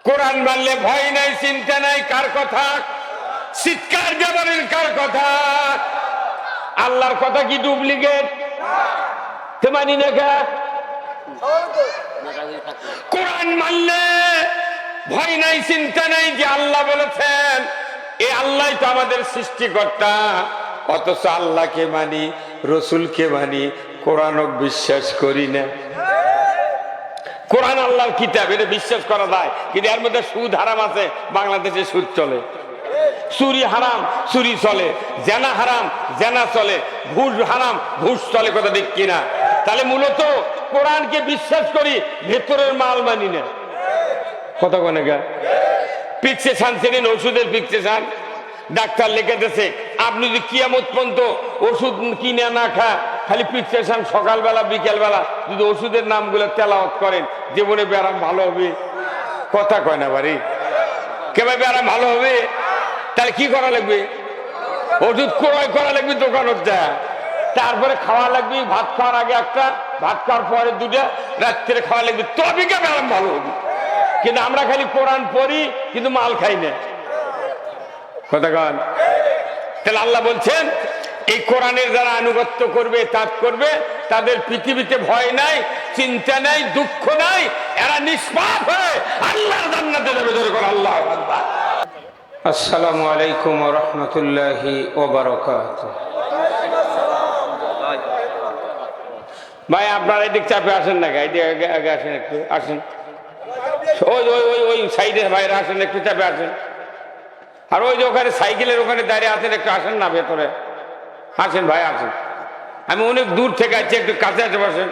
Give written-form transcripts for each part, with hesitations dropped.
কোরআন মানলে ভয় নাই, চিন্তা নাই। কার কথা? চিৎকার জবানের কার কথা? আল্লাহর কথা কি ডুপ্লিকেট? তো মানি না কা? কোরআন মানলে ভয় নাই, চিন্তা নাই, যে আল্লাহ বলেছেন। এই আল্লাহ তো আমাদের সৃষ্টিকর্তা, অথচ আল্লাহকে মানি, রসুলকে মানি, কোরআনও বিশ্বাস করি না। কোরআন আল্লাহর কিতাব, এটা বিশ্বাস করা যায়, কিন্তু এর মধ্যে সুদ হারাম আছে। বাংলাদেশে সুদ চলে, চুরি হারাম, চুরি চলে, জেনা হারাম, জেনা চলে, ঘুষ হারাম, ঘুষ চলে। কথা ঠিক কিনা? তাহলে মূলত কোরআনকে বিশ্বাস করি, ভেতরের মাল মানি না। কথা কোনে গা? প্রেসক্রিপশন চেনেন? ওষুধের প্রেসক্রিপশন ডাক্তার লিখে দিয়েছে, আপনি যদি কিয়ামত পর্যন্ত ওষুধ কিনে না খা, খালি প্রেসক্রিপশন সকালবেলা বিকেলবেলা যদি ওষুধের নামগুলো তেলাওয়াত করেন, জীবনে ব্যারাম ভালো হবে। কথা কয় না বাড়ি? কেমন ব্যারাম ভালো হবে? তাহলে কি করা লাগবে? ওষুধ ক্রয় করা লাগবে দোকানত যা, তারপরে খাওয়া লাগবে। ভাত খাওয়ার আগে একটা, ভাত খাওয়ার পরে দুটা, রাত্রে খাওয়া লাগবে, তবে কে ব্যারাম ভালো হবে। কিন্তু আমরা খালি কোরআন পড়ি, কিন্তু মাল খাই না। কথা কন? তাহলে আল্লাহ বলছেন, এই কোরআনের যারা আনুগত্য করবে, তাত করবে, তাদের পৃথিবীতে ভয় নাই, চিন্তা নাই, দুঃখ নাই, এরা নিষ্পাপ হয়ে আল্লাহর জান্নাতে যাবে। ধরে কর আল্লাহু আকবার। আসসালামু আলাইকুম ওয়া রাহমাতুল্লাহি ওয়া বারাকাতুহু। ভাই আপনারা এদিক চাপে আসেন না, এদিকে আগে আসেন, একটু আসেন। ওই ওই ওই ওই সাইডের ভাইরা আসেন, একটু চাপে আসেন। আর ওই যে ওখানে সাইকেলের ওখানে দাঁড়িয়ে আছেন, একটু আসেন না ভেতরে। আসেন ভাই, আসেন। আমি অনেক দূর থেকে আছি, একটু কাছে আসে বসেন।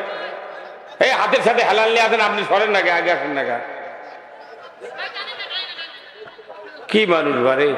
এই হাতের সাথে হেলাল নিয়ে আসেন, আপনি সরেন না, আগে আসেন না। কি মানুষ বারে!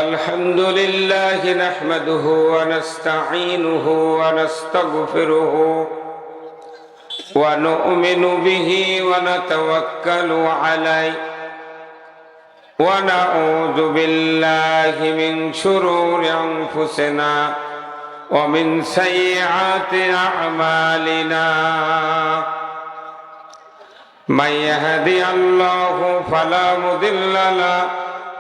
আলহামদুলিল্লাহ নাহমাদুহু ওয়া নাস্তাঈনুহু ওয়া নাস্তাগফিরুহু ওয়া নু'মিনু বিহি ওয়া নাতাওয়াক্কালু আলাইহি ওয়া নাউযু বিল্লাহি মিন শুরুরি আনফুসিনা ওয়া মিন সাইয়্যাতি আ'মালিনা। মান ইয়াহদিহিল্লাহু ফালা মুদিল্লা লাহু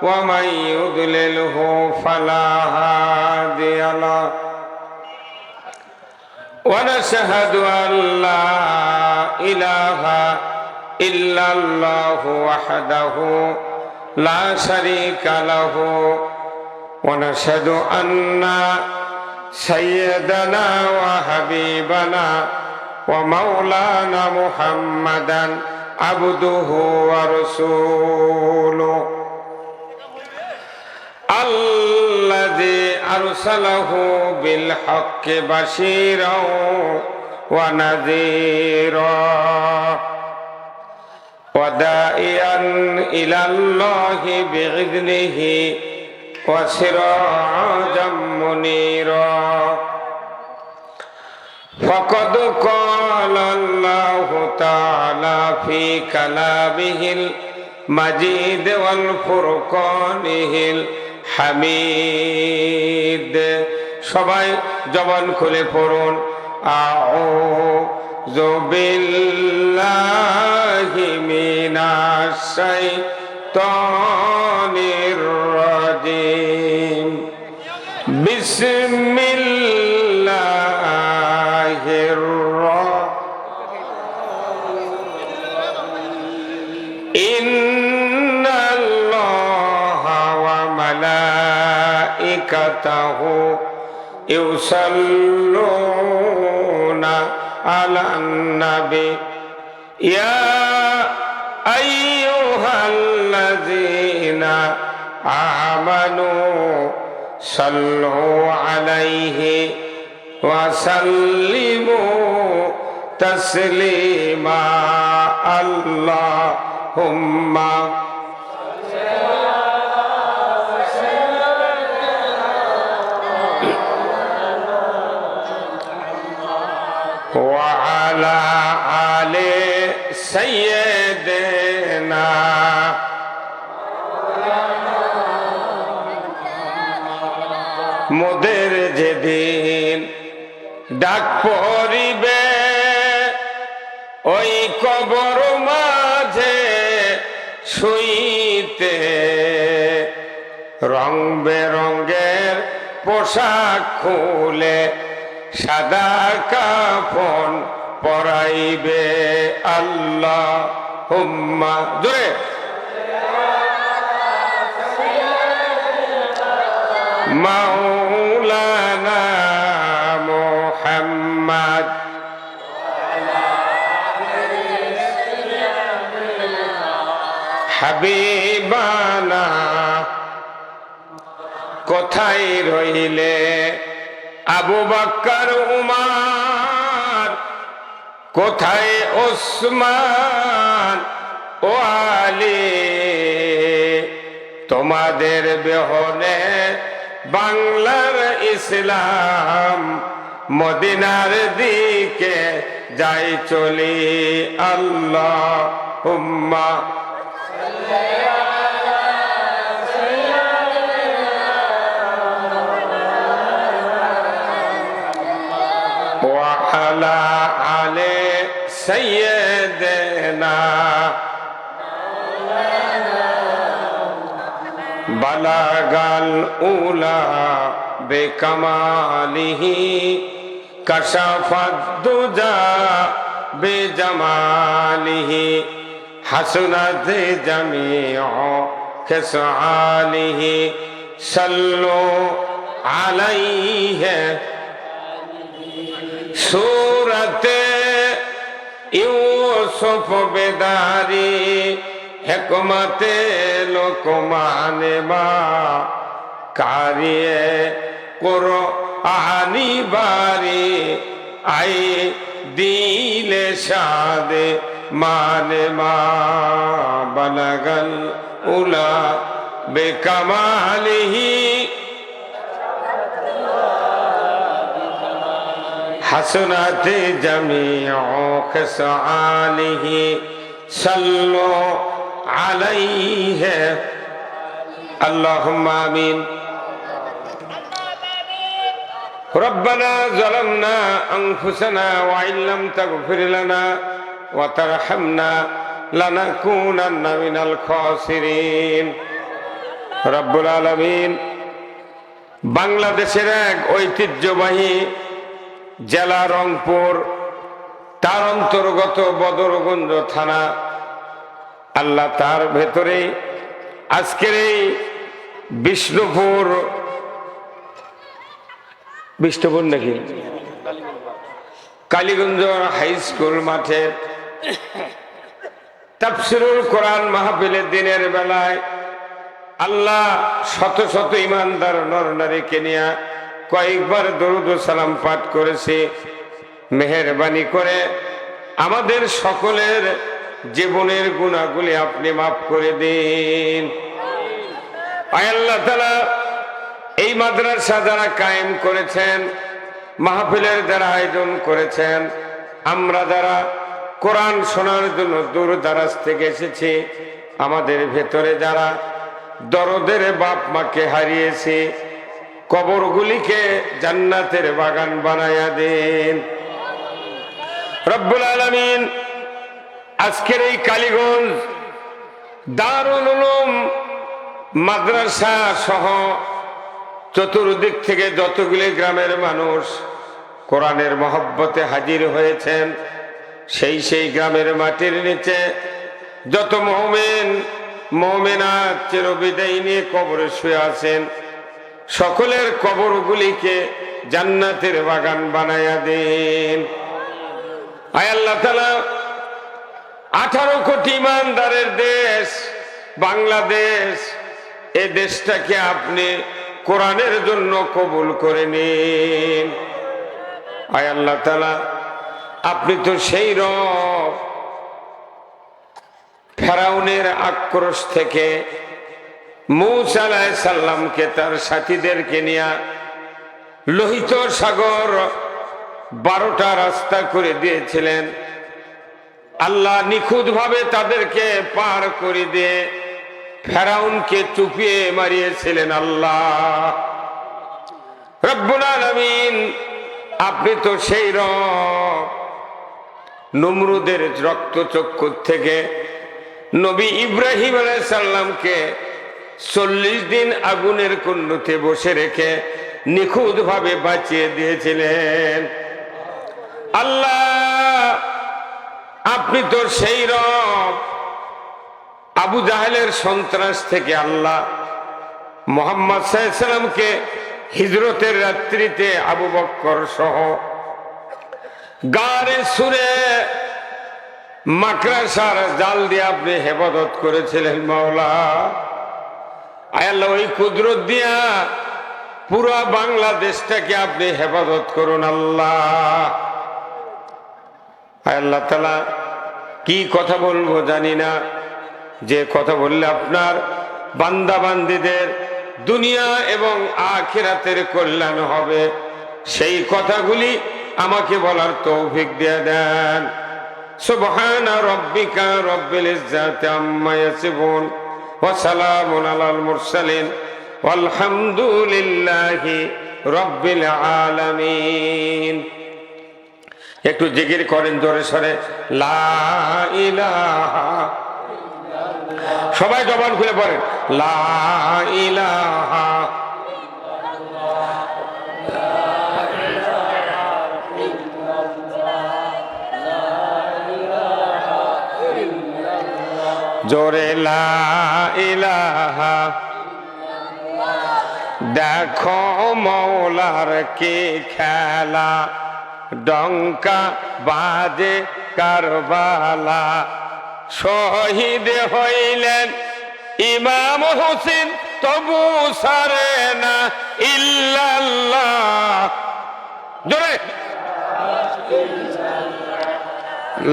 ওয়া মান ইউদ্লিলহু ফালা হাদিয়া লাহু। ওয়া নাশহাদু আন লা ইলাহা ইল্লাল্লাহু ওয়াহদাহু লা শারীকা লাহু ওয়া নাশহাদু আন্না সাইয়্যিদানা ওয়া হাবিবানা ওয়া মাওলানা মুহাম্মাদান আবদুহু ওয়া রাসূলুহু আল্লাযী আরসালাহু বিল হাক্কি বাশীরাও ওয়া নাযীরা ওয়া দাঈয়ান ইলাল্লাহি বিইذনিহি ওয়া সিরাজাম মুনীরা। ফাকাদ ক্বালা আল্লাহু তাআলা ফি কালামিহিল মাজিদ ওয়াল ফুরকানিহিল হামিদ। সবাই জবান খুলে পড়ুন, আউযু বিল্লাহি মিনাশ শাইতানির রাজিম। বিসমিল্লাহির ইন্নাল্লাহা ওয়া মালাইকাতাহু ইউসাল্লুনা আলান নবী ইয়া আইয়ুহাল্লাযীনা আমানু সাল্লু আলাইহি ওয়া সাল্লিমু তাসলিমা। আল্লাহুম্মা ওয়া আলা আলি সাইয়্যিদ দেনা। মোদের যেদিন ডাক পড়িবে ওই কবর মাঝে শুইতে, রং বেরঙের পোশাক খুলে সাদা কাফন পরাইবে। আল্লাহ হুম্মা জোরে মাওলানা মুহাম্মদ। হাবিবানা কোথায় রইলে আবু বকর উমর, কোথায় ওসমান ও আলী? তোমাদের বিহনে বাংলার ইসলাম মদিনার দিকে যাই চলি। আল্লাহুম্মা ওয়া আলা আলি সাইয়্যিদিনা বালাগাল উলা বেকামালিহি কাশাফাদ দুজা বেজামালিহি হাসনাত জামিউ খিসালিহি সাল্লু আলাইহি। সূরতে ইউসুফ বেদারি হিকমতে লোকমান মা কারিয়ে কুরআনি বারি আই দিলে শাদে মানে মা বালাগাল উলা বেকামালিহি হাসনাতে জামিউ খিসালিহি সাল্লু আলাইহি। আল্লাহুম্মা আমিন। রব্বানা যালামনা আনফুসানা ওয়া ইল্লাম তাগফির লানা ওয়া তারহামনা লানাকুনান্না মিনাল খাসিরিন। রব্বুল আলামিন বাংলাদেশের এক ঐতিহ্যবাহী জেলা রংপুর, তার অন্তর্গত বদরগঞ্জ থানা, আল্লাহ তার ভেতরে আজকের এই বিষ্ণুপুর নাকি কালীগঞ্জ হাই স্কুল মাঠের তাফসীরুল কোরআন মাহফিলের দিনের বেলায় আল্লাহ শত শত ইমানদার নর নারীকে নিয়ে কয়েকবার দরুদ ও সালাম পাঠ করেছে। মেহেরবানি করে আমাদের সকলের জীবনের গুনাহগুলি আপনি মাফ করে দিন। আয় আল্লাহ তাআলা, এই মাদ্রাসা যারা কায়েম করেছেন, মাহফিলের যারা আয়োজন করেছেন, আমরা যারা কোরআন শোনার জন্য দূর দারাজ থেকে এসেছি, আমাদের ভেতরে যারা দরদের বাপ মাকে হারিয়েছে, কবরগুলিকে জান্নাতের বাগান বানায়া দেন রব্বুল আলামিন। আজকের এই কালীগঞ্জ দারুল উলুম মাদ্রাসা সহ চতুর্দিক থেকে যতগুলি গ্রামের মানুষ কোরআনের মহব্বতে হাজির হয়েছেন, সেই গ্রামের মাটির নিচে যত মুমিন মুমিনাত চিরবিদায় নিয়ে কবরে শুয়ে আছেন, সকলের কবরগুলিকে জান্নাতের বাগান বানায়া দেন। আয় আল্লাহ তাআলা, 18 কোটি ইমানদারের দেশ বাংলাদেশ, এ দেশটাকে আপনি কোরআনের জন্য কবুল করে নিন। আয় আল্লাহ তাআলা, আপনি তো সেই রব, ফেরাউনের আক্রোশ থেকে মূসা আলাইহিস সালামকে তার সাথীদেরকে নিয়ে লোহিত সাগর 12টা রাস্তা করে দিয়েছিলেন। আল্লাহ নিখুঁত ভাবে তাদেরকে পার করে দিয়ে ফেরাউনকে চুপিয়ে মারিয়েছিলেন আল্লাহ রব্বুল আলামিন। আপনি তো সেই রব, নমরুদের রক্তচক্ষু থেকে নবী ইব্রাহিম আলাইহিস সালামকে 40 দিন আগুনের কুণ্ডুতে বসে রেখে নিখুঁত ভাবে বাঁচিয়ে দিয়েছিলেন আল্লাহ। আপনি তো সেই রব, আবু জাহেলের সন্ত্রাস থেকে আল্লাহ মুহাম্মদ সাল্লাল্লাহু আলাইহি সাল্লামকে হিজরতের রাত্রিতে আবু বকর সহ গারে সুরে মাকড়াসার জাল দিয়ে আপনি হেফাজত করেছিলেন মাওলা। আয় আল্লাহ, ওই কুদরত দিয়া পুরা বাংলাদেশটাকে আপনি হেফাজত করুন আল্লাহ। আয় আল্লাহ তাআলা, কি কথা বলবো জানি না, যে কথা বললে আপনার বান্দা বান্দীদের দুনিয়া এবং আখিরাতের কল্যাণ হবে, সেই কথাগুলি আমাকে বলার তৌফিক দিয়ে দেন। সুবহানা রাব্বিকা রাব্বিল ইজ্জাতি আম্মা ইয়াসিফুন ওয়া সালামুন আলাল মুরসালিন ওয়ালহামদুলিল্লাহি রাব্বিল আলামিন। একটু জিকির করেন জোরে সরে, লা ইলাহা, সবাই জবান খুলে পড়েন, লা ইলাহা জোরে, লা ইলাহা। দেখো মৌলার কি খেলা, ডঙ্কা বাজে কারবালা, শহীদ হইলেন ইমাম হোসেন, তবু সারে না ইল্লাল্লাহ। জোরে,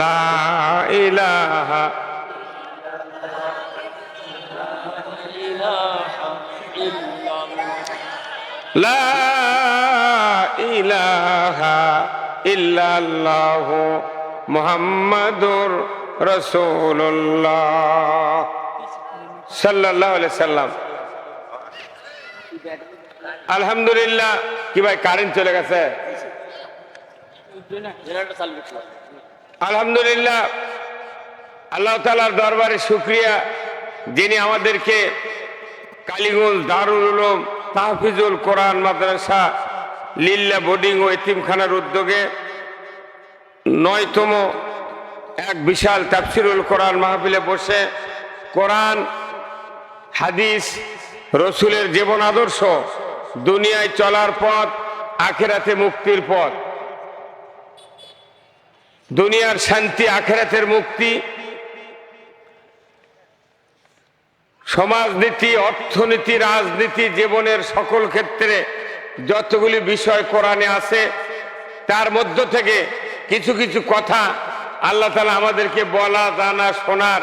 লা ইলাহা লা ইলাহা ইল্লাল্লাহ মুহাম্মাদুর রাসূলুল্লাহ সাল্লাল্লাহু আলাইহি সাল্লাম। আলহামদুলিল্লাহ। কি ভাই, কারেন্ট চলে গেছে? আলহামদুলিল্লাহ, আল্লাহ তাআলার দরবারে শুকরিয়া, যিনি আমাদেরকে কালীগঞ্জ দারুল উলুম তাহফিজুল কোরআন মাদ্রাসা লিল্লা বোর্ডিং ও এতিমখানার উদ্যোগে 9তম এক বিশাল তাফসিরুল কোরআন মাহফিলে বসে কোরআন, হাদিস, রসুলের জীবন আদর্শ, দুনিয়ায় চলার পথ, আখিরাতে মুক্তির পথ, দুনিয়ার শান্তি, আখিরাতের মুক্তি, সমাজনীতি, অর্থনীতি, রাজনীতি, জীবনের সকল ক্ষেত্রে যতগুলি বিষয় কোরআনে আছে, তার মধ্য থেকে কিছু কিছু কথা আল্লাহ তাআলা আমাদেরকে বলা, জানা, শোনার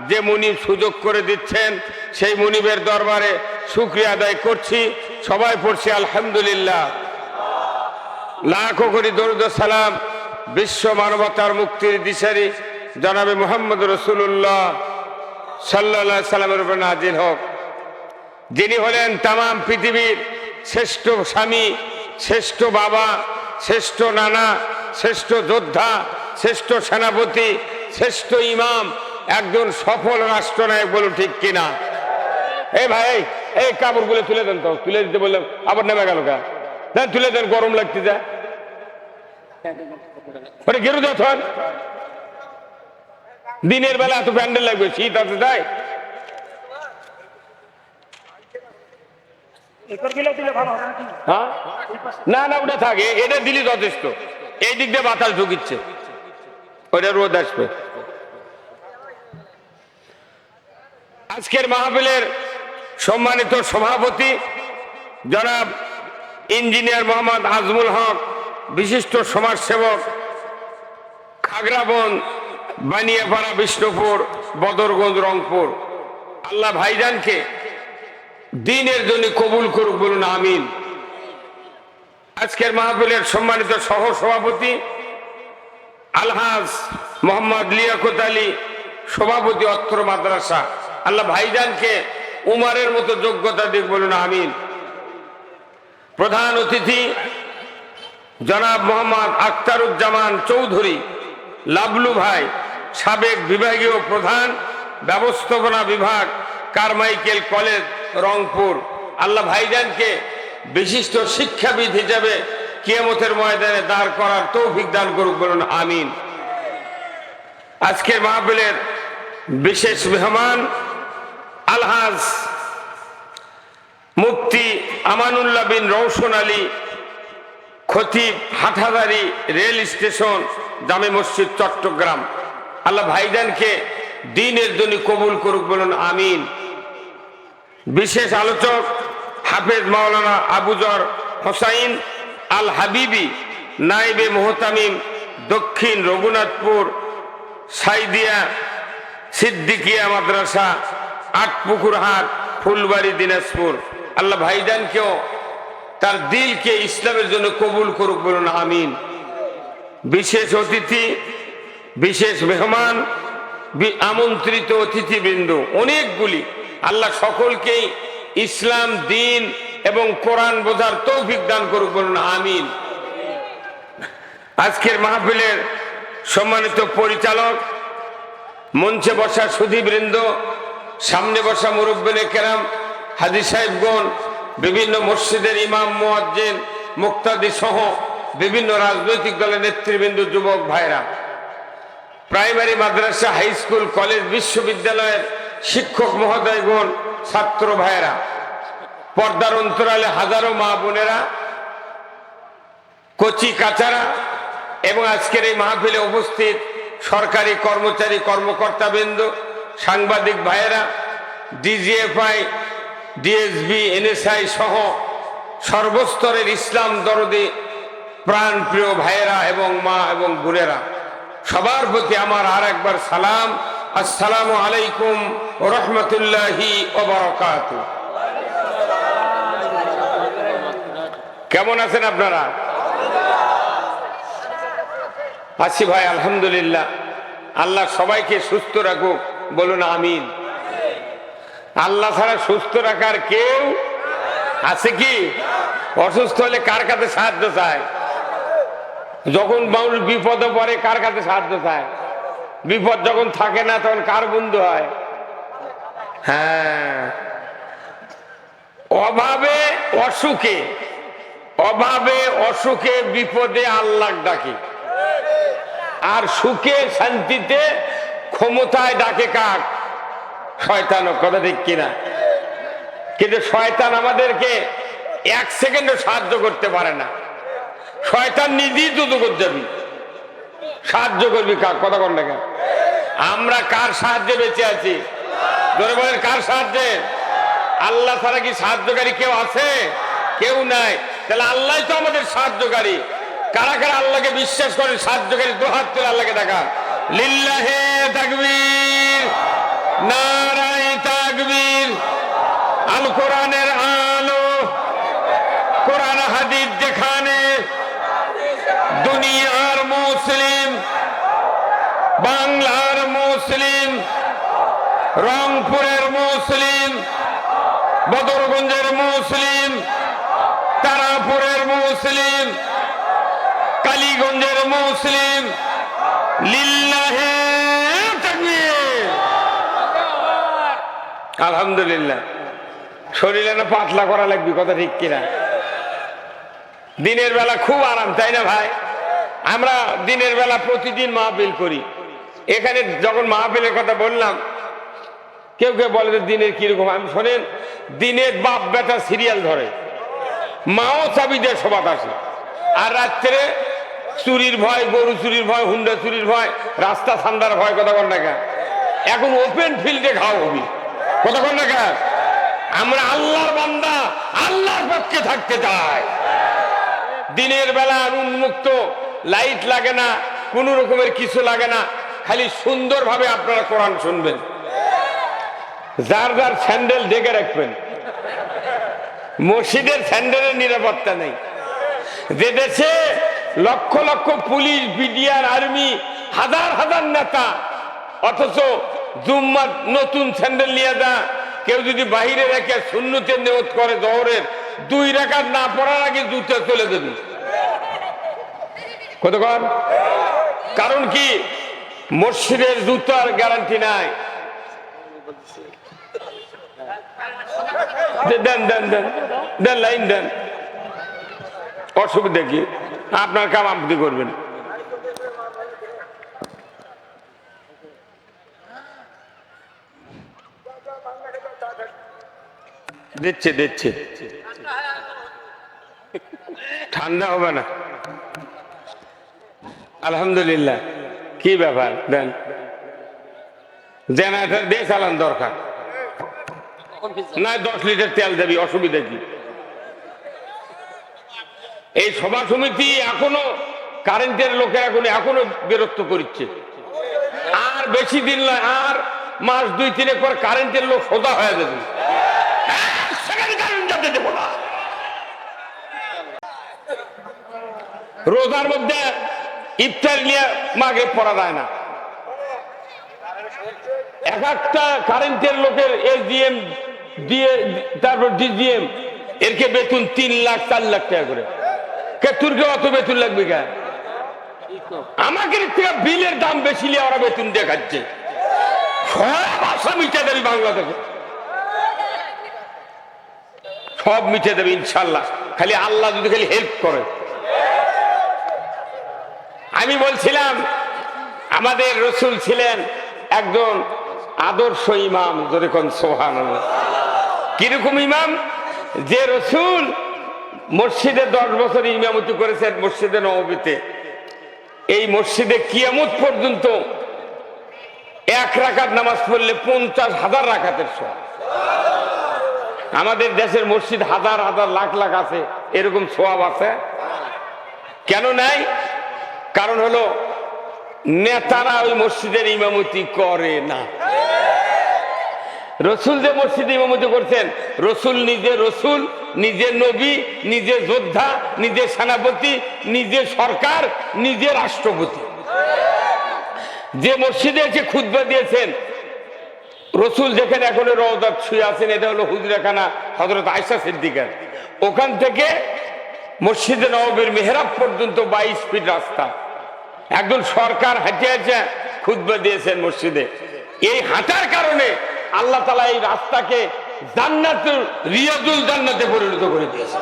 যে মুনিব সুযোগ করে দিচ্ছেন, সেই মুনিবের দরবারে শুকরিয়া আদায় করছি। সবাই পড়ছি আলহামদুলিল্লাহ। লাখো কোটি দরুদ ও সালাম বিশ্ব মানবতার মুক্তির দিশারি জনাবে মুহাম্মদ রাসূলুল্লাহ সাল্লাল্লাহু আলাইহি সাল্লামের উপর নাজিল হোক, যিনি হলেন তামাম পৃথিবীর শ্রেষ্ঠ স্বামী, শ্রেষ্ঠ বাবা, শ্রেষ্ঠ নানা, শ্রেষ্ঠ যোদ্ধা, শ্রেষ্ঠ সেনাপতি, শ্রেষ্ঠ ইমাম, একজন সফল রাষ্ট্রনায়ক। বলুন ঠিক কিনা? এই ভাই, এই কাপড়গুলো তুলে দেন তো, তুলে দিতে বললাম, আবার নেমে গেল কা? দেন, তুলে দেন, গরম লাগতে যায়। গেরু দেন, দিনের বেলা এত প্যান্ডেল লাগবে, শীত আছে তাই। হ্যাঁ, না না, ওটা থাকে, এটা দিলি যথেষ্ট। এই দিক দিয়ে বাতাস ঢুকিচ্ছে, ওইটা রোদ আসবে। আজকের মাহফিলের সম্মানিত সভাপতি জনাব ইঞ্জিনিয়ার মোহাম্মদ আজমুল হক, বিশিষ্ট সমাজসেবক, খাগড়াবন, বানিয়াপাড়া, বিষ্ণুপুর, বদরগঞ্জ, রংপুর। আল্লাহ ভাইজানকে দ্বীনের জন্য কবুল করুক, বলুন আমিন। আজকের মাহফিলের সম্মানিত সহ সভাপতি আলহাজ মোহাম্মদ লিয়াকত আলী সভাপতি অত্র মাদ্রাসা, আল্লাহ ভাইজানকে উমারের মতো যোগ্যতা দিক, বলুন আমিন। প্রধান অতিথি জনাব মোহাম্মদ আখতারুজ্জামান চৌধুরী লাবলু ভাই, সাবেক বিভাগীয় প্রধান, ব্যবস্থাপনা বিভাগ, কারমাইকেল কলেজ, রংপুর। আল্লাহ ভাইজানকে বিশিষ্ট শিক্ষাবিদ হিসেবে কিয়ামতের ময়দানে দাঁড় করার তৌফিক দান করুক, বলুন আমিন। আজকের মাহফিলের বিশেষ মেহমান আলহাজ মুফতি আমানুল্লাহ বিন রওশন আলী, খতিব, হাটহাজারী রেল স্টেশন, জামে মসজিদ, চট্টগ্রাম। আল্লাহ ভাইজানকে দ্বীনের জন্য কবুল করুক, বলুন আমিন। বিশেষ আলোচক হাফেজ মাওলানা আবুজর হোসাইন আল হাবিবি, নাইবে মুহতামিম, দক্ষিণ রঘুনাথপুর সাইদিয়া সিদ্দিকিয়া মাদ্রাসা, আটপুকুরহাট, ফুলবাড়ি, দিনাজপুর। আল্লাহ ভাইজানকেও তার দিলকে ইসলামের জন্য কবুল করুক, বলুন আমিন। বিশেষ অতিথি, বিশেষ মেহমান, আমন্ত্রিত অতিথিবৃন্দ অনেকগুলি, আল্লাহ সকলকেই ইসলাম, দিন এবং কোরআন বোঝার তৌফিক দান করুক, বলুন আমিন। আজকের মাহফিলের সম্মানিত পরিচালক, মঞ্চে বসা সুধীবৃন্দ, সামনে বসা মুরব্বিনে কেরাম, হাজী সাহেবগণ, বিভিন্ন মসজিদের ইমাম, মুয়াজ্জিন, মুক্তাদি সহ বিভিন্ন রাজনৈতিক দলের নেতৃবৃন্দ, যুবক ভাইরা, প্রাইমারি, মাদ্রাসা, হাই স্কুল, কলেজ, বিশ্ববিদ্যালয়ের শিক্ষক মহোদয়গণ, ছাত্র ভাইরা, পর্দার অন্তরালে হাজারো মা বোনেরা, কচি কাচারা এবং আজকের এই মাহফিলে উপস্থিত সরকারি কর্মচারী, কর্মকর্তাবৃন্দ, সাংবাদিক ভাইয়েরা, ডিজিএফআই, ডিএসবি, এনএসআই সহ সর্বস্তরের ইসলাম দরদি প্রাণ প্রিয় ভাইয়েরা এবং মা এবং বোনেরা, সবার প্রতি আমার আর একবার সালাম, আসসালামু আলাইকুম ওয়া রাহমাতুল্লাহি ওয়া বারাকাতুহু। কেমন আছেন আপনারা? আছি ভাই, আলহামদুলিল্লাহ। আল্লাহ সবাইকে সুস্থ রাখুক, বলুন আমিন। আল্লাহ ছাড়া সুস্থ রাখার কেউ আছে কি? অসুস্থ হলে কার কাছে সাহায্য চায়? যখন মানুষ বিপদে পড়ে কার কাছে সাহায্য চায়? বিপদ যখন থাকে না তখন কার বন্ধু হয়? হ্যাঁ, অভাবে অসুখে, অভাবে অসুখে বিপদে আল্লাহ ডাকে, আর সুখে শান্তিতে ক্ষমতায় ডাকে কাক? শয়তান। কথা ঠিক কিনা? কিন্তু শয়তান আমাদেরকে এক সেকেন্ডও সাহায্য করতে পারে না। শয়তান নিজেই দুদুকর যাবি, সাহায্য করবি কাক? কথা কন না কেন? আমরা কার সাহায্যে বেঁচে আছি? ধরে বলেন, কার সাহায্যে? আল্লাহ ছাড়া কি সাহায্যকারী কেউ আছে? কেউ নাই। তাহলে আল্লাহ তো আমাদের সাহায্যকারী। কারা কারা আল্লাহকে বিশ্বাস করেন? সাহায্যকারী দুহাত তুলে আল্লাহকে দেখা। লিল্লাহে তাকবীর, নারায়ে তাকবীর। আল কোরআনের আলো, কোরআন হাদিস যেখানে, দুনিয়ার মুসলিম, বাংলার মুসলিম, রংপুরের মুসলিম, বদরগঞ্জের মুসলিম, তারাপুরের মুসলিম, কালীগঞ্জের মুসলিম, লিল্লাহে তাকবীর। আলহামদুলিল্লাহ। শরীরে না পাতলা করা লাগবে, কথা ঠিক কিনা? দিনের বেলা খুব আরাম, তাই না ভাই? আমরা দিনের বেলা প্রতিদিন মাহফিল করি। এখানে যখন মাহফিলের কথা বললাম, কেউ কেউ বলে যে দিনের কিরকম। আমি শোনেন, দিনের বাপ বেটা সিরিয়াল ধরে, মাও চাবি দিয়ে সবাত আসে, আর রাত্রে চুরির ভয়, গরু চুরির ভয়, হুন্ডা চুরির ভয়, রাস্তা ঠান্ডার ভয়। কথা কন না কেন? এখন ওপেন ফিল্ডে খাওয়া হবি। কথা কন না কেন? আমরা আল্লাহর বান্দা, আল্লাহর পক্ষে থাকতে চাই। দিনের বেলা উন্মুক্ত, লাইট লাগে না, কোন রকমের কিছু লাগে না, খালি সুন্দরভাবে আপনারা কোরআন শুনবেন। যার যার স্যান্ডেল ঢেকে রাখবেন। মসজিদের স্যান্ডেলের নিরাপত্তা নেই। যে দেশে lakh lakh police, BDR, army হাজার হাজার নেতা, অথচ জুম্মার নতুন স্যান্ডেল নিয়ে যা কেউ যদি বাহিরে রেখে সুন্নতের নিয়ত করে জোহরের 2 রাকাত না পড়ার আগে জুতা চলে দেবে। কতক্ষণ? কারণ কি মসজিদের জুতার গ্যারান্টি নাই। দেন দেন দেন দেন লাইন দেন, অসুবিধা কি? আপনার কাম আপনি করবেন। দিচ্ছে দিচ্ছে, ঠান্ডা হবে না। আলহামদুলিল্লাহ। কি ব্যাপার? দেন জেনারেটর দিয়ে চালান দরকার না, 10 লিটার তেল দেবি, অসুবিধা কি? এই সভা সমিতি এখনো কারেন্টের লোকের এখনো বিরক্ত করছে। আর বেশি দিন নয়, আর মাস 2-3 পর কারেন্টের লোক সোজা হয়ে যাবে। রোজার মধ্যে ইফতার নিয়ে মাগরিব পড়া যায় না। এক একটা কারেন্টের লোকের এসডিএম দিয়ে, তারপর ডিজিএম, এরকে বেতন 3 লাখ 4 লাখ টাকা করে। তোরকে অত বেতন লাগবে কেন? আমাকে বিলের দাম বেশি নিয়ে ওরা বেতন দেখাচ্ছে। সব আশা মিটে দেবে বাংলাদেশে, সব মিটে দেবে ইনশাল্লাহ, খালি আল্লাহ যদি খালি হেল্প করে। আমি বলছিলাম আমাদের রসুল ছিলেন একজন আদর্শ ইমাম। যেরকম সুবহানাল্লাহ। কিরকম ইমাম? যে রসুল মসজিদে 10 বছর ইমামতি করেছেন মসজিদে নববীতে। এই মসজিদে কিয়ামত পর্যন্ত 1 রাকাত নামাজ পড়লে 50,000 রাকাতের সওয়াব। আমাদের দেশের মসজিদ হাজার হাজার লাখ লাখ আছে, এরকম সওয়াব আছে কেন নাই? কারণ হলো নেতারা ওই মসজিদের ইমামতি করে না। রসুল যে মসজিদে ইমামতি করছেন, রসুল নিজে নবী, নিজে যোদ্ধা, নিজে সেনাপতি, নিজে সরকার, নিজে রাষ্ট্রপতি। যে মসজিদে এসে খুতবা দিয়েছেন রসুল, যেখানে এখন রওজাত শুয়ে আছেন, এটা হলো হুজরাখানা হযরত আয়েশা সিদ্দিকার। ওখান থেকে মসজিদে নববীর মেহরাব পর্যন্ত 22 ফিট রাস্তা। একজন সরকার হাঁটে হাঁটে খুতবা দিয়েছেন মসজিদে। এই হাঁটার কারণে আল্লাহ তাআলা এই রাস্তাকে জান্নাতুল রিয়াজুল জান্নাতে পরিণত করে দিয়েছে।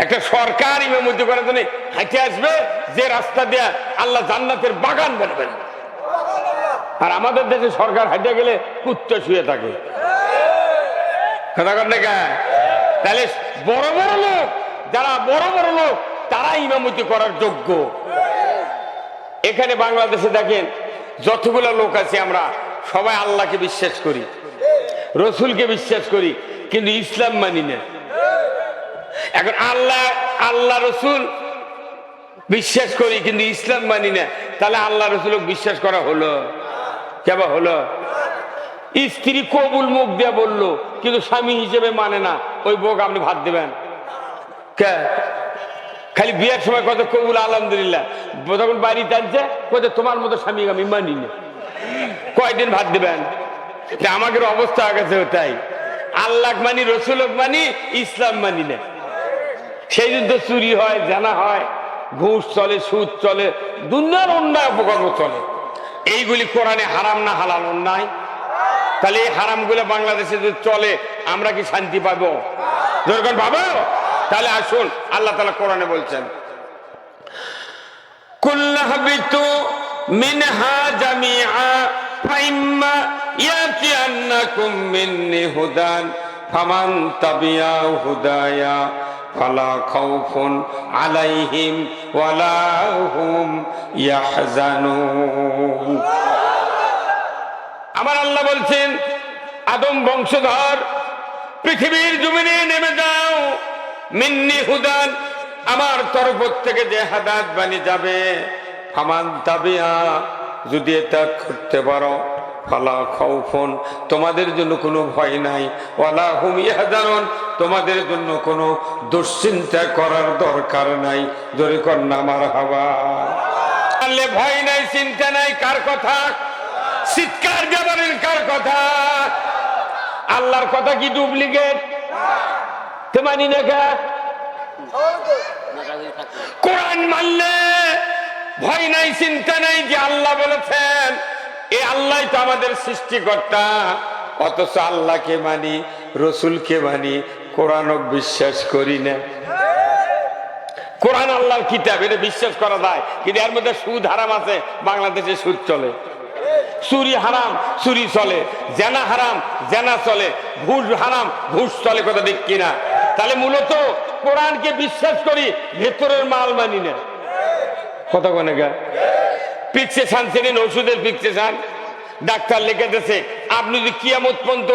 একটা সরকার ইমামতি করার জন্য হাঁটে আসবে, যে রাস্তা দিয়ে আল্লাহ জান্নাতের বাগান বানাবেন। আর আমাদের দেশে সরকার হাঁটে গেলে কুত্তা শুয়ে থাকে। তাহলে বড় বড় লোক, যারা বড় বড় লোক, তারা ইমামতি করার যোগ্য। এখানে বাংলাদেশে দেখেন যতগুলো লোক আছে, আমরা সবাই আল্লাহকে বিশ্বাস করি, রসুলকে বিশ্বাস করি, কিন্তু ইসলাম মানি না। এখন আল্লাহ রসুল বিশ্বাস করি কিন্তু ইসলাম মানি না, তাহলে আল্লাহ রসুল বিশ্বাস করা হলো? কেবা হলো? স্ত্রী কবুল মুখ দিয়ে বললো, কিন্তু স্বামী হিসেবে মানে না, ওই বউকে আপনি ভাত দেবেন কে? খালি বিয়ের সময় কত কবুল আলহামদুলিল্লাহ, যখন বাড়ি টানছে কত তোমার মতো স্বামী আমি মানি না, কয়দিন ভাত দেবেন? আমাদের অবস্থা হয়ে গেছে ওটাই। আল্লাহ মানি, রসুল মানি, ইসলাম মানি না। সেই জন্য তো চুরি হয়, জানা হয়, ঘুষ চলে, সুদ চলে, দুনিয়ার অন্যায় অপকর্ম চলে। এইগুলি কোরআনে হারাম না হালাল? অন্যায়। তাহলে এই হারামগুলো বাংলাদেশে যদি চলে, আমরা কি শান্তি পাবো? যখন ভাবো, তাহলে আসুন, আল্লাহ তাআলা কোরআনে বলছেন, কুল্লাহবিতু মিনহা জামিআ ফাইম্মা ইয়াতিয়ান্নাকুম মিন্নি হুদান ফামান তাবিয়া হুদায়া ফালা খাউফুন আলাইহিম ওয়ালা হুম ইয়াহজানুন। আমার আল্লাহ বলছেন, আদম বংশধর, পৃথিবীর জমিনে নেমে যাও, মিন্নি হুদান, আমার তরফ থেকে যে হাদায়াত বাণী যাবে, ফামান তাবিয়া, যদি এটা করতে পারো, ফালা খাউফুন, তোমাদের জন্য কোনো ভয় নাই, ওয়ালা হুম ইয়াহজানুন, তোমাদের জন্য কোনো দুশ্চিন্তা করার দরকার নাই। জোরে কর না মারহাবা। তাহলে ভয় নাই চিন্তা নাই কার কথা? চিৎকার দেবেন কার কথা? আল্লাহর কথা কি ডুপ্লিকেট? তো মানি না কে? কোরআন মানলে ভয় নাই চিন্তা নাই যে আল্লাহ বলেছেন, এ আল্লাহ তো আমাদের সৃষ্টিকর্তা। অথচ আল্লাহকে মানি, রসুলকে মানি, কোরআন বিশ্বাস করি না। কোরআন আল্লাহর কিতাব, এটা বিশ্বাস করা যায়, কিন্তু এর মধ্যে সুদ হারাম আছে। বাংলাদেশে সুদ চলে, চুরি হারাম, চুরি চলে, জেনা হারাম, জেনা চলে, ঘুষ হারাম, ঘুষ চলে। কথা ঠিক কিনা? তাহলে মূলত কোরআনকে বিশ্বাস করি, ভেতরের মাল মানি না। কথা কোনে গা? প্রেসক্রিপশন চেনেন? ওষুধের প্রেসক্রিপশন ডাক্তার লিখে দিয়েছে, আপনি যদি কিয়ামত পর্যন্ত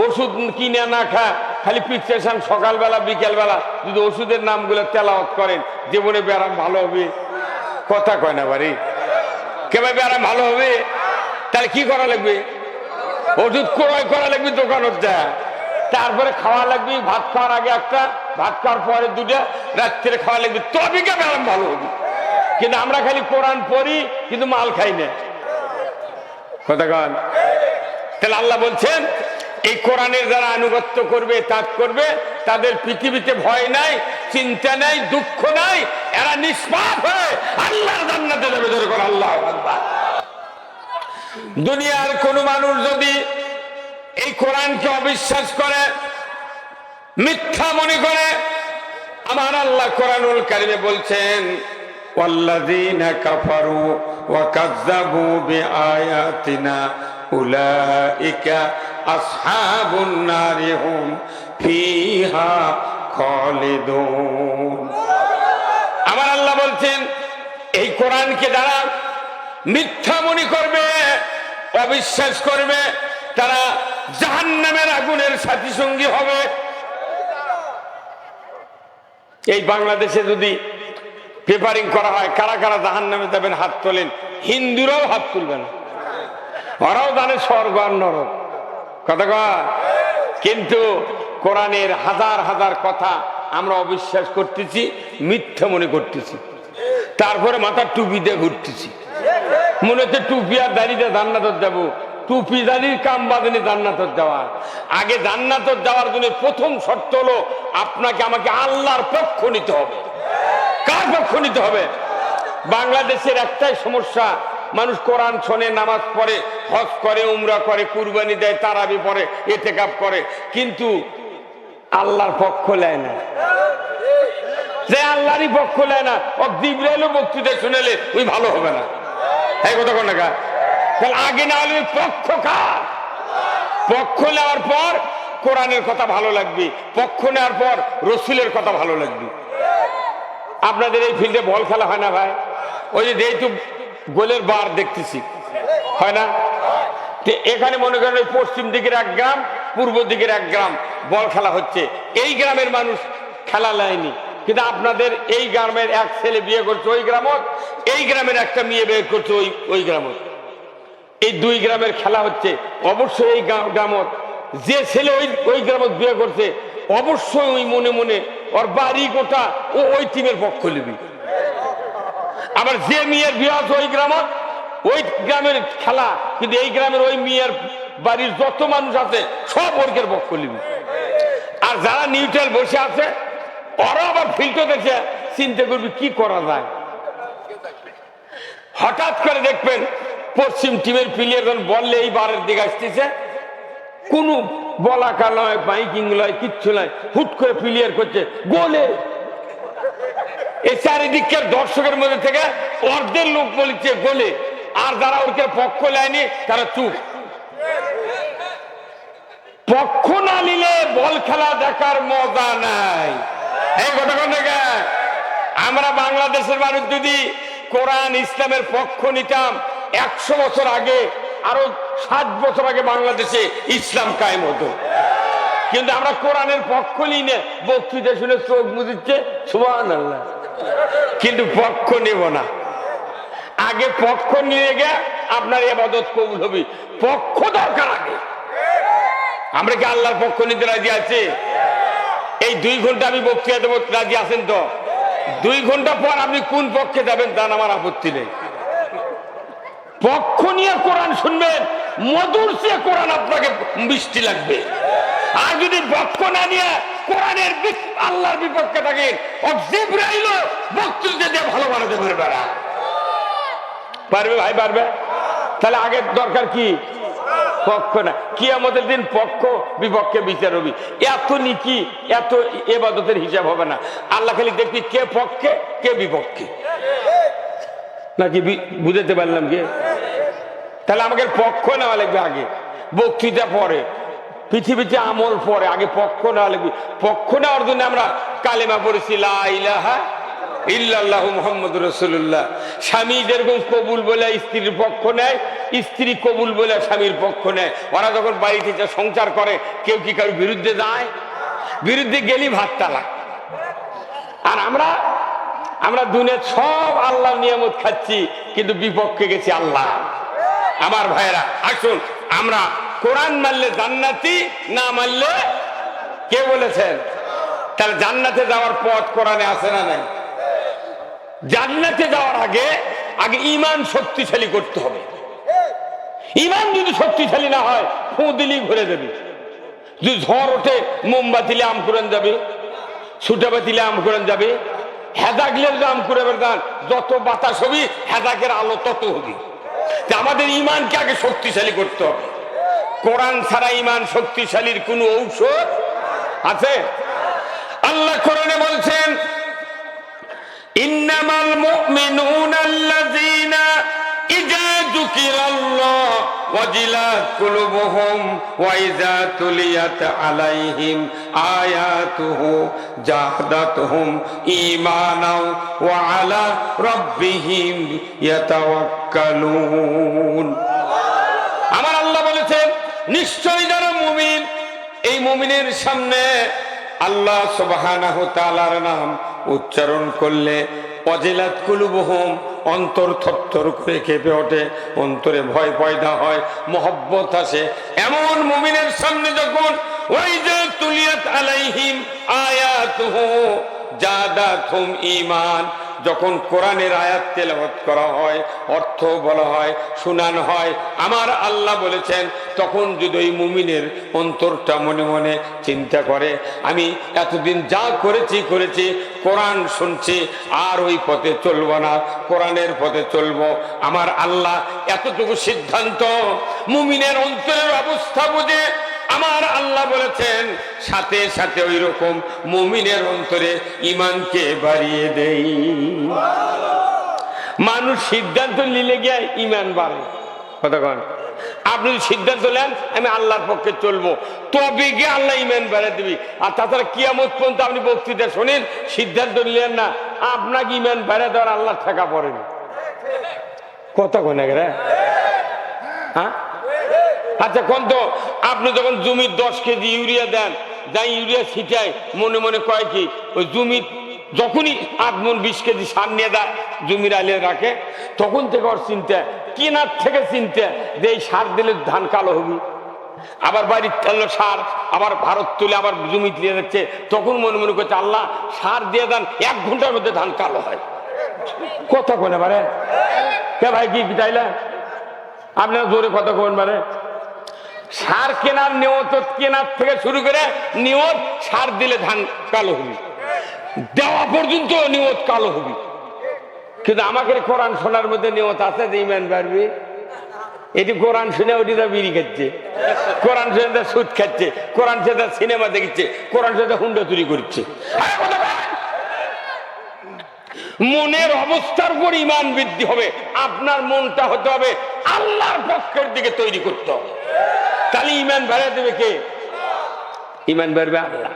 ওষুধ কিনে না খায়, খালি প্রেসক্রিপশন সকালবেলা বিকেলবেলা যদি ওষুধের নামগুলো তেলাওয়াত করেন, জীবনে ব্যায়াম ভালো হবে। কথা কয় না বাড়ি? কেভাবে ব্যায়াম ভালো হবে? তাহলে কি করা লাগবে? ওষুধ ক্রয় করা লাগবে দোকানত যায়, তারপরে খাওয়া লাগবে। ভাত খাওয়ার আগে একটা, ভাত খাওয়ার পরে দুটা, রাত্রে খাওয়া লাগবে, তবে কে ব্যায়াম ভালো হবে। কিন্তু আমরা খালি কোরআন পড়ি কিন্তু মাল খাই না। কথা কন? তাহলে আল্লাহ বলছেন, এই কোরআনের যারা আনুগত্য করবে, তাক করবে, তাদের পৃথিবীতে ভয় নাই, চিন্তা নাই, দুঃখ নাই, এরা নিষ্পাপ হয়ে আল্লাহর জান্নাতে যাবে। ধরে কর আল্লাহু আকবার। দুনিয়ার কোন মানুষ যদি এই কোরআনকে অবিশ্বাস করে, মিথ্যা মনে করে, আমার আল্লাহ কোরআনুল কারিমে বলছেন, ওয়াল্লাযীনা কাফারু ওয়া কাযযাবু বিআয়াতিনা উলাইকা আসহাবুন নারি হুম ফিহা খালিদুন। আমার আল্লাহ বলছেন, এই কোরআনকে যারা মিথ্যা মনে করবে, অবিশ্বাস করবে, তারা জাহান্নামের আগুনের সাথী সঙ্গী হবে। এই বাংলাদেশে যদি পেপারিং করা হয়, কারা কারা জাহান্নামে যাবেন হাত তোলেন। হিন্দুরাও হাত তুলবে না, ওরাও জানে স্বর্গ আর নরক। কথা কয়? কিন্তু কোরআনের হাজার হাজার কথা আমরা অবিশ্বাস করতেছি, মিথ্যা মনে করতেছি, তারপরে মাথার টুপি দিয়ে ঘুরতেছি। মনে হচ্ছে টুপি আর দাঁড়িয়ে জান্নাতত যাব। টুপি দাঁড়িয়ে কাম বাঁধেনি জান্নাতত যাওয়া। আগে জান্নাতত যাওয়ার জন্য প্রথম শর্ত হলো আপনাকে আমাকে আল্লাহর পক্ষ নিতে হবে। কার পক্ষ নিতে হবে? বাংলাদেশের একটাই সমস্যা, মানুষ কোরআন শোনে, নামাজ পড়ে, হজ করে, উমরা করে, কুরবানি দেয়, তারাবি পড়ে, ইতিকাফ করে, কিন্তু আল্লাহর পক্ষ নেয় না। যে আল্লাহরই পক্ষ নেয় না, ও জিবরাইলও বক্তৃতা শুনেলে ওই ভালো হবে না। এই কথা কোন না? তাহলে আগে না হলে পক্ষ কার? পক্ষ নেওয়ার পর কোরআনের কথা ভালো লাগবে, পক্ষ নেওয়ার পর রসুলের কথা ভালো লাগবে। আপনাদের এই ফিল্ডে বল খেলা হয় না ভাই? ওই যে যেহেতু গোলের বার দেখতেছি, হয় না? এখানে মনে করেন ওই পশ্চিম দিকের এক গ্রাম, পূর্ব দিকের এক গ্রাম বল খেলা হচ্ছে। এই গ্রামের মানুষ খেলা লাইনি, কিন্তু আপনাদের এই গ্রামের এক ছেলে বিয়ে করছে ওই গ্রামত, এই গ্রামের একটা মেয়ে বিয়ে করছে ওই গ্রামত। এই দুই গ্রামের খেলা হচ্ছে। অবশ্যই এই গ্রামত যে ছেলে ওই গ্রামত বিয়ে করছে, অবশ্যই ওই মনে মনে ওর বাড়ি গোটা ওই টিমের পক্ষ নিবি। আবার যে মেয়ের বিয়ে আছে ওই গ্রামত, ওই গ্রামের খেলা, কিন্তু এই গ্রামের ওই মেয়ের বাড়ির যত মানুষ আছে সব বর্গের পক্ষ নিবি। আর যারা নিউট্রাল বসে আছে, ওরা আবার ফিল্টার দেখে চিন্তা করবি কি করা যায়। হঠাৎ করে দেখবেন পশ্চিম টিমের প্লেয়ার যখন বললে এই বারের দিকে আসতেছে, কোন বলাকা নয়, বাইকিং নয়, কিচ্ছু নয়, হুট করে প্লেয়ার করছে গোলে। এই চারিদিকের দর্শকের মধ্যে থেকে অর্ধের লোক বলছে গোলে, আর যারা ওকে পক্ষ নেয়নি তারা চুপ। পক্ষ না নিলে বল খেলা দেখার মজা নাই। এই কথা কোন জায়গা? আমরা বাংলাদেশের মানুষ যদি কোরআন ইসলামের পক্ষ নিতাম, 100 বছর আগে, আরো 60 বছর আগে বাংলাদেশে ইসলাম কায়েম হতো। কিন্তু আমরা কোরআনের পক্ষ নিই না, বক্তৃতা শুনে চোখ মুজিচ্ছে সুবহানাল্লাহ, কিন্তু পক্ষ নেব না। আগে পক্ষ নিয়ে গে আপনার ইবাদত কবুল হবে, পক্ষ দরকার আগে। আমরা কি আল্লাহর পক্ষ নিতে রাজি আছি? এই 2 ঘন্টা আমি বক্তৃতা দেবো, রাজি আছেন তো? 2 ঘন্টা পর আপনি কোন পক্ষে যাবেন তার আমার আপত্তি নেই। পক্ষ নিয়ে কোরআন শুনবেন, মধুর চেয়ে কোরআন আপনাকে মিষ্টি লাগবে। আর যদি পক্ষ না নিয়ে কোরআনের আল্লাহর বিপক্ষে থাকেন, জিবরাইলও বক্তৃতা দিয়ে ভালো বানাতে পারবে না। পারবে ভাই, পারবে? তাহলে আগে দরকার কি? পক্ষ না। কিয়ামতের দিন পক্ষ বিপক্ষে বিচার হবে। এত নিকি, এত ইবাদতের হিসাব হবে না। আল্লাহ খালি দেখবি কে পক্ষে কে বিপক্ষে। নাকি বুঝাতে পারলাম কি? তাহলে আমাকে পক্ষ নেওয়া লাগবে আগে, বক্তৃতা পরে, পৃথিবীতে আমল পরে, আগে পক্ষ নেওয়া লাগবে। পক্ষ নেওয়ার জন্য আমরা কালেমা পড়েছি, লা ইলাহা ইল্লাল্লাহু মুহাম্মাদুর রাসূলুল্লাহ। স্বামী যেরকম কবুল বলে স্ত্রীর পক্ষ নেয়, স্ত্রী কবুল বলে স্বামীর পক্ষ নেয়। ওরা যখন বাড়িতে সংসার করে, কেউ কি কারোর বিরুদ্ধে যায়? বিরুদ্ধে গেলি ভাত তালা। আর আমরা দুনিয়ার সব আল্লাহর নিয়ামত খাচ্ছি, কিন্তু বিপক্ষে গেছি আল্লাহ। আমার ভাইরা আসুন, আমরা কোরআন মানলে জান্নাতি, না মানলে কে বলেছেন? তাহলে জান্নাতে যাওয়ার পথ কোরআনে আছে না নাই? জান্নাতে যাওয়ার আগে ঈমান শক্তিশালী করতে হবে। ঈমান যদি শক্তিশালী না হয়, ফু দিলেই ঘুরে যাবে। যদি ঝড় ওঠে, মোমবাতিলে আম কুরান যাবে, ছুটাবাতিলে আম কুরান যাবে, হেদাগলে আম কুরাবের দান, যত বাতাস হবি হেদাকের আলো তত হবি। আমাদের ঈমানকে আগে শক্তিশালী করতে হবে। কোরআন ছাড়া ঈমান শক্তিশালীর কোনো ঔষধ আছে? আল্লাহ কোরআনে বলছেন, ইন্নামাল মুমিনুনা আল্লাযীনা ইযা যুকিরাল্লাহ ওয়াজিলাত কুলুবুহুম ওয়া ইযা তুলিয়াত আলাইহিম আয়াতুহু জাহাদাতহুম ঈমানাও ওয়া আলা রাব্বিহিম ইয়াতাওয়াক্কালুন। আমার আল্লাহ বলেছেন, নিশ্চয়ই যারা মুমিন, এই মুমিনের সামনে আল্লাহ সুবহানাহু ওয়া তাআলার নাম উচ্চারণ করলে ওয়াজিলাত কুলুবুহুম, অন্তর থরথর করে কেঁপে ওঠে, অন্তরে ভয় পয়দা হয়, মহব্বত আসে। এমন মুমিনের সামনে যখন ওয়াইজা তুলিয়াত আলাইহিম আয়াতুহু জাদাতহুম ঈমান, যখন কোরআনের আয়াত তেলাওয়াত করা হয়, অর্থ বলা হয়, শোনানো হয়, আমার আল্লাহ বলেছেন, তখন যদি ওই মুমিনের অন্তরটা মনে মনে চিন্তা করে, আমি এতদিন যা করেছি, কোরআন শুনছি, আর ওই পথে চলবো না, কোরআনের পথে চলবো। আমার আল্লাহ এতটুকু সিদ্ধান্ত মুমিনের অন্তরের অবস্থা বুঝে আমার আল্লাহ বলেছেন, সাথে সাথে ওই রকম মুমিনের অন্তরে ঈমানকে বাড়িয়ে দেই। মানুষ সিদ্ধান্ত নিলে গিয়ে ঈমান বাড়ে। কথা কন, আপনি সিদ্ধান্ত নেন আমি আল্লাহর পক্ষে চলবো, তবে গিয়ে আল্লাহ ঈমান বাড়িয়ে দিবি। আর তাছাড়া কিয়ামত পর্যন্ত আপনি বক্তৃতা শোনেন, সিদ্ধান্ত নিলেন না, আপনাকে ঈমান বাড়িয়ে দেওয়ার আল্লাহ ঠেকা পড়েনি। কথা কন, হ্যাঁ? আচ্ছা কোন তো, আপনি যখন জমির 10 কেজি ইউরিয়া দেন, যাই ইউরিয়া ছিটাই, মনে মনে কয় কি, ওই জমির যখনই 8 মণ 20 কেজি সার নিয়ে দেয়, জমির আলিয়ে রাখে, তখন থেকে ওর চিন্তা, কেনার থেকে চিন্তা যে এই সার দিলে ধান কালো হবি। আবার বাড়ির তেল সার, আবার ভারত তুলে আবার জমি দিয়ে যাচ্ছে, তখন মনে মনে করছে আল্লাহ সার দিয়ে দেন, 1 ঘন্টার মধ্যে ধান কালো হয়। কথা কোনে পারে কে ভাই, কি তাইলে আপনারা জোরে কথা কবেন পারে? সার কেনার নিয়ত, কেনার থেকে শুরু করে নিয়ত, সার দিলে ধান কালো হবি, দেওয়া পর্যন্ত নিয়ত কালো হবি। কিন্তু আমাকে কোরআন শোনার মধ্যে নিয়ত আছে যে ঈমান বাড়বে। এটি কোরআন শুনে ওটি বিড়ি খাচ্ছে, কোরআন শুনে সুদ খাচ্ছে, কোরআন শুনে সিনেমা দেখছে, কোরআন শুনে হুন্ডা চুরি করছে। মনের অবস্থার উপর ঈমান বৃদ্ধি হবে। আপনার মনটা হতে হবে আল্লাহর পক্ষের দিকে তৈরি করতে হবে, তাহলে ঈমান বাড়িয়ে দেবে কে? ঈমান বাড়বে আল্লাহ।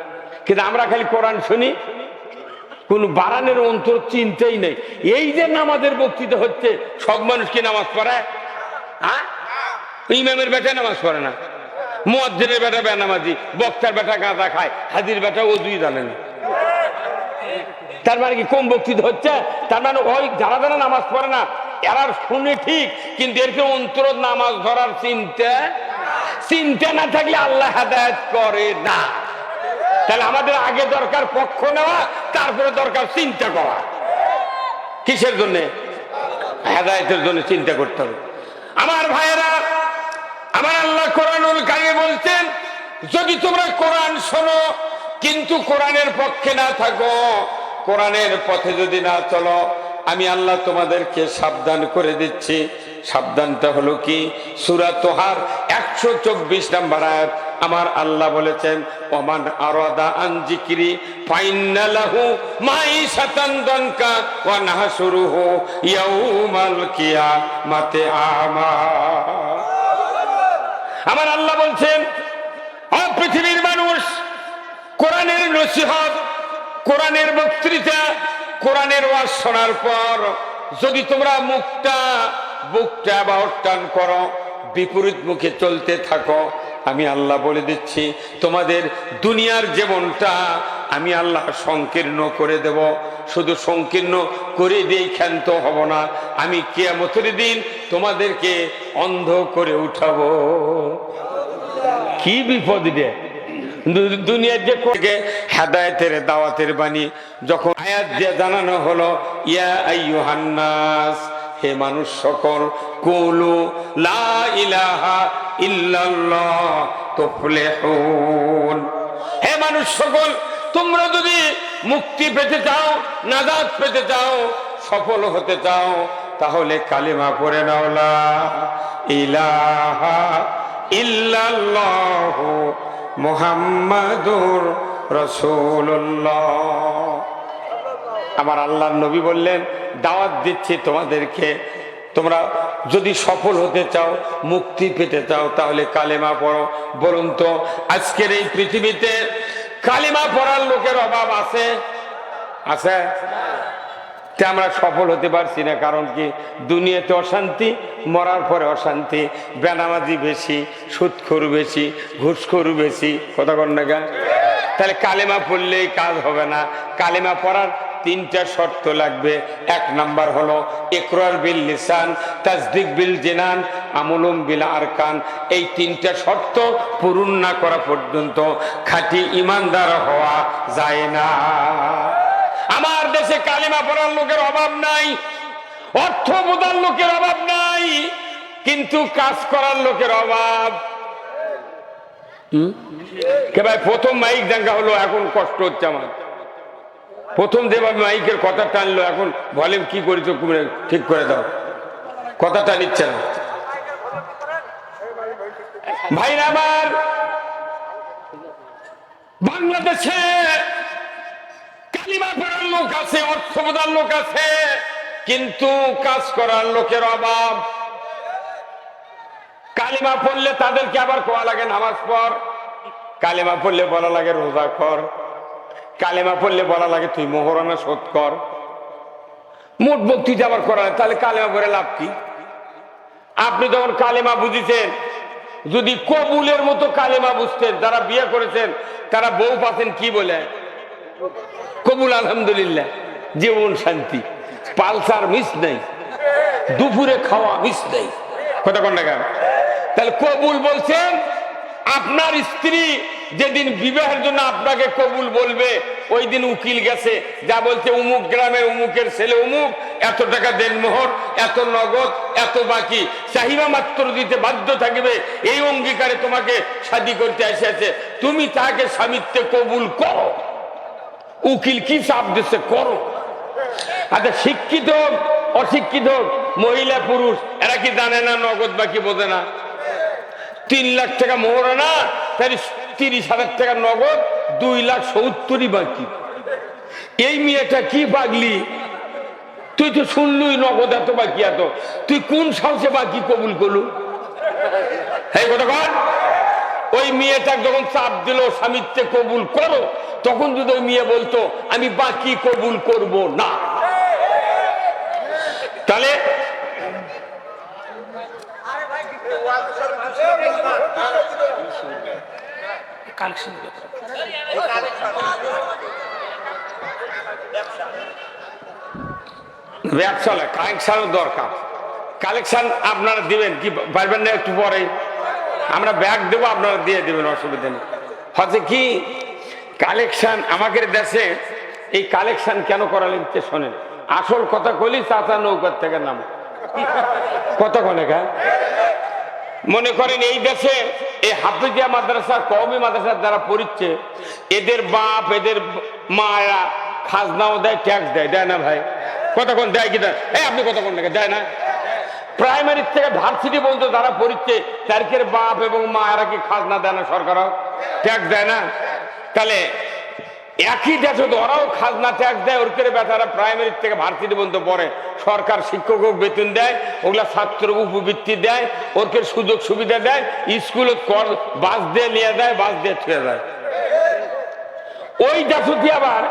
কিন্তু আমরা খালি কোরআন শুনি, কোন বাড়ানোর অন্তর চিন্তাই নেই। এই যে নামাজের বক্তৃতা হচ্ছে, সব মানুষ কি নামাজ পড়ে? হ্যাঁ, ইমামের বেটা নামাজ পড়ে না, মুয়াজ্জিনের বেটা বেনামাজি, বক্তার বেটা গাঁজা খায়, হাজির বেটা ওযুই জানে না। তার মানে কি কম বক্তৃতা হচ্ছে? তার মানে ওই যারা যারা নামাজ পড়ে না, এরা শুনে ঠিক, কিন্তু এর অন্তর নামাজ ধরার চিন্তা না থাকলে আল্লাহ হেদায়েত করে না। তাহলে আমাদের আগে দরকার পক্ষ নেওয়া, তারপরে দরকার চিন্তা করা। কিসের জন্য? হেদায়েতের জন্য চিন্তা করতে হবে। আমার ভাইয়েরা, আমার আল্লাহ কোরআনুল কারিমে বলতেন, যদি তোমরা কোরআন শোনো কিন্তু কোরআনের পক্ষে না থাকো, কোরআনের পথে যদি না চলো, আমি আল্লাহ তোমাদেরকে সাবধান করে দিচ্ছি। সাবধানটা হলো কি? সূরা তোহার 124 নম্বর আয়াত। আমার আল্লাহ বলেছেন, ওমান আরাদা আন যিকরি ফাইন্না লাহু মাইশাতান দানকা ওয়া নাহশুরুহু ইয়াউমাল কিয়ামাতি আমা। আমার আল্লাহ বলছেন, ও পৃথিবীর মানুষ, কোরআনের নসিহত, কোরআনের বক্তৃতা, কোরআনের ওয়াজ শোনার পর যদি তোমরা বুকটা বা টান করো, বিপরীত মুখে চলতে থাকো, আমি আল্লাহ বলে দিচ্ছি তোমাদের দুনিয়ার জীবনটা আমি আল্লাহ সংকীর্ণ করে দেব। শুধু সংকীর্ণ করে দিয়ে ক্ষান্ত হব না, আমি কিয়ামতের দিন তোমাদেরকে অন্ধ করে উঠাবো। কি বিপদ রে! দুনিয়ার যে হেদায়েতের দাওয়াতের বাণী যখন আয়াত দিয়ে জানানো হলো, ইয়া আইয়ুহান নাস, হে মানুষ সকল, কুলু লা ইলাহা ইল্লাল্লাহ তুফলিহুন, হে মানুষ সকল, তোমরা যদি মুক্তি পেতে চাও, নাজাত পেতে চাও, সফল হতে চাও, তাহলে কালিমা পড়ে নাও, লা ইলাহা ইল্লাল্লাহ মুহাম্মাদুর রাসূলুল্লাহ। আমার আল্লাহর নবী বললেন, দাওয়াত দিচ্ছি তোমাদেরকে, তোমরা যদি সফল হতে চাও, মুক্তি পেতে চাও, তাহলে কালেমা পড়ো। বলুন তো, আজকের এই পৃথিবীতে কালেমা পড়ার লোকের অভাব আছে? আছে? আমরা সফল হতে পারছি না। কারণ কি? দুনিয়াতে অশান্তি, মরার পরে অশান্তি, বেনামাজি বেশি, সুদখোর বেশি, ঘুষখোর বেশি, কথা কন না গা? তাহলে কালেমা পড়লেই কাজ হবে না। কালেমা পড়ার 3টা শর্ত লাগবে। 1 নাম্বার হলো ইকরার বিল লিসান, তাসদিক বিল জিনান, আমলুম বিল আরকান। এই 3টা শর্ত পূরণ না করা পর্যন্ত খাঁটি ইমানদার হওয়া যায় না। আমার দেশে কালিমা পড়ার লোকের অভাব নাই, অর্থ বোঝার লোকের অভাব নাই, কিন্তু কাজ করার লোকের অভাব। কে ভাই, প্রথম মাইক দেখা হলো, এখন কষ্ট হচ্ছে আমার। প্রথম যেভাবে মাইকের কথা টানলো, এখন ভলিউম কি করেছো ঠিক করে দাও, কথা টানিচ্ছে না। ভাইরা আমার, বাংলাদেশে কালিমা পড়ার লোক আছে, অর্থ বোঝার লোক আছে, কিন্তু কাজ করার লোকের অভাব। কালিমা পড়লে তাদেরকে আবার কোয়া লাগে নামাজ পড়, কালিমা পড়লে বলা লাগে রোজা কর, কালিমা পড়লে বলা লাগে তুই মোহরানা শোধ কর। মোট বক্তৃতা আবার করা, তাহলে কালিমা পড়ে লাভ কি? আপনি যখন কালিমা বুঝিছেন, যদি কবুলের মতো কালিমা বুঝতেন, যারা বিয়ে করেছেন তারা বউ পাচ্ছেন কি বলে? কবুল আলহামদুলিল্লাহ, জীবন শান্তি, পালসার মিস নাই, দুপুরে খাওয়া মিস নাই, কথা কন না কেন? তাহলে কবুল বলছেন। আপনার স্ত্রী যেদিন বিবাহের জন্য আপনাকে কবুল বলবে, ওই দিন উকিল গেছে, যা বলছে অমুক গ্রামের অমুকের ছেলে অমুক, এত টাকা দেনমোহর, এত নগদ, এত বাকি, চাহিদা মাত্র দিতে বাধ্য থাকবে, এই অঙ্গীকারে তোমাকে শাদী করতে এসেছে, তুমি তাকে স্বামীত্বে কবুল করো। উকিল কি চাপ দিচ্ছে? করো। আচ্ছা, শিক্ষিত হোক অশিক্ষিত হোক, মহিলা পুরুষ, এরা কি জানে না নগদ বাকি বোঝে না? 3 লাখ টাকা মোহরানা, তাহলে 30,000 টাকা নগদ, 2,70,000 বাকি। এই মেয়েটা কি পাগলি? তুই তো শুনলুই নগদ এত বাকি, এত, তুই কোন সাহসে বাকি কবুল করলু? এই কথা কর। ওই মেয়েটা যখন চাপ দিল স্বামীত্বে কবুল করো, তখন যদি ওই মেয়ে বলতো আমি বাকি কবুল করব না, তাহলে ব্যবসা কালেকশনের দরকার। কালেকশন আপনারা দিবেন কি পারবেন না? একটু পরে আমরা ব্যাগ দেবো, আপনারা দিয়ে দেবেন, অসুবিধা নেই। হচ্ছে কি কালেকশন আমাদের দেশে, এই কালেকশন কেন করা লিখতে শোনেন। আসল কথা কলি, চাচা নৌকার থেকে নাম, কত কনেকা মনে করেন এই দেশে এই হাফিজিয়া মাদ্রাসা কওমি মাদ্রাসার যারা পড়ছে এদের বাপ এদের মায়েরা খাজনাও দেয়, ট্যাক্স দেয়, দেয় না ভাই? কতক্ষণ দেয় কি দেয়? এই আপনি কতক্ষণ টাকা দেয় না? প্রাইমারি থেকে ভার্সিটি পর্যন্ত যারা পড়ছে তাদের বাপ এবং মায়েরা কি খাজনা দেয় না? সরকারও ট্যাক্স দেয় না? তাহলে একই দেশে ওরাও খাজনা ট্যাক্স দেয়, ওর করে বেচারা প্রাইমারি থেকে ভার্সিটি পর্যন্ত পড়ে, সরকার শিক্ষক বেতন দেয়, ওগুলা ছাত্র উপবৃত্তি দেয়, ওরকে সুযোগ সুবিধা দেয়, স্কুলে বাস দিয়ে নিয়ে দেয়, বাস দিয়ে ছুঁয়ে দেয়। ওই দেশটি আবার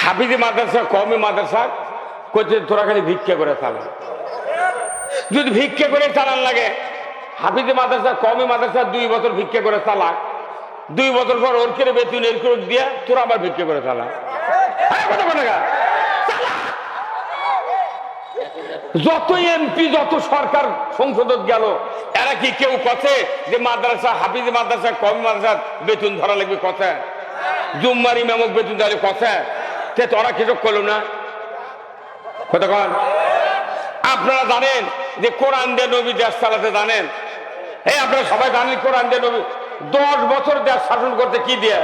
হাফিজি মাদ্রাসা কওমি মাদ্রাসা করছে তোরা খালি ভিক্ষা করে চালা। যদি ভিক্ষা করে চালান লাগে, হাফিজি মাদ্রাসা কওমি মাদ্রাসা 2 বছর ভিক্ষা করে চালা, 2 বছর পর ওর করে বেতন এর করে দিয়ে তোরা আবার ভিক্ষা করে চালা। যত এমপি যত সরকার সংসদত গেল, এরা কি কেউ কথা যে মাদ্রাসা হাফিজি মাদ্রাসা কওমি মাদ্রাসা বেতন ধরা লাগবে? কথা জুম্মার ইমামক বেতন দেওয়া কথা, তোরা কিছু করলো না। কতক্ষণ আপনারা জানেন যে কোরআন দিয়ে নবী দেশ চালাতে জানেন? এই আপনারা সবাই জানেন কোরআন দিয়ে নবী 10 বছর দেশ শাসন করতে কি দিয়ে?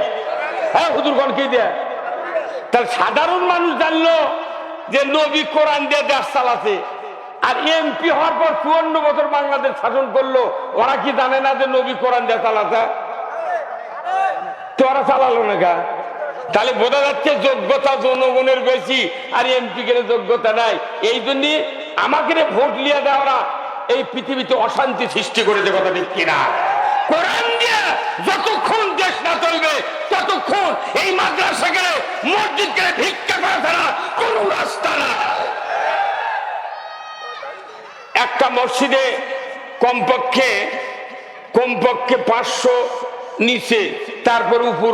হ্যাঁ হুজুরগণ কি দিয়ে? তাহলে সাধারণ মানুষ জানলো যে নবী কোরআন দিয়ে দেশ চালাতে, আর এমপি হওয়ার পর 54 বছর বাংলাদেশ শাসন করলো, ওরা কি জানে না যে নবী কোরআন দিয়ে চালাতে? তো ওরা চালালো না গা? তাহলে বোঝা যাচ্ছে যোগ্যতা জনগণের বেশি আর এমপি কে যোগ্যতা নাই। এই জন্য আমাকে ভোট লিয়ে দেওয়া এই পৃথিবীতে অশান্তি সৃষ্টি করেছে, কথা ঠিক কিনা? কোরআন দিয়ে যতক্ষণ দেশ না চলবে ততক্ষণ এই মাদ্রাসা গেলে মসজিদ গেলে ভিক্ষা করা ছাড়া কোন রাস্তা না। একটা মসজিদে কমপক্ষে 500 নিচে, তারপর উপর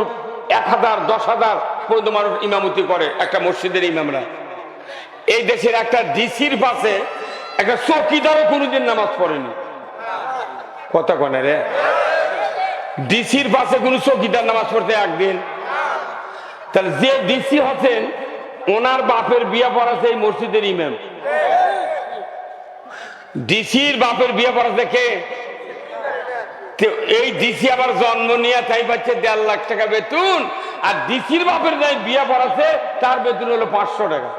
1000 10,000 পর্যন্ত মানুষ ইমামতি করে একটা মসজিদের ইমামরা। এই দেশের একটা ডিসির পাশে একটা চৌকিদারও কোনোদিন নামাজ পড়েনি। কথা কনে রে? ডিসির পাশে কোন চৌকিদার নামাজ পড়তে একদিন? তাহলে যে ডিসি হচ্ছেন ওনার বাপের বিয়ে পড়াছে এই মসজিদের ইমাম। ডিসির বাপের বিয়ে পড়াছে কে? এই ডিসি আবার জন্ম নিয়ে তাই পাচ্ছে 1.5 লাখ টাকা বেতন, আর ডিসির বাপের যাই বিয়ে পড়াছে তার বেতন হলো 500 টাকা।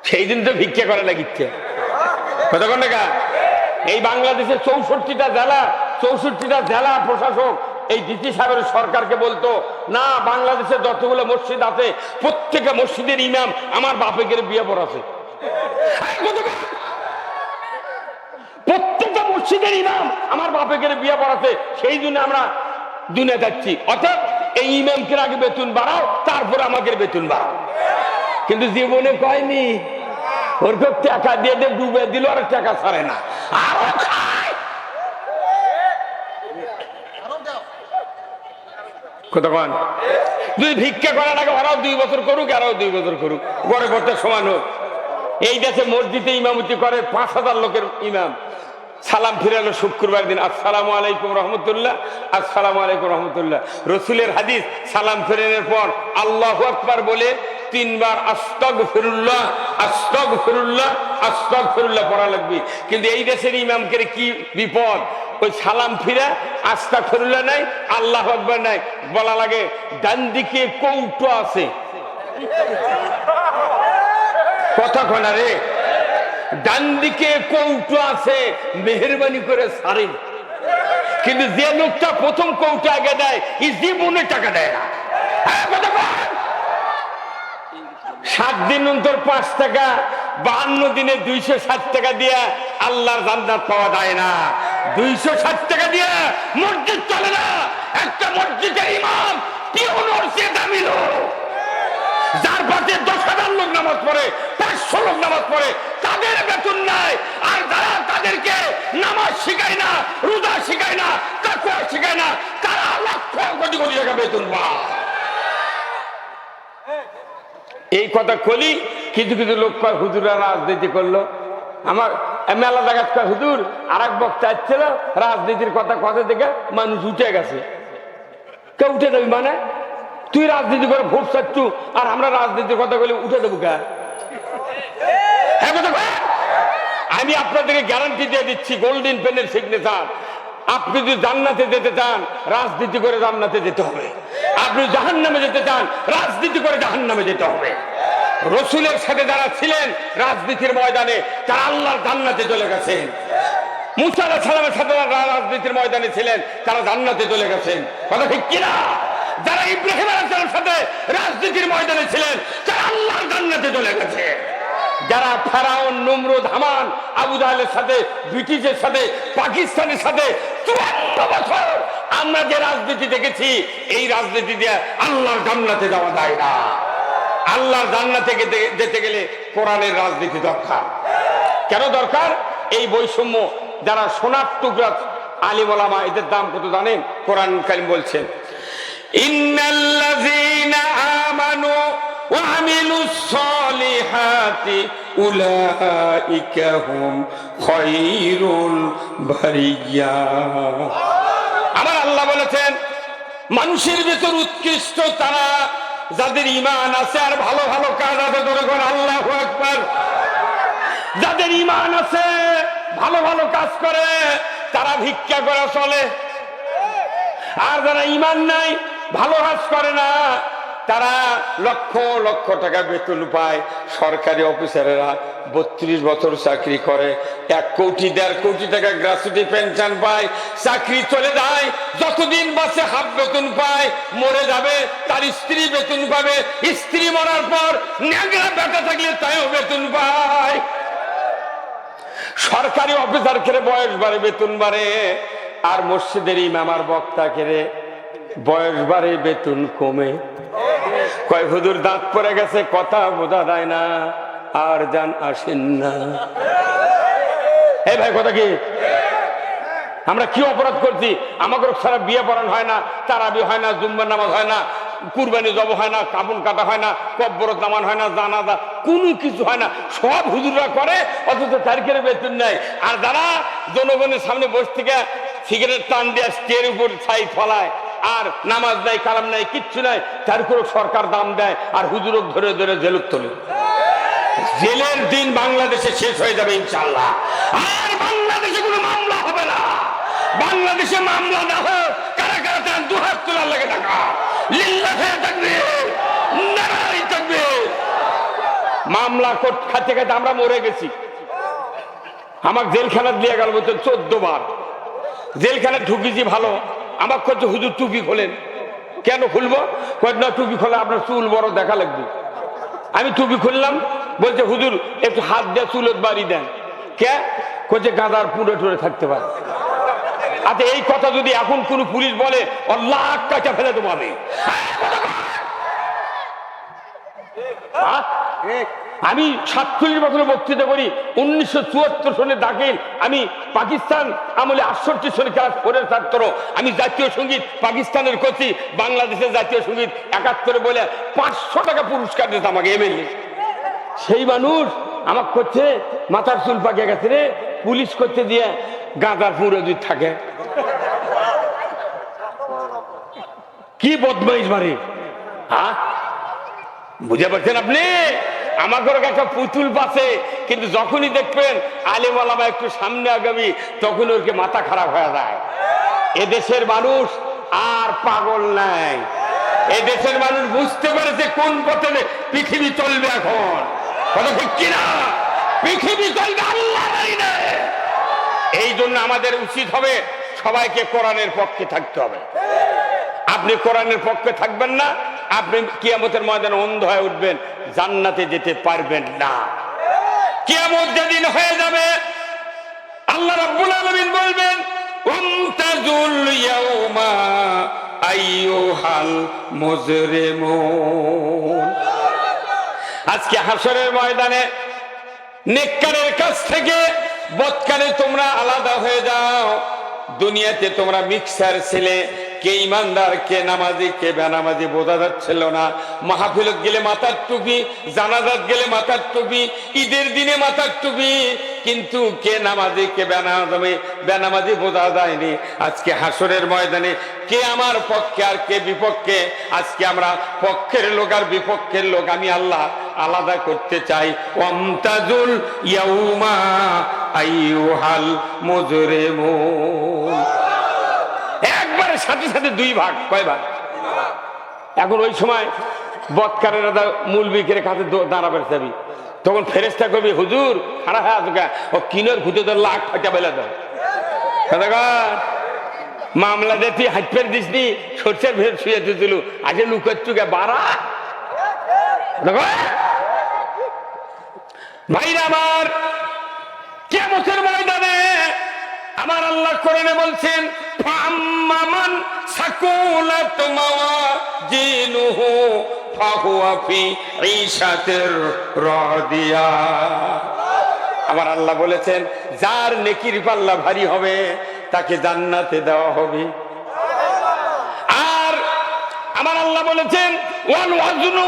সেই দিন তো ভিক্ষা করে লাগিচ্ছে। কতক্ষণ টাকা? এই বাংলাদেশের 64টা জেলা প্রশাসক এই ডিসি সাহেবের সরকারকে বলতো না, বাংলাদেশে যতগুলো মসজিদ আছে প্রত্যেকটা মসজিদের ইমাম আমার বাপের বিয়ে পড়াছে। প্রত্যেকটা মসজিদের ইমাম আমার বাপের বিয়ে পড়াছে, সেই জন্য আমরা দুনিয়া যাচ্ছি। অর্থাৎ এই ইমামকে আগে বেতন বাড়াও, তারপরে আমাকে বেতন বাড়াও। কিন্তু জীবনে কয়নি, ওর টাকা দিয়ে ডুবে দিল, আর টাকা ছাড়ে না, আরো খায়। কতক্ষণ দুই ভিক্ষা করার আগে ওরাও 2 বছর করুক, আরো 2 বছর করুক, গড়ে পড়তে সমান হোক। এই দেশে মসজিদে ইমামতি করে 5,000 লোকের ইমাম। সালাম ফিরালো শুক্রবার দিন, আসসালামু আলাইকুম রহমতুল্লাহ, আসসালামু আলাইকুম রহমতুল্লাহ। রসুলের হাদিস, সালাম ফেরানোর পর আল্লাহু আকবার বলে 3 বার আস্তাগফিরুল্লাহ আস্তাগফিরুল্লাহ আস্তাগফিরুল্লাহ পড়া লাগবে। কিন্তু এই দেশের ইমামকে কি বিপদ, ওই সালাম ফিরা আস্তাগফিরুল্লাহ নাই, আল্লাহু আকবার নাই, বলা লাগে ডান দিকে কৌটো আছে। কথা কনা রে? ডান দিকে কৌটো আছে, মেহরবানি করে সারেন। কিন্তু যে লোকটা প্রথম কৌটো আগে দেয়, এই জীবনে টাকা দেয় না। 7 দিন অন্তর 5 টাকা, 52 দিনে 260 টাকা দিয়ে আল্লাহর জান্নাত পাওয়া যায় না। 260 টাকা দিয়ে মসজিদ চলে না। একটা মসজিদের ইমাম পিওনের চেয়ে দামি লোক, যার পাশে 10,000 লোক নামাজ পড়ে, 500 লোক নামাজ পড়ে, তাদের বেতন নাই। আর যারা তাদেরকে নামাজ শিখায় না, রোজা শিখায় না, তাকওয়া শিখায় না, তারা লক্ষ কোটি কোটি টাকা বেতন পায়। এই কথা কলি, কিছু কিছু লোক কয় হুজুরা রাজনীতি করলো। আমার মেলা জায়গা কয় হুজুর আর এক বক্তা আসছিল, রাজনীতির কথা থেকে মানুষ উঠে গেছে। কেউ উঠে যাবি মানে? তুই রাজনীতি করে ভোট চাচ্ছু, আর আমরা রাজনীতির কথা বলে উঠে দেবো কে? হ্যাঁ কথা কয়? আমি আপনাদেরকে গ্যারান্টি দিয়ে দিচ্ছি, গোল্ডেন পেনের সিগনেচার, আপনি যদি জান্নাতে যেতে চান রাজনীতি করে জান্নাতে যেতে হবে, আপনি জাহান্নামে যেতে চান রাজনীতি করে জাহান্নামে যেতে হবে। রসুলের সাথে যারা ছিলেন রাজনীতির ময়দানে তারা আল্লাহর জান্নাতে চলে গেছেন। মুসা আলাইহিস সালামের সাথে যারা রাজনীতির ময়দানে ছিলেন তারা জান্নাতে চলে গেছেন। কথা ঠিক কিনা? যারা ইব্রাহিম আলাইহিস সালামের সাথে রাজনীতির ময়দানে ছিলেন তারা আল্লাহর জান্নাতে চলে গেছে। যারা ফেরাউন, নমরুদ, হামান, আবু জাহেলের সাথে, ব্রিটিশের সাথে, পাকিস্তানের সাথে 54 বছর আমরা যে রাজনীতি দেখেছি, এই রাজনীতি দিয়ে আল্লাহর জান্নাতে যাওয়া যায় না। আল্লাহর জান্নাতে যেতে গেলে কোরআনের রাজনীতি দরকার। কেন দরকার? এই বৈষম্য যারা সোনার টুকরা আলিম ওলামা, এদের দাম কত জানেন? কোরআন কারীম বলছেন, ইন্নাল্লাযীনা আমানু ওয়া আমিলুস সলিহাতি উলাইকা হুম খায়রুল বারিয়া। আমার আল্লাহ বলেছেন মানুষের ভিতর উৎকৃষ্ট তারা যাদের ঈমান আছে আর ভালো ভালো কাজ আছে। ধরে আল্লাহু আকবার। যাদের ঈমান আছে, ভালো ভালো কাজ করে, তারা ভিক্ষা করে চলে। আর যারা ঈমান নাই, ভালো কাজ করে না, তারা লক্ষ লক্ষ টাকা বেতন পায়। সরকারি অফিসারেরা 32 বছর চাকরি করে, 1 কোটি 1.5 কোটি টাকা গ্র্যাচুইটি পেনশন পায়, চাকরি চলে যায়, যতদিন বাঁচে হাফ বেতন পায়, মরে যাবে তার স্ত্রী বেতন পাবে, স্ত্রী মরার পর ন্যাংরা বেটা থাকলে তাইও বেতন পায়। সরকারি অফিসার খেলে বয়স বাড়ে, বেতন বাড়ে, আর মসজিদের ইমাম আর বক্তা খেলে বয়স বাড়ে, বেতন কমে। কয় হুজুর দাঁত পড়ে গেছে, কথা বোঝা যায় না, আর যান আসেন না। এই ভাই কথা কি? আমরা কি অপরাধ করছি? আমাদের সারা বিয়ে পড়ানো হয় না, তারাবি হয় না, জুম্মার নামাজ হয় না, কুরবানি জব হয় না, কাপন কাটা হয় না, কব্বরত নামান হয় না, জানাজা কোনো কিছু হয় না। সব হুজুররা করে, অথচ তারিখের বেতন নেয়। আর যারা জনগণের সামনে বসে থেকে সিগারেট টান দিয়ে স্টের উপর ছাই ফলায়, আর নামাজ নাই, কালাম নাই, কিচ্ছু নাই, তার উপর সরকার দাম দেয়, আর হুজুরক ধরে ধরে জেলত তোলে। জেলের দিন বাংলাদেশে শেষ হয়ে যাবে ইনশাআল্লাহ। আর বাংলাদেশে কোনো মামলা হবে না। বাংলাদেশে মামলা না হোক, কারা কারা তার দুহাত তোলার লাগে টাকা লিল্লাহে তাকবীর, নারায়ে তাকবীর। মামলা কোর্ট খাতে খাতে আমরা মরে গেছি। আমাকে জেলখানা দিয়ে গেল বলছেন 14 বার। জেলখানা ঢুকেছি ভালো, আমার করছে হুজুর টুপি খোলেন। কেন খুলবো? না টুপি খোলা আপনার চুল বড় দেখা লাগবে। আমি টুপি খুললাম, বলছে হুজুর একটু হাত দিয়ে চুলত বাড়ি দেন। কে? কইছে গাদার পুরে টুরে থাকতে পারে। আচ্ছা এই কথা যদি এখন কোন পুলিশ বলে, আল্লাহ কাটা ফেলে দেবো আমি। আমি 47 বছরের বক্তৃতা করি। 1974 সনে দাখিল। আমি পাকিস্তান আমলে 68 সনে ক্লাস 4-এর ছাত্র। আমি জাতীয় সঙ্গীত পাকিস্তানের করছি, বাংলাদেশের জাতীয় সঙ্গীত 71 বলে 500 টাকা পুরস্কার দিত আমাকে এমএলএ। সেই মানুষ আমাকে করছে মাথার চুল পাকিয়ে গেছে রে, পুলিশ করতে দিয়ে গাঁদার পুরো দুধ থাকে। কি বদমাইশ বাড়ি! হ্যাঁ বুঝে পারছেন আপনি? আমাকে একটা পুতুল পাশে, কিন্তু যখনই দেখবেন আলেম ওলামা একটু সামনে আগামী, তখন ওরকে মাথা খারাপ হয়ে যায়। এদেশের মানুষ আর পাগল নাই। এদেশের মানুষ বুঝতে পেরেছে কোন পথে পৃথিবী চলবে। এখন কথা ঠিক কিনা? পৃথিবী চলবে আল্লাহর আইনে। এই জন্য আমাদের উচিত হবে সবাইকে কোরআনের পক্ষে থাকতে হবে। আপনি কোরআনের পক্ষে থাকবেন না, আপনি কিয়ামতের ময়দানে অন্ধ হয়ে উঠবেন, জান্নাতে যেতে পারবেন না। কিয়ামত যেদিন হয়ে যাবে, আল্লাহ রাব্বুল আলামিন বলবেন উমতাজুল ইয়াউমা আইয়ুহাল মুজরিমুন। আজকে হাসরের ময়দানে নেককারের কাছ থেকে বদকারে তোমরা আলাদা হয়ে যাও। দুনিয়াতে তোমরা মিক্সার ছিলে, কে ইমানদার কে নামাজি কে বেনামাজি বোঝা যাচ্ছিল না। মাহফিলত গেলে মাথার টুপি, জানাজাত গেলে মাথার টুপি, ঈদের দিনে মাথার টুপি, কিন্তু কে নামাজি কে বেনামাজি বোঝা যায়নি। আজকে হাসরের ময়দানে কে আমার পক্ষে আর কে বিপক্ষে, আজকে আমরা পক্ষের লোক আর বিপক্ষের লোক আমি আল্লাহ আলাদা করতে চাই। ওয়ামতাজুল ইয়াউমা আইয়ুহাল মুজরিমুন, একবারে সাথে সাথে দুই ভাগ। কয় ভাগ? এখন ওই সময় বৎকারের মূলবিকের কাছে দাঁড়াবে যাবি, তখন ফেরেশতা কবি হুজুর খারাপ হয়ে আসুকা ও কিনের ঘুটে তো লাখ ফাটা বেলা দাও। মামলা দিয়ে তুই হাত ফের দিস নি, সরষের ভেদ শুয়ে দিয়েছিল, আজ লুকের চুকে বাড়া। ভাইরা আমার, কিয়ামতের ময়দানে আমার আল্লাহ কোরআনে বলছেন ফাম্মান সাকুলাত মাওয়াজিনুহু ফাহুয়া ফি ঈশাতির রাদিয়া। আমার আল্লাহ বলেছেন যার নেকির পাল্লা ভারী হবে তাকে জান্নাতে দেওয়া হবে। আর আমার আল্লাহ বলেছেন ওয়াল ওয়াজনু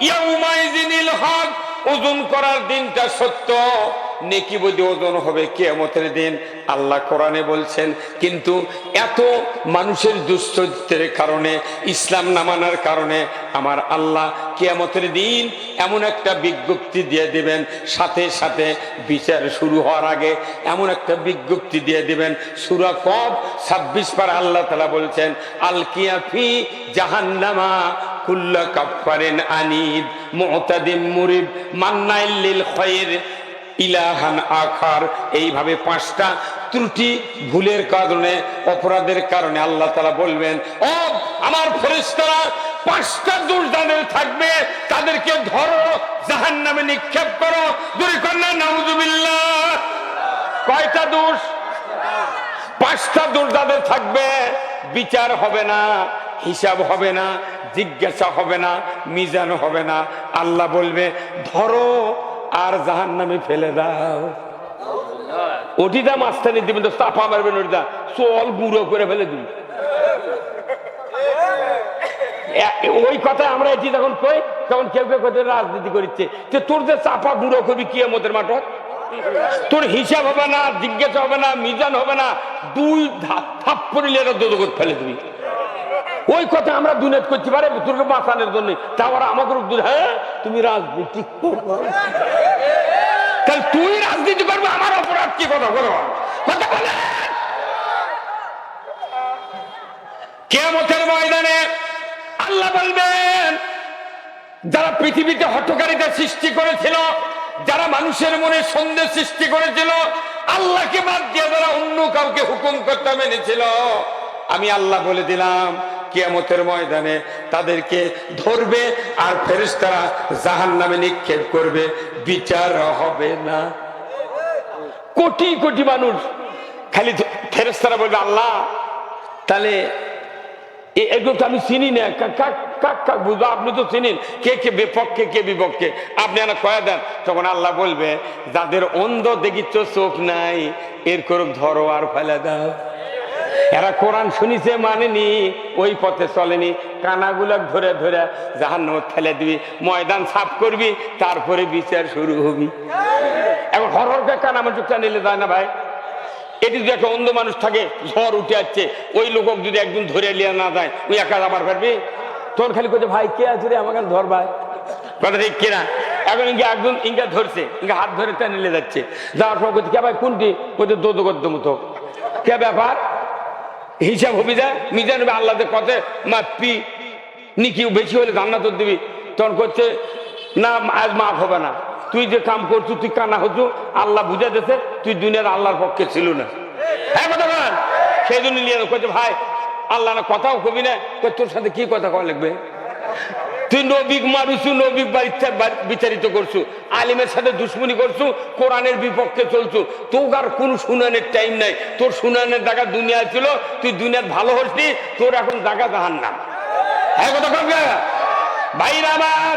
ইয়াউমাইযিনিল হক, ওজন করার দিনটা সত্য, নেকি বদি ওজন হবে কিয়ামতের দিন। আল্লাহ কোরআনে বলছেন, কিন্তু এত মানুষের দুশ্চরিত্রের কারণে, ইসলাম না মানার কারণে আমার আল্লাহ কিয়ামতের দিন এমন একটা বিজ্ঞপ্তি দিয়ে দিবেন, সাথে সাথে বিচার শুরু হওয়ার আগে এমন একটা বিজ্ঞপ্তি দিয়ে দিবেন। সূরা কফ 26 পারা আল্লাহ তাআলা বলছেন আল কিয়াফি জাহান্নামা কুল্লা কাফারিন আনিদ মুতাদিম মুরিব মান্নাইল লিল খায়র ইলাহান আখার। এইভাবে 5টা ত্রুটি, ভুলের কারণে, অপরাধের কারণে আল্লাহ তাআলা বলবেন ও আমার ফেরেশতারা 5টা দোষ যাদের থাকবে তাদেরকে ধরো, জাহান্নামে নিক্ষেপ করো। জোরে কন্যা নাউযুবিল্লাহ। কয়টা দোষ? 5টা দোষ যাদের থাকবে, বিচার হবে না, হিসাব হবে না, জিজ্ঞাসা হবে না, মিজান হবে না। আল্লাহ বলবে ধরো আর জাহান্নামে ফেলে দাও। ওটিটা মাস্তানি দিবেন তো চাপা মারবেন, ওটিটা চল গুঁড়ো করে ফেলে দিন। ওই কথা আমরা এটি যখন কই তখন কেউ কেউ কথা রাজনীতি করছে যে তোর যে চাপা গুঁড়ো করবি কিয়ামতের মাঠে, তোর হিসাব হবে না, জিজ্ঞাসা হবে না, মিজান হবে না, 2 থাপ্পড় দোজখত ফেলে দিবি। ওই কথা আমরা দুনিয়াত করতে পারে তোর বাঁচানোর জন্য, তা ওরা আমাকে হ্যাঁ তুমি রাজনীতি করবো, তাহলে তুই রাজনীতি করবো, আমার অপরাধ কি? কথা বলো, কথা বলে। কিয়ামতের ময়দানে আল্লাহ বলবেন যারা পৃথিবীতে হঠকারিতা সৃষ্টি করেছিল, যারা মানুষের মনে সন্দেহ সৃষ্টি করেছিল, আল্লাহকে বাদ দিয়ে যারা অন্য কাউকে হুকুম করতে মেনেছিল, আমি আল্লাহ বলে দিলাম কিয়ামতের ময়দানে তাদেরকে ধরবে আর ফেরেশতারা জাহান্নামে নিক্ষেপ করবে, বিচার হবে না। কোটি কোটি মানুষ খালি ফেরেশতারা বলবে আল্লাহ তাহলে এগুলো তো আমি চিনি না, কাক বুঝবো, আপনি তো চিনেন কে কে বিপক্ষে কে বিপক্ষে, আপনি না কয়া দেন। তখন আল্লাহ বলবে যাদের অন্ধ দেখিচ্ছ চোখ নাই এর করুক ধরো আর ফেলে দাও। এরা কোরআন শুনিছে মানেনি, ওই পথে চলেনি, কানাগুলা ধরে ধরে জাহান্নামে ফেলে দিবি, ময়দান সাফ করবি, তারপরে বিচার শুরু হবি। এখন হরহরকে কানা মানুষটা নিলে যায় না ভাই। এটি যদি একটা অন্ধ মানুষ থাকে, ঝড় উঠে যাচ্ছে, ওই লোক যদি একদিন ধরে নিয়ে না যায়, ওই একা আবার ফেলবি, তখন খালি করছে ভাই কে আছে রে আমাকে ধর ভাই, কথা ঠিক কিনা? এখন ইঙ্গে একজন ইঙ্গা ধরছে, ইঙ্গা হাত ধরে টেনে নিয়ে যাচ্ছে, যাওয়ার পর করছে কে ভাই কোনটি, কোথায় দোদ করতে মতো কে ব্যাপার, হিসাব হবি যায়, মিজান হবে আল্লাহ কথা মাপি, নিকি বেশি হলে জান্নাত দিবি। তখন করছে না আজ মাফ হবে না, তুই যে কাম করছু তুই কানা হচ্ছু, আল্লাহ বুঝা দিয়েছে তুই দুনিয়ার আল্লাহর পক্ষে ছিল না। হ্যাঁ কথা বলেন, সেই জন্য নিয়ে করছে ভাই আল্লাহ না কথাও কবি না, তোর সাথে কি কথা কওয়া লাগবে, তুই নবীক মারুছু, নবীক বিচারিত করছু, আলিমের সাথে দুশ্মনী করছু, কোরআনের বিপক্ষে চলছু, তোর আর কোন শুনানের টাইম নাই, তোর শুনানের জায়গা দুনিয়া ছিল, তুই দুনিয়ার ভালো হসনি, তোর এখন জায়গা জাহান্নাম। হ্যাঁ কথা কবে ভাইরা আমার,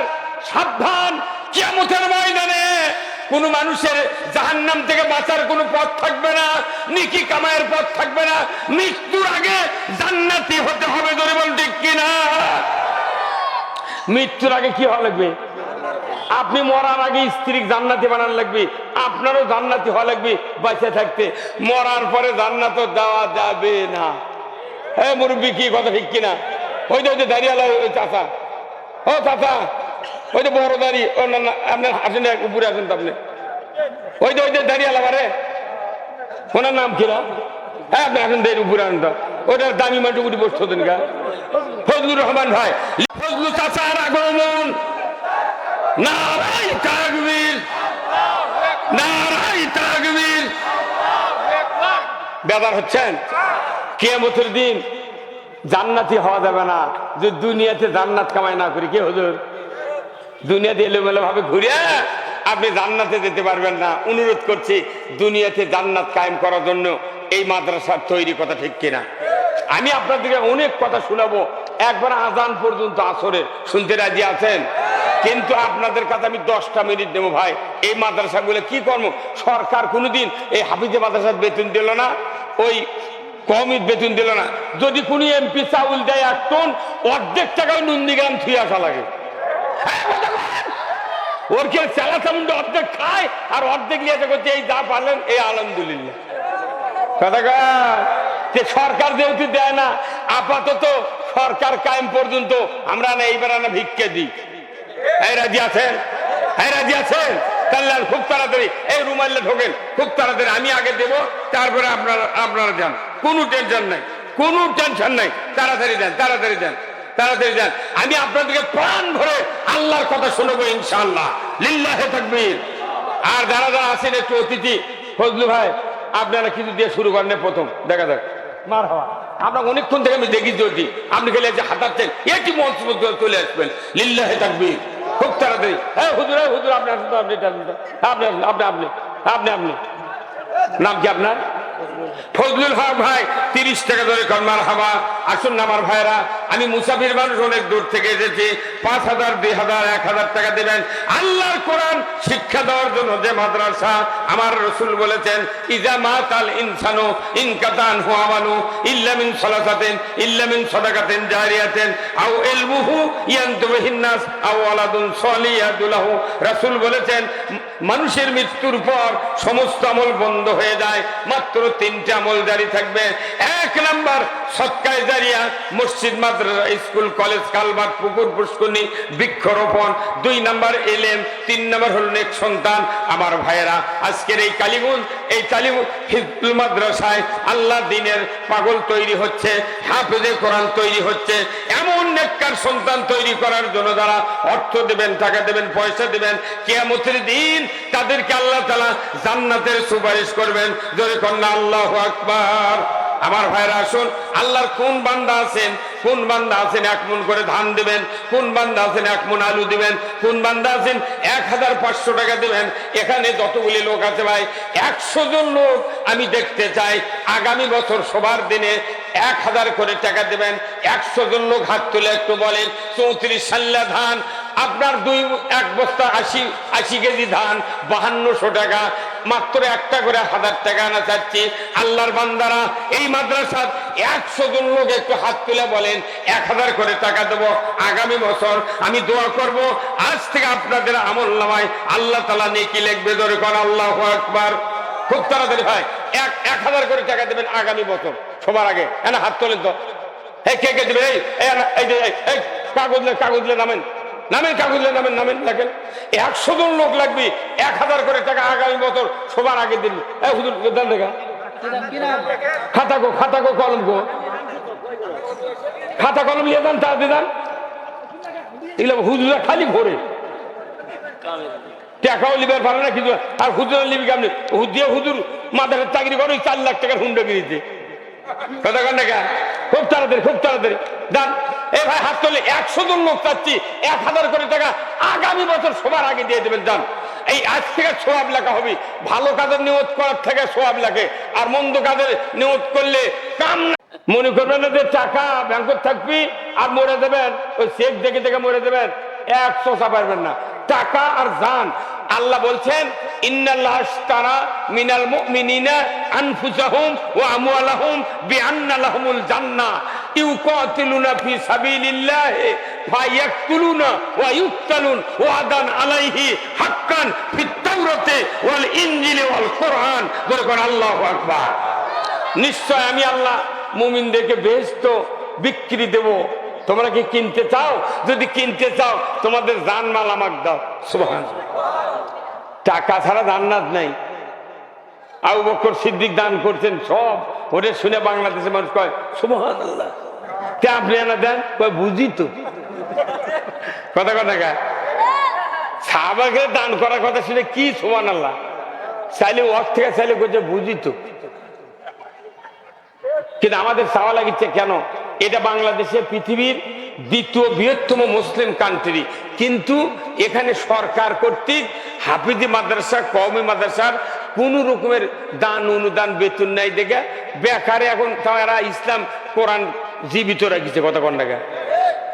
সাবধান, কিয়ামতের ময়দানে কোন মানুষের জাহান্নাম থেকে বাঁচার কোন পথ থাকবে না, নেকি কামায়ের পথ থাকবে না, মৃত্যুর আগে জান্নাতি হতে হবে। ধরে বল ঠিক কিনা? মৃত্যুর আগে কি হওয়া লাগবে? আপনি মরার আগে স্ত্রী জান্নাতি বানান লাগবে, আপনারও জান্নাতি হওয়া লাগবে বেঁচে থাকতে। মরার পরে জান্নাত দেওয়া যাবে না। হ্যাঁ মুরব্বী কি কথা ঠিক কিনা? ওই যে দাঁড়িয়ে ওই চাচা, ও চাচা ওই যে বড় দাড়ি, আপনার আসেন উপরে আসেন তো আপনি, ওই যে দাঁড়িয়ে আলাবারে ওনার নাম কিরা? হ্যাঁ আপনি আসেন দেড় উপরে আনেন তো, ওইটার দামি মাটি উঠে বসতে হতেন গা। ফজলুর রহমান ভাই, ফজলু চাচার আগমন, নারাই তাকবীর, নারাই তাকবীর। বেদার হচ্ছেন? কিয়ামতের দিন জান্নাতি হওয়া যাবে না যে দুনিয়াতে জান্নাত কামাই না করি। কি হুজুর, দুনিয়াতে এলোমেলো ভাবে ঘুরে আপনি জান্নাতে যেতে পারবেন না। অনুরোধ করছি দুনিয়াতে জান্নাত কায়েম করার জন্য এই মাদ্রাসার তৈরি, কথা ঠিক কিনা? আমি আপনাদেরকে অনেক কথা শোনাবো, একবার আজান পর্যন্ত আসরের শুনতে রাজি আছেন? কিন্তু আপনাদের কাছে আমি 10টা মিনিট দেবো ভাই। এই মাদ্রাসাগুলো কি কর্ম, সরকার কোনোদিন এই হাফিজে মাদ্রাসার বেতন দিল না, ওই কমই বেতন দিল না। যদি কোনো এমপি চাউল দেয় 1 টন, অর্ধেক টাকায় নন্দীগ্রাম থুয়ে আসা লাগে। ওর কে চালা চামুন্ডা অর্ধেক খায় আর অর্ধেক নিয়ে আসা করছে এই যা পারলেন এই আলহামদুলিল্লাহ। সরকার যেহেতু দেয় না, আপাতত সরকার কায়েম পর্যন্ত আমরা না এইবার না ভিক্ষে দিই। এই রাজি আছেন? এই রাজি আছেন? তাহলে খুব তাড়াতাড়ি এই রুমাইলে ঢোকেন, খুব তাড়াতাড়ি আমি আগে দেব, তারপরে আপনারা যান। কোনো টেনশন নাই, কোনো টেনশন নাই, তাড়াতাড়ি দেন, তাড়াতাড়ি দেন, তাড়াতাড়ি দেন। আমি আপনাদেরকে প্রাণ ভরে আল্লাহর কথা শোনাবো ইনশাআল্লাহ। লিল্লাহে তাকবীর। আর যারা যারা আছেন একটু অতিথি, ফজলু ভাই আপনারা কিছু দিয়ে শুরু করেন, প্রথম দেখা যাক। মার হওয়া আপনার অনেকক্ষণ থেকে আমি দেখি, যদি আপনি গেলে যে হাঁটাচ্ছেন একটি মঞ্চ চলে আসবেন। লিল্লাহে তাকবীর। খুব তাড়াতাড়ি। হ্যাঁ হুজুর, হুজুর আপনি আসুন তো, আপনি আপনি আপনি আপনি আপনি আপনি নাম কি আপনার? ফজলুল হক ভাই, 30 টাকা ধরে কর। মারহাবা। আসুন না আমার ভাইরা, আমি মুসাফির মানুষ, অনেক দূর থেকে এসেছি। 5000, 2000, 1000 টাকা দেবেন আল্লাহর কোরআন শিক্ষা দেওয়ার জন্য যে মাদ্রাসা। আমার রাসূল বলেছেন, ইজা মাতাল ইনসানু ইনকাতান হুয়ামানু ইল্লা মিন সালাসাতিন ইল্লা মিন সাদাকাতিন জারিয়াতিন আও ইলমুহু ইয়ানতুবিহিন নাস আও ওয়ালাদুন সলিয়াতু লাহু। রাসূল বলেছেন মানুষের মৃত্যুর পর সমস্ত আমল বন্ধ হয়ে যায়, মাত্র 3টা আমল জারি থাকবে। 1 নাম্বার সদকায়ে জারিয়া, মসজিদ, মাদ্রাসা, স্কুল, কলেজ, কালভার্ট, পুকুর, পুষ্করণী, বৃক্ষরোপণ। 2 নাম্বার ইলম। 3 নাম্বার হল নেক সন্তান। আমার ভাইয়েরা, আজকের এই কালীগঞ্জ, এই কালীগঞ্জ হিফজুল মাদ্রাসায় আল্লাহ দিনের পাগল তৈরি হচ্ছে, হাফেজে কোরআন তৈরি হচ্ছে। এমন নেককার সন্তান তৈরি করার জন্য যারা অর্থ দেবেন, টাকা দেবেন, পয়সা দেবেন, কিয়ামতের দিন তাদেরকে আল্লাহ তাআলা জান্নাতের সুপারিশ করবেন। জোরে কন্যা আল্লাহু আকবার। আমার ভাইরা আসুন, আল্লাহর কোন বান্দা আছেন, কোন বান্দা আছেন 1 মণ করে ধান দিবেন, কোন বান্দা আছেন 1 মণ আলু দিবেন, কোন বান্দা আছেন 1500 টাকা দিবেন। এখানে যতগুলি লোক আছে ভাই, 100 জন লোক আমি দেখতে চাই। আগামী বছর সবার দিনে 1000 করে টাকা দেবেন। 100 জন লোক হাত তুলে একটু বলেন। 34 সাল্লা ধান, আপনার 1 বস্তা 80 কেজি ধান 5200 টাকা। মাত্র একটা করে 1000 টাকা আনা চাচ্ছি। আল্লাহর বান্দারা, এই মাদ্রাসার 100 জন লোক একটু হাত তুলে বলেন 1000 করে টাকা দেবো। আগামী বছর আমি দোয়া করব, আজ থেকে আপনাদের আমল নামায় আল্লাহ তাআলা নেকি লিখবে। জোরে কর আল্লাহু আকবার। খুব তাড়াতাড়ি ভাই 1000 করে টাকা দেবেন আগামী বছর সবার আগে। হ্যাঁ হাত তোলেন তো, কে কে দেবে? এই কাগজ নামেন, নামেন, কাগজে নামেন, নামেন, লেখেন। 100 জন লোক লাগবে, 1000 করে টাকা আগামী বছর সবার আগে দিন। হুজুর দেন দেখা, খাতা কো কলম কো, খাতা কলম নিয়ে যান, তা দিয়ে যান। এগুলো হুজুরা খালি ভরে টাকাও লিবার পারে না কিছু। আর হুজুরা লিবি কেমনি? হুজুর মাদারের চাকরি করে 4 লাখ টাকার হুন্ডা কিনেছে। কথা কন দেখা। খুব তাড়াতাড়ি, খুব তাড়াতাড়ি যান। এ ভাই হাত তোলে, 100 জন লোক চাচ্ছি, 1000 করে টাকা আগামী বছর সবার আগে দিয়ে দেবেন। যান, এই আজ থেকে সওয়াব লেখা হবে। ভালো কাজের নিয়ত করার থেকে সওয়াব লেখে, আর মন্দ কাজের নিয়ত করলে কাম না। মনে করবেন না যে টাকা ব্যাংকত থাকবি আর মরে দেবেন, ওই চেক দেখে দেখে মরে দেবেন, 100 পারবেন না। টাকা আর জান, আল্লাহ বলছেন ইন্নাল্লাহ আশতারা মিনাল মুমিনিনা আনফুসাহুম ওয়া আমওয়ালাহুম বিআন্না লাহুমুল জান্নাহ ইউকাতিলুনা ফি সাবিলিল্লাহি ফায়াকতুলুনা ওয়া ইউকতালুন ওয়াদান আলাইহি হাক্কান ফিত তাওরাতি ওয়াল ইনজিলি ওয়াল কুরআন। বলুন আল্লাহু আকবার। নিশ্চয় আমি আল্লাহ মুমিনদেরকে বেহেশত বিক্রি দেব, তোমরা কি কিনতে চাও? যদি কিনতে চাও তোমাদের জানমাল আমাকে দাও। সুবহানাল্লাহ। টাকা ছাড়া জান্নাত নাই। আবু বকর সিদ্দিক দান করছেন সব, ওরে শুনে বাংলাদেশের মানুষ কয় সুবহানাল্লাহ। কে আপনি এনে দেন? কয় বুঝি তো। কথা কথা সাহাবাকে দান করার কথা শুনে কি সুবহানাল্লাহ চাইলে ওর থেকে চাইলে করছে বুঝি তো। কিন্তু আমাদের চাওয়া লাগিচ্ছে কেন? এটা বাংলাদেশে পৃথিবীর দ্বিতীয় বৃহত্তম মুসলিম কান্ট্রি, কিন্তু এখানে সরকার কর্তৃক হাফিজি মাদ্রাসা, কওমি মাদ্রাসার কোন রকমের দান অনুদান বেতন নাই দেখে বেকারে এখন তারা ইসলাম কোরআন জীবিত রাখিছে। কথা কোন টাকা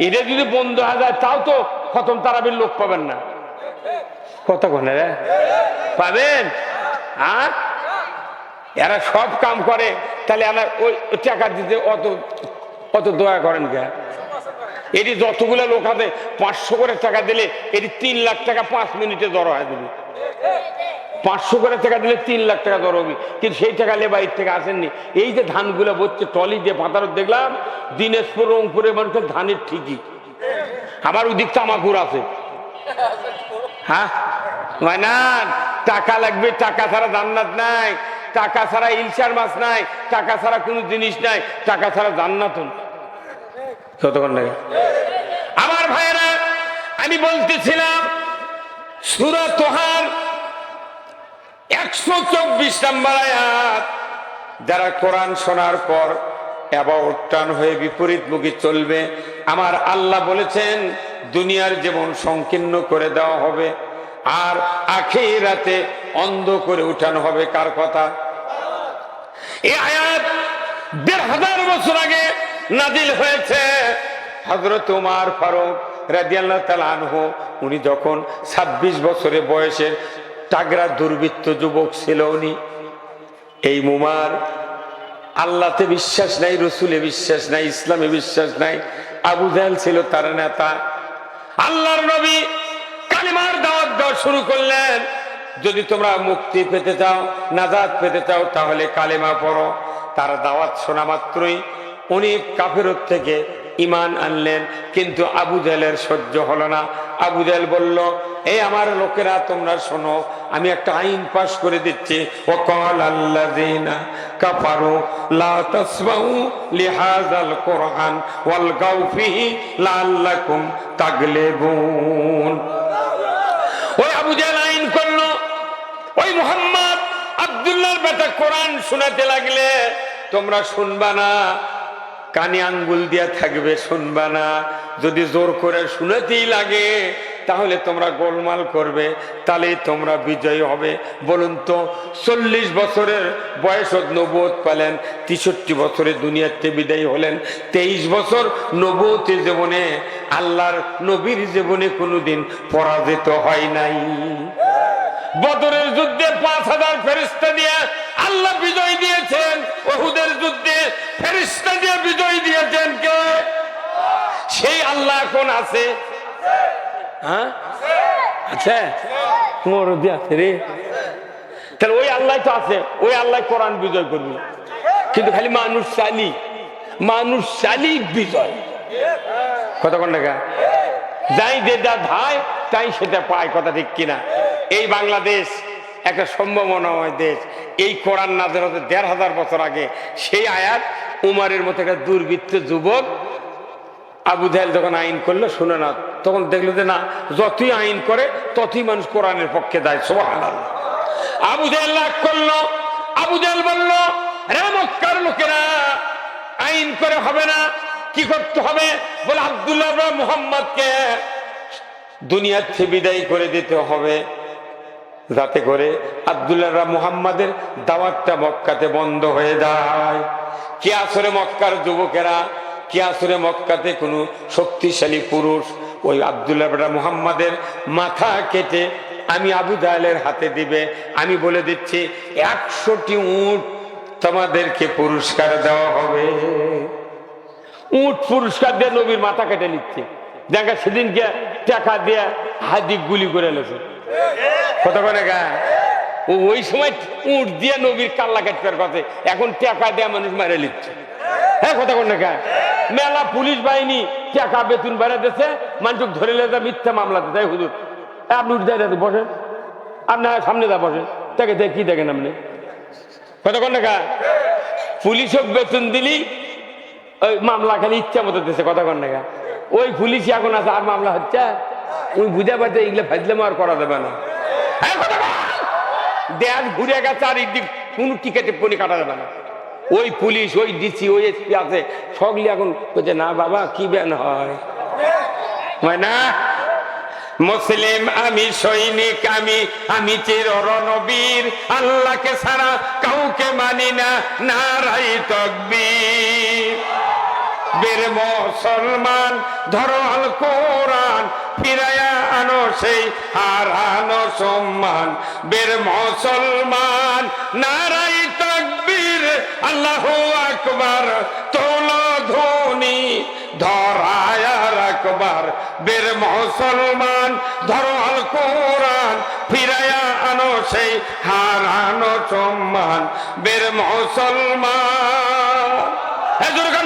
এটা যদি বন্ধ হয়ে যায় তাও তো খতম তারাবির লোক পাবেন না। কথা কোন পাবেন? হ্যাঁ, এরা সব কাম করে, তাহলে এরা ওই টাকা দিতে অত অত দয়া করেন কে? এটি যতগুলো লোক আছে 500 করে টাকা দিলে এটি 3 লাখ টাকা 5 মিনিটে জড়ো হয়ে দেবে। 500 করে টাকা দিলে 3 লাখ টাকা জড়ো হবে, কিন্তু সেই টাকা লেবাইর থেকে আসেননি। এই যে ধানগুলো বলছে টলি দিয়ে পাতার দেখলাম দিনাজপুর রংপুরে মানুষের ধানের ঠিকই। আমার ওদিক তামাকুর আছে। হ্যাঁ না, টাকা লাগবে, টাকা ছাড়া জান্নাত নাই, টাকা ছাড়া ইলশার মাছ নাই, টাকা ছাড়া কোনো জিনিস নাই, টাকা ছাড়া জান্নাত। আমার ভাইরা, আমি বলতেছিলাম সূরা তোহার 124 নম্বর আয়াত, যারা কোরআন শোনার পর অ্যাবাউট টার্ন হয়ে বিপরীত মুখী চলবে, আমার আল্লাহ বলেছেন দুনিয়ার জীবন সংকীর্ণ করে দেওয়া হবে আর আখিরাতে অন্ধ করে উঠানো হবে। কার কথা? এই আয়াত 1500 বছর আগে নাজিল হয়েছে। হযরত ওমর ফারুক রাদিয়াল্লাহু তাআলা আনহু উনি যখন 26 বছরের বয়সের তাগড়া দুর্বৃত্ত যুবক ছিল, উনি এই মুমার আল্লাহতে বিশ্বাস নাই, রসুলে বিশ্বাস নাই, ইসলামে বিশ্বাস নাই। আবু জাহেল ছিল তার নেতা। আল্লাহর নবী কালিমার দাওয়াত দেওয়া শুরু করলেন, যদি তোমরা মুক্তি পেতে চাও, নাজাত পেতে চাও, তাহলে কালিমা পড়ো। তার দাওয়াত শোনা মাত্রই উনি কাফেরত থেকে ঈমান আনলেন, কিন্তু আবু জাহেলের সহ্য হলো না। আবু জাহেল বলল, এই আমার লোকেরা তোমরা শোনো, আমি একটা আইন পাশ করে দিচ্ছি। ওয়াকাল আল্লাযিনা কাফারু লা তাসমাউ লিহাযাল কুরআন ওয়ালগাউ ফিহি লাআল্লাকুম তাগলিবুন। ওই আবু জাহেল আইন করলো, ওই মুহাম্মদ আব্দুল্লাহর বেটা কোরআন শোনাতে লাগলে তোমরা শুনবা না, কানে আঙ্গুল দিয়া থাকবে, শুনবা না। যদি জোর করে শুনাতেই লাগে তাহলে তোমরা গোলমাল করবে, তাহলে তোমরা বিজয়ী হবে। বলুন তো, 40 বছরের বয়সত নবুয়ত পেলেন, 63 বছরে দুনিয়াতে বিদায়ী হলেন। 23 বছর নবুয়তের জীবনে, আল্লাহর নবীর জীবনে কোনোদিন পরাজিত হয় নাই। বদরের যুদ্ধে 5000 ফেরেশতা দিয়ে আল্লাহ বিজয় দিয়েছেন। উহুদের যুদ্ধে ফেরেশতা দিয়ে বিজয় দিয়েছেন কে? সেই আল্লাহ এখন আছে। হ্যাঁ আছে, মরদি আছে রে। তাহলে ওই আল্লাহ তো আছে, ওই আল্লাহ কোরআন বিজয় করবে। কিন্তু খালি মানুষ চালি বিজয়। কথা কোন টাকা যাই যেটা ধায় তাই সেটা পায়। কথা ঠিক কিনা? এই বাংলাদেশ একটা সম্ভাবনাময় দেশ। এই কোরআন নাযিল হতে 1500 বছর আগে। সেই আয়াত উমরের মতো একটা দুর্বৃত্ত যুবক আবু জাহেল যখন আইন করলো, শুনে না, তখন দেখলো যে না, যতই আইন করে ততই মানুষ কোরআনের পক্ষে যায়। সুবহানাল্লাহ। আবু জাহেল রাগ করলো। আবু জাহেল বলল, রে মক্কার লোকেরা, আইন করে হবে না, কি করতে হবে? বলে আব্দুল্লাহ ইবনে মুহাম্মদকে দুনিয়ার থেকে বিদায় করে দিতে হবে, যাতে করে আব্দুল্লাহ ইবনে মুহাম্মাদের দাওয়াতটা মক্কাতে বন্ধ হয়ে যায়। কি আসরে মক্কার যুবকেরা, কি আসরে মক্কাতে কোনো শক্তিশালী পুরুষ ওই আব্দুল্লাহ ইবনে মুহাম্মাদের মাথা কেটে আমি আবু জাহেলের হাতে দিবে। আমি বলে দিচ্ছি 100টি উট তোমাদেরকে পুরস্কার দেওয়া হবে। উট পুরস্কার দিয়ে নবীর মাথা কেটে নিচ্ছে। দেখা সেদিনকে টাকা দিয়ে হাদি গুলি করে লেছে। কথা বলে গা, ওই সময় উট দিয়ে নবীর কাল্লা কাটবার কথা, এখন টাকা দেয়া মানুষ মারে লিখছে। হ্যাঁ কথা কোন গা, মেলা পুলিশ বাহিনী টাকা বেতন বাড়া দিচ্ছে, মানুষ ধরে লেগে মিথ্যা মামলা দিতে। হুজুর আপনি উঠে যায় বসেন, আপনার সামনে যা বসেন, তাকে কি দেখেন আপনি কতক্ষণ টাকা পুলিশও বেতন দিলি ওই মামলা খালি ইচ্ছা মতো দিচ্ছে কতক্ষণ টাকা। ওই পুলিশ এখন আছে আর মামলা হচ্ছে, ওই বুঝে পাচ্ছে এগুলো ফাজলাম আর করা যাবে না। দেশ ঘুরে গেছে আর এদিক কোন টিকেটে পনি কাটা যাবে না। ওই পুলিশ, ওই ডিসি, ওই এসপি আছে, সবগুলি এখন বলছে না বাবা কি ব্যান হয় না। মুসলিম আমি, সৈনিক আমি, আমি চির রণবীর, আল্লাহকে ছাড়া কাউকে মানি না, নারাই তাকবীর। বীর মুসলমান ধরো আল কোরআন, ফিরায়া আনো সেই হারানো সম্মান। বীর মুসলমান নারাই তাকবীর, আল্লাহু আকবার, তোলো ধ্বনি ধরায় রাখবার। বীর মুসলমান ধরো আল কোরআন, ফিরায়া আনো সেই হারানো সম্মান। বীর মুসলমান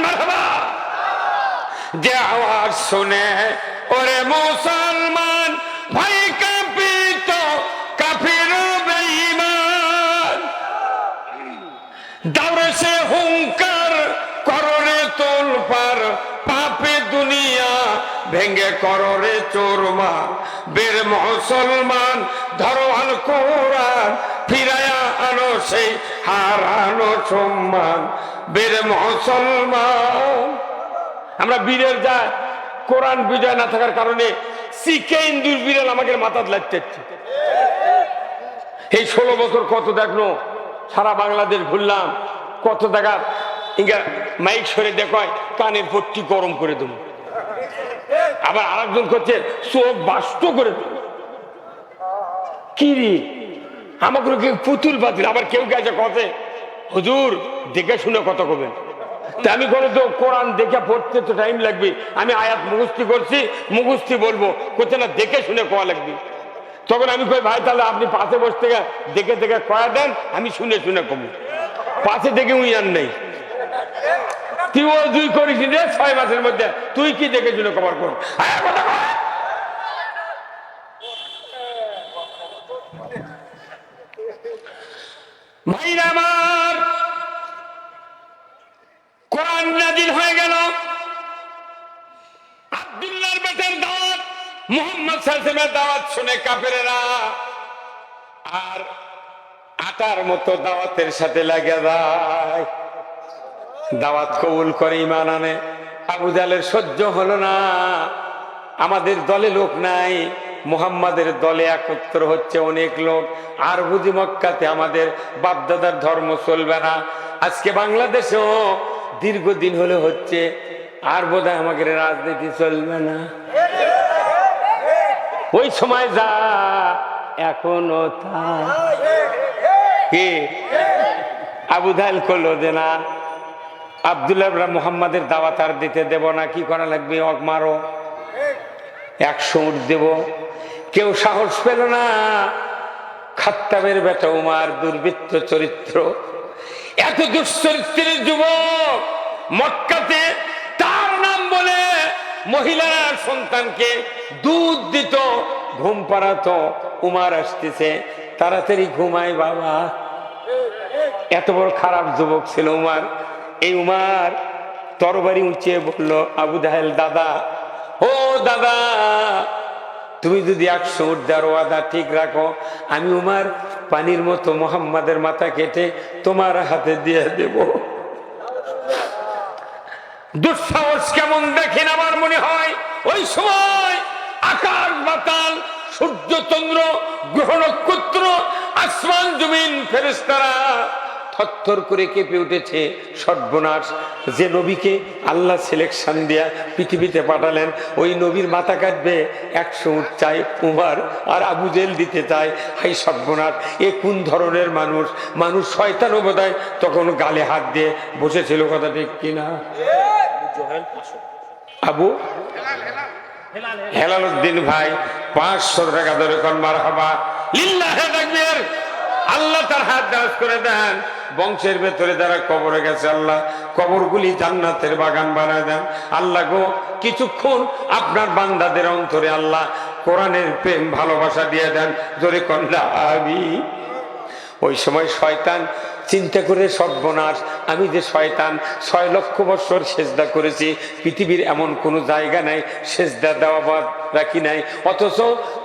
মারহাবা। যে আওয়াজ শুনে ওরে মুসলমান ভাই কাঁপিত কাফির বেঈমান, দাওরে সে হুঙ্কার কররে তোলপার, পাপে দুনিয়া ভেঙ্গে কররে চোরমার। বীর মুসলমান ধরো আল কোরআন, ফিরায়া আনো সেই হারানো সম্মান। বীর মুসলমান আমরা বীরের যা কোরআন বিজয় না থাকার কারণে শিখে ইন্দুর বিড়াল আমাকে মাথা লাগছে। এই 16 বছর কত দেখলো সারা বাংলাদেশ ঘুরলাম, কত জায়গা ইঙ্গা মাইক সরে দেখায় কানের পট্টি গরম করে দেবো, আবার আরেকজন করছে চোখ বাষ্ট করে দেবো। কি রে আমাকে পুতুল বাতিল। আবার কেউ গেছে কথা হুজুর দেখে শুনে কত করবেন। তা আমি কোনো তো কোরআন দেখে পড়তে তো টাইম লাগবে, আমি আয়াত মুখস্থি করছি, মুখস্থি বলবো, করছে না দেখে শুনে কোয়া লাগবে। তখন আমি কই ভাই তাহলে আপনি পাশে বসে থেকে দেখে দেখে কয়া দেন, আমি শুনে শুনে কমু। পাশে দেখে উই আর নেই, তুই ও দুই করিস রে 6 মাসের মধ্যে, তুই কি দেখে শুনে কভার কর। ভাইরা আমার কোরআন নাযিল হয়ে গেল, আব্দুল্লাহর বেটার দাওয়াত, মুহাম্মদ সাল্লাল্লাহু আলাইহি ওয়াসাল্লামের দাওয়াত শুনে কাফেরেরা আর আটার মতো দাওয়াতের সাথে লাগে যায়, দাওয়াত কবুল করে ঈমান আনে। আবু জাহলের সহ্য হলো না, আমাদের দলে লোক নাই, মুহাম্মাদের দলে একত্র হচ্ছে অনেক লোক, আর বুঝি মক্কাতে আমাদের বাপদাদার ধর্ম চলবে না। আজকে বাংলাদেশেও দীর্ঘদিন হলে হচ্ছে, আর বোধহয় আমাদের রাজনীতি চলবে না। ওই সময় যা এখনো তা। কি আবু জাহল করলো যে না আব্দুল্লাহ মুহাম্মাদের দাওয়াত আর দিতে দেব না, কি করা লাগবে, অক মারো, 100 উট দেব। কেউ সাহস পেল না। খাত্তাবের বেটা উমার দুর্বৃত্ত চরিত্র, এত দুশ্চরিত্রের যুবক, মক্কাতে তার নাম বলে মহিলারা সন্তানকে দুধ দিত, ঘুম পাড়াতো। উমার আসতেছে, তাড়াতাড়ি ঘুমায় বাবা। এত বড় খারাপ যুবক ছিল উমার। এই উমার তরবারি উঁচিয়ে বলল, আবু জাহেল দাদা, ও দাদা, তুমি যদি 100 উট দেওয়ার ওয়াদা ঠিক রাখো, আমি উমার পানির মতো মুহাম্মাদের মাথা কেটে তোমার হাতে দিয়ে দেব। দুঃসাহস কেমন দেখেন আমার মনে হয়। ওই সময় আকাশ বাতাল, সূর্য চন্দ্র গ্রহ নক্ষত্র, আসমান জমিন ফেরেশতারা থরথর করে কেঁপে উঠেছে। সর্বনাশ, যে নবীকে আল্লাহ সিলেকশন দিয়া পৃথিবীতে পাঠালেন, ওই নবীর মাথা কাটবে 100 উট চাই উমার, আর আবু জেল দিতে চায়। হাই সর্বনাশ, এ কোন ধরনের মানুষ? মানুষ শয়তানও বোধহয় তখন গালে হাত দিয়ে বসেছিল, কথা ঠিক কিনা? আবু হেলাল উদ্দিন ভাই 500 টাকা ধরে কোন মারহাবা লিল্লাহি তাকবীর। আল্লাহ তার হাত দারাজ করে দেন। বংশের ভেতরে যারা কবরে গেছে আল্লাহ কবরগুলি জান্নাতের বাগান বানায় দেন আল্লাহ গো। কিছুক্ষণ আপনার বান্দাদের অন্তরে আল্লাহ কোরআনের প্রেম ভালোবাসা দিয়ে দেন, জোরে কন্যা আমিন। ওই সময় শয়তান চিন্তা করে সর্বনাশ, আমি যে শয়তান 6 লক্ষ বছর সেজদা করেছি, পৃথিবীর এমন কোনো জায়গা নাই সেজদা দেওয়া বাদ রাখি নাই, অথচ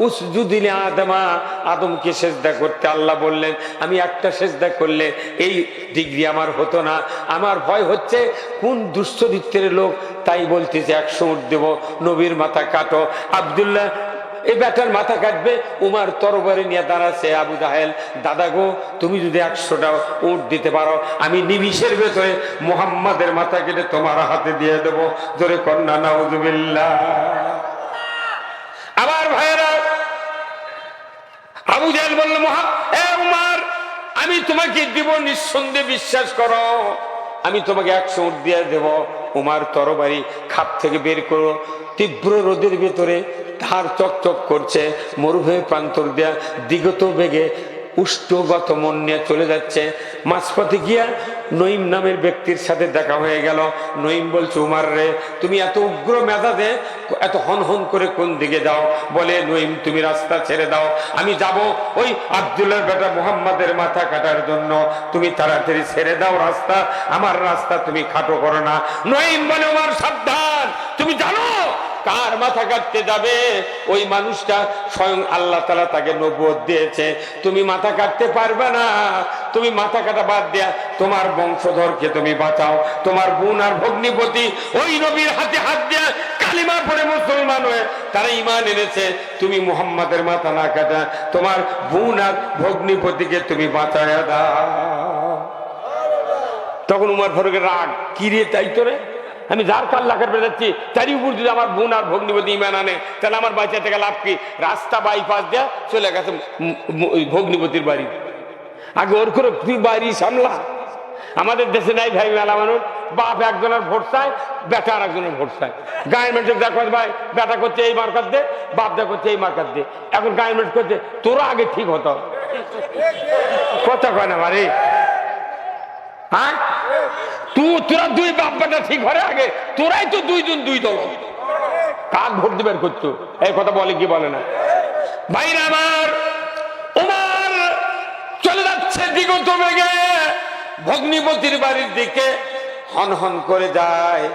উসজুদিলে আদমা, আদমকে সেজদা করতে আল্লাহ বললেন, আমি একটা সেজদা করলে এই ডিগ্রি আমার হতো না। আমার ভয় হচ্ছে কোন দুশ্চরিত্রের লোক, তাই বলতেছে 100 উট দেব, নবীর মাথা কাটো। আব্দুল্লাহ এই ব্যাটার মাথা কাটবে, উমার তরবারি নিয়ে দাঁড়াচ্ছে। আবু জাহেল, দাদা গো তুমি যদি 100টা উট দিতে পারো, আমি নিমিষের ভেতরে মুহাম্মাদের মাথা কেটে তোমার হাতে দিয়ে দেব, জোরে কন্যা নাউজুবিল্লাহ। আমার ভাইয়েরা, আবু জাহেল বলল, উমার আমি তোমাকে দিব, নিঃসন্দেহে বিশ্বাস করো, আমি তোমাকে 100 উট দিয়ে দেব। উমার তরবারি খাপ থেকে বের করো, তীব্র রোদের ভেতরে ধার চকচক করছে, মরুভূমি প্রান্তর দেয়া দিগত বেগে উষ্ণগত মন নিয়ে চলে যাচ্ছে। মাঝপথে গিয়া নঈম নামের ব্যক্তির সাথে দেখা হয়ে গেল। নঈম বলছে, উমার রে তুমি এত উগ্র মেজাজে এত হন করে কোন দিকে যাও? বলে, নঈম তুমি রাস্তা ছেড়ে দাও, আমি যাব ওই আব্দুল্লাহর বেটা মুহাম্মাদের মাথা কাটার জন্য, তুমি তাড়াতাড়ি ছেড়ে দাও রাস্তা, আমার রাস্তা তুমি খাটো করো না। নঈম বলে, উমার সাবধান, তুমি জানো কার মাথা কাটতে যাবে? ওই মানুষটা স্বয়ং আল্লাহ তাআলা তাকে নবুয়ত দিয়েছে, তুমি মাথা কাটতে পারবে না। তুমি মাথা কাটা বাদ দেয়া তোমার বংশধরকে তুমি বাঁচাও। তোমার বোন আর ভগ্নিপতি ওই নবীর হাতে হাত দেয়া কালিমা পড়ে মুসলমান হয়ে তারা ঈমান এনেছে, তুমি মুহাম্মাদের মাথা না কাটা তোমার বোন আর ভগ্নিপতিকে তুমি বাঁচায়া দাও। তখন উমর ফারুকের রাগ, কি রে তাই তোরে, আমি যার কাল লাখের পেয়ে যাচ্ছি, তারই উপর যদি আমার বোন আর ভগ্নিপতি ঈমান আনে, তাহলে আমার বাঁচা থেকে লাভ কি? রাস্তা বাইপাস দেয়া চলে গেছে ভগ্নিপতির বাড়ি। আগে ওর করে তুই বাড়ি সামলা। আমাদের দেশে নাই ভাই মেলা মানুষ, বাপ একজনের ভোট চায়, বেটা আর একজনের ভোট চায়। গায়ের মানুষের দেখো ভাই, বেটা করছে এই মার্কার দে, বাপ যা করছে এই মার্কার দে। এখন গায়ের মানুষ করছে তোরা আগে ঠিক হতো, কথা কয় না বাড়ি। হ্যাঁ, তোরা দুই বাপ বেটা ঠিক হয় আগে, তোরাই তো দুইজন দুই দল, কাক ভোট দিবেন করছো? এই কথা বলে কি বলে না? ভাইরা আমার, উমর চলে যাচ্ছে দিগন্ত বেগে ভগ্নিপতির বাড়ির দিকে, হন করে যায়।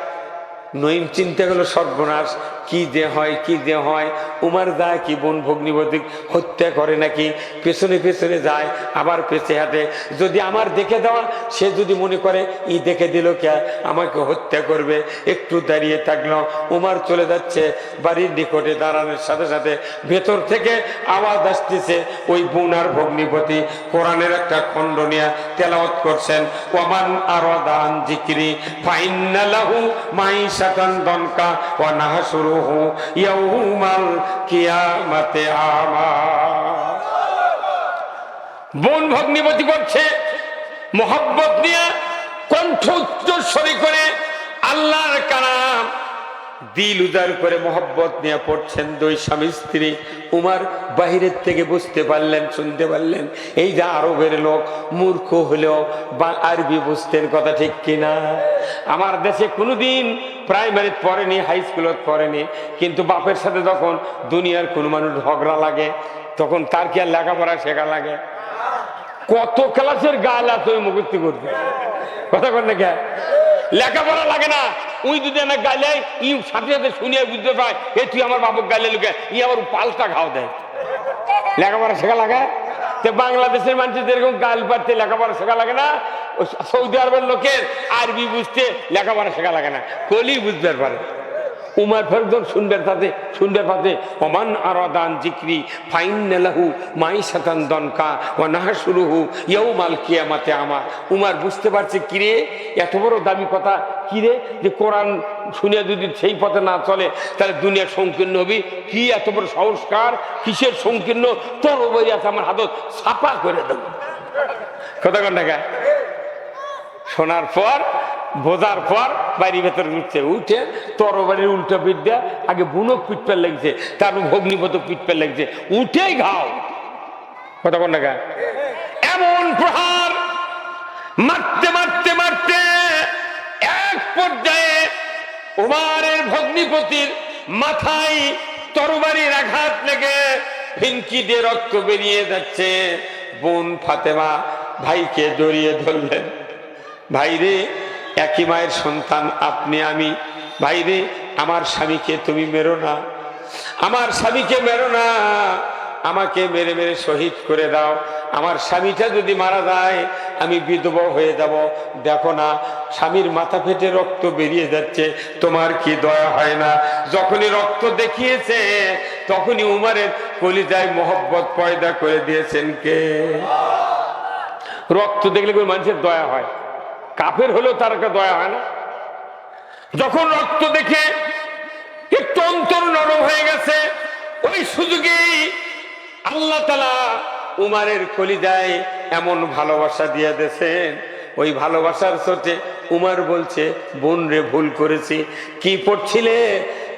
নঈম চিন্তা করলো, সর্বনাশ, কি যে হয় কি যে হয়। উমার যায় কি বোন ভগ্নিপতি হত্যা করে নাকি? পেছনে পেছনে যায়, আবার পেছে হাঁটে। যদি আমার দেখে দেওয়া, সে যদি মনে করে ই দেখে দিল কে, আমাকে হত্যা করবে। একটু দাঁড়িয়ে থাকলো, উমার চলে যাচ্ছে বাড়ির নিকটে, দাঁড়ানোর সাথে সাথে ভেতর থেকে আওয়াজ আসতেছে, ওই বোন আর ভগ্নিপতি কোরআনের একটা খণ্ড নিয়ে তেলাওয়াত করছেন, ওয়ামান আরাদান যিকরি ফাইন্না লাহু মাইশাতান দনকা ওয়া নাহশুরুহু ইয়াউমাল কিয়ামাতি আমা। বোন ভগ্নিপতি করছে মোহাব্বত নিয়ে, কণ্ঠ উচ্চস্বরে করে আল্লাহর কালাম দিল উজাড় করে মোহাব্বত নিয়ে পড়ছেন দুই স্বামী স্ত্রী। উমার বাহিরের থেকে বুঝতে পারলেন, শুনতে পারলেন, এই যে আরবের লোক মূর্খ হলেও বা আরবি বুঝতেন, কথা ঠিক কিনা? আমার দেশে কোনোদিন প্রাইমারি পড়েনি, হাই স্কুলত পড়েনি, কিন্তু বাপের সাথে যখন দুনিয়ার কোনো মানুষ ঝগড়া লাগে, তখন তার কি আর লেখাপড়া শেখা লাগে? কত ক্লাসের গাল আছে ওই মুখস্থ করতে, কথা কর না কে? লেখাপড়া লাগে না। ওই যদি না গাইলে ই সাথে সাথে শুনিয়ে বুঝতে পায়, এ তুই আমার বাবুক গাইলে লোকে, ই আবার পাল্টা ঘাও দেয়। লেখাপড়া শেখা লাগে? তো বাংলাদেশের মানুষের এরকম গাল পাড়তে লেখাপড়া শেখা লাগে না? সৌদি আরবের লোকের আরবি বুঝতে লেখাপড়া শেখা লাগে না, কলি বুঝতে পারে। উমার ফারুক শুনবে পাতে ওমান আরাদান যিকরি ফাইন্না লাহু মাইশাতান দনকা ওয়া নাহশুরুহু ইয়াউমাল কিয়ামাতি আমা। উমার বুঝতে পারছে, কিরে এত বড় দামি কথা, কিরে যে কোরআন শুনে যদি সেই পথে না চলে তাহলে দুনিয়া সংকীর্ণ হবে। কি এত বড় সংস্কার, কিসের সংকীর্ণ? তরবারি আছে আমার হাতত, ছাপা করে দেব, কথা কন টাকা। শোনার পর, বোঝার পর বাড়ির ভেতরে উঠে তরবারির উল্টা পিঠ দেয়া, আগে বুনক পিঠপের লাগছে, তারপর ভগ্নিপত পিঠপের লাগছে, উঠেই ঘাও, কথা কোন টাকা। এমন প্রহার মারতে মারতে মারতে এক পর্যায়ে উমারের ভগ্নিপতির মাথায় তরবারির আঘাত লেগে ফিনকি দিয়ে রক্ত বেরিয়ে যাচ্ছে। বোন ফাতেমা ভাইকে জড়িয়ে ধরলেন, ভাইরে একই মায়ের সন্তান আপনি আমি, ভাইরে আমার স্বামীকে তুমি মেরো না, আমার স্বামীকে মেরো না, আমাকে মেরে মেরে শহীদ করে দাও, আমার স্বামীটা যদি মারা যায় আমি বিধবা হয়ে যাব। দেখো না স্বামীর মাথা ফেটে রক্ত বেরিয়ে যাচ্ছে, তোমার কি দয়া হয় না? যখনই রক্ত দেখিয়েছে তখনই উমারের কলিজায় মোহব্বত পয়দা করে দিয়েছেন কে? রক্ত দেখলে কোনো মানুষের দয়া হয়? কাফের হলেও তার একটা দয়া হয় না? যখন রক্ত দেখে একটু অন্তর নরম হয়ে গেছে, ওই সুযোগেই আল্লাহ তাআলা উমারের কলিজায় এমন ভালোবাসা দিয়ে দিয়েছেন, ওই ভালোবাসার চোটে উমার বলছে, বোন রে ভুল করেছি, কি পড়ছিলে?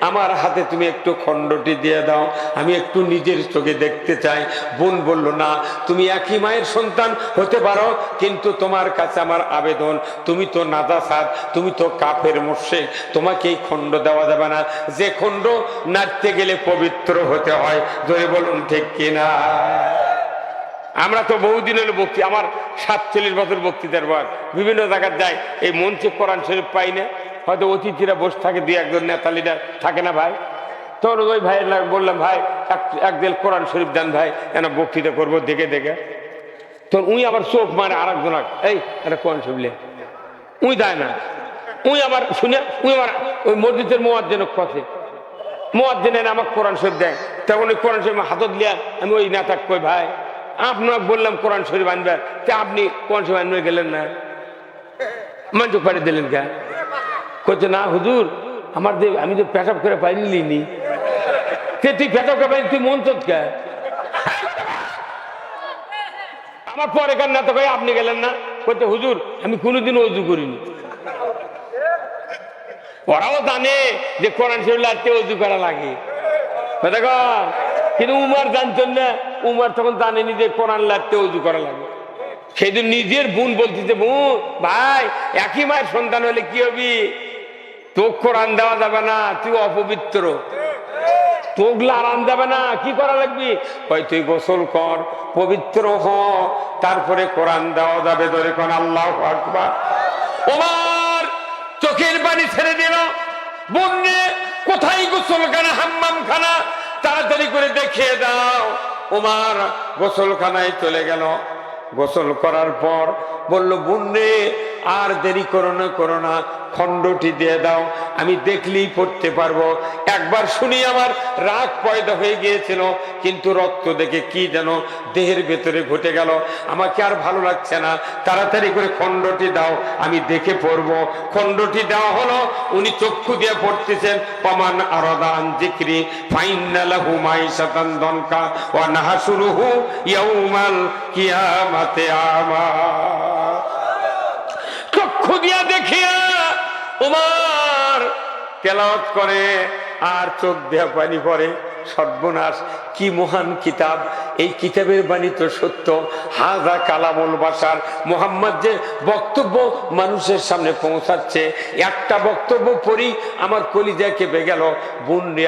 আমার হাতে তুমি একটু খণ্ডটি দিয়ে দাও, আমি একটু নিজের চোখে দেখতে চাই। বোন বলল, না, তুমি একই মায়ের সন্তান হতে পারো, কিন্তু তোমার কাছে আমার আবেদন, তুমি তো নাজাসাত, তুমি তো কাফের মুশরিক, তোমাকে এই খণ্ড দেওয়া যাবে না। যে খণ্ড নাড়তে গেলে পবিত্র হতে হয়। ধরে বলুন ঠিক কিনা? আমরা তো বহুদিন হলো বক্তি, আমার 47 বছর বক্তৃতার পর বিভিন্ন জায়গায় যাই, এই মঞ্চে কোরআন শরীফ পাই না, হয়তো অতিথিরা বসে থাকে, দুই একজন নেতা লিডার থাকে না ভাই, তখন ওই ভাইয়ের বললাম, ভাই একদিন কোরআন শরীফ দেন ভাই, কেন বক্তৃতা করবো দেখে দেখে। তখন উই আবার চোখ মারে আর একজন, এই একটা কোরআন শরীফ লে, উই দেয় না, উই আবার শুনে উই আবার ওই মসজিদের মুয়াজ্জিনের কথা, মুয়াজ্জিন আমাকে কোরআন শরীফ দেয়, তখন ওই কোরআন শরীফ হাতত লিয়া আমি ওই নেতাকে কই, ভাই আপনাকে বললাম কোরআন শরীফ আনবে, তা আপনি কোরআন শরীফ আনবে গেলেন না, মঞ্চক পাড়ি দিলেন কে? করছে, না হুজুর আমার আমি তো পেশাব করে পাইনি নি। তুই পেশাব করে পাইনি, তুই মন চোখ কে? আমার পরে কার না তো ভাই আপনি গেলেন না? করছে, হুজুর আমি কোনোদিন অজু করিনি। ওরাও জানে যে কোরআন শরীফ লাগতে অজু করা লাগে, দেখো, কিন্তু উমার জানতেন না, উমার তখন জানেনি যে কোরআন লাগতে অজু করা লাগে। সেদিন নিজের বোন বলতেছে, বোন ভাই একই মায়ের সন্তান হলে কি হবি, তোকে কোরআন দেওয়া যাবে না, তুই অপবিত্র, তোগলা আরাম যাবে না, কি করা লাগবি? হয় তুই গোসল কর, পবিত্র হ, তারপরে কোরআন দেওয়া যাবে। ধরে কোন আল্লাহু আকবার। ওমর চোখের পানি ছেড়ে দিল, বোন রে কোথায় গোসলখানা হাম্মামখানা তাড়াতাড়ি করে দেখিয়ে দাও। ওমর গোসলখানায় চলে গেল, গোসল করার পর বলল, বোন রে আর দেরি করো না, খণ্ডটি দিয়ে দাও, আমি দেখলেই পড়তে পারবো। একবার শুনি আমার রাগ পয়দা হয়ে গিয়েছিল, কিন্তু রক্ত দেখে কি যেন দেহের ভেতরে ঘটে গেল, আমাকে আর ভালো লাগছে না, তাড়াতাড়ি করে খণ্ডটি দাও, আমি দেখে পড়বো। খণ্ডটি দেওয়া হলো, উনি চক্ষু দিয়ে পড়তেছেন, পামান আরাদা আন যিকরি ফাইন্না লাহু মাইশাতান দনকা ওয়া নাহশুরুহু ইয়াউমাল কিয়ামাতি আমা। চক্ষু দিয়া দেখিয়া উমর তেলাওয়াত করে আর চোখ দিয়া পানি পড়ে। সর্বনাশ, কি মহান কিতাব! এই কিতাবের বাণী তো সত্য। হাজা কালামুল বাশার, মুহাম্মদ যে বক্তব্য মানুষের সামনে পৌঁছাচ্ছে, একটা বক্তব্য পড়ি আমার কলিজা কেঁপে গেল। বোন রে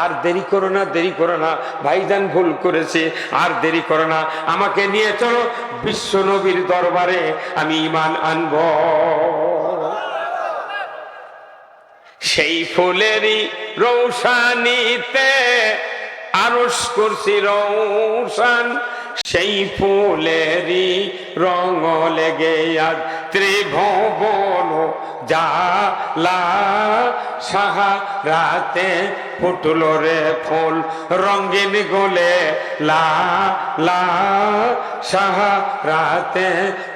আর দেরি করো না, ভাইজান ভুল করেছে, আর দেরি করো না, আমাকে নিয়ে চলো বিশ্ব নবীর দরবারে, আমি ঈমান আনব। সেই ফুলেরই রৌশানিতে আরশ কুরসি রৌশান, সেই ফুলেরই রঙ লেগে আজ ত্রিভুবন জালা। সাহারাতে ফুটলো রে ফুল রঙিন গোলে লা লা, সাহারাতে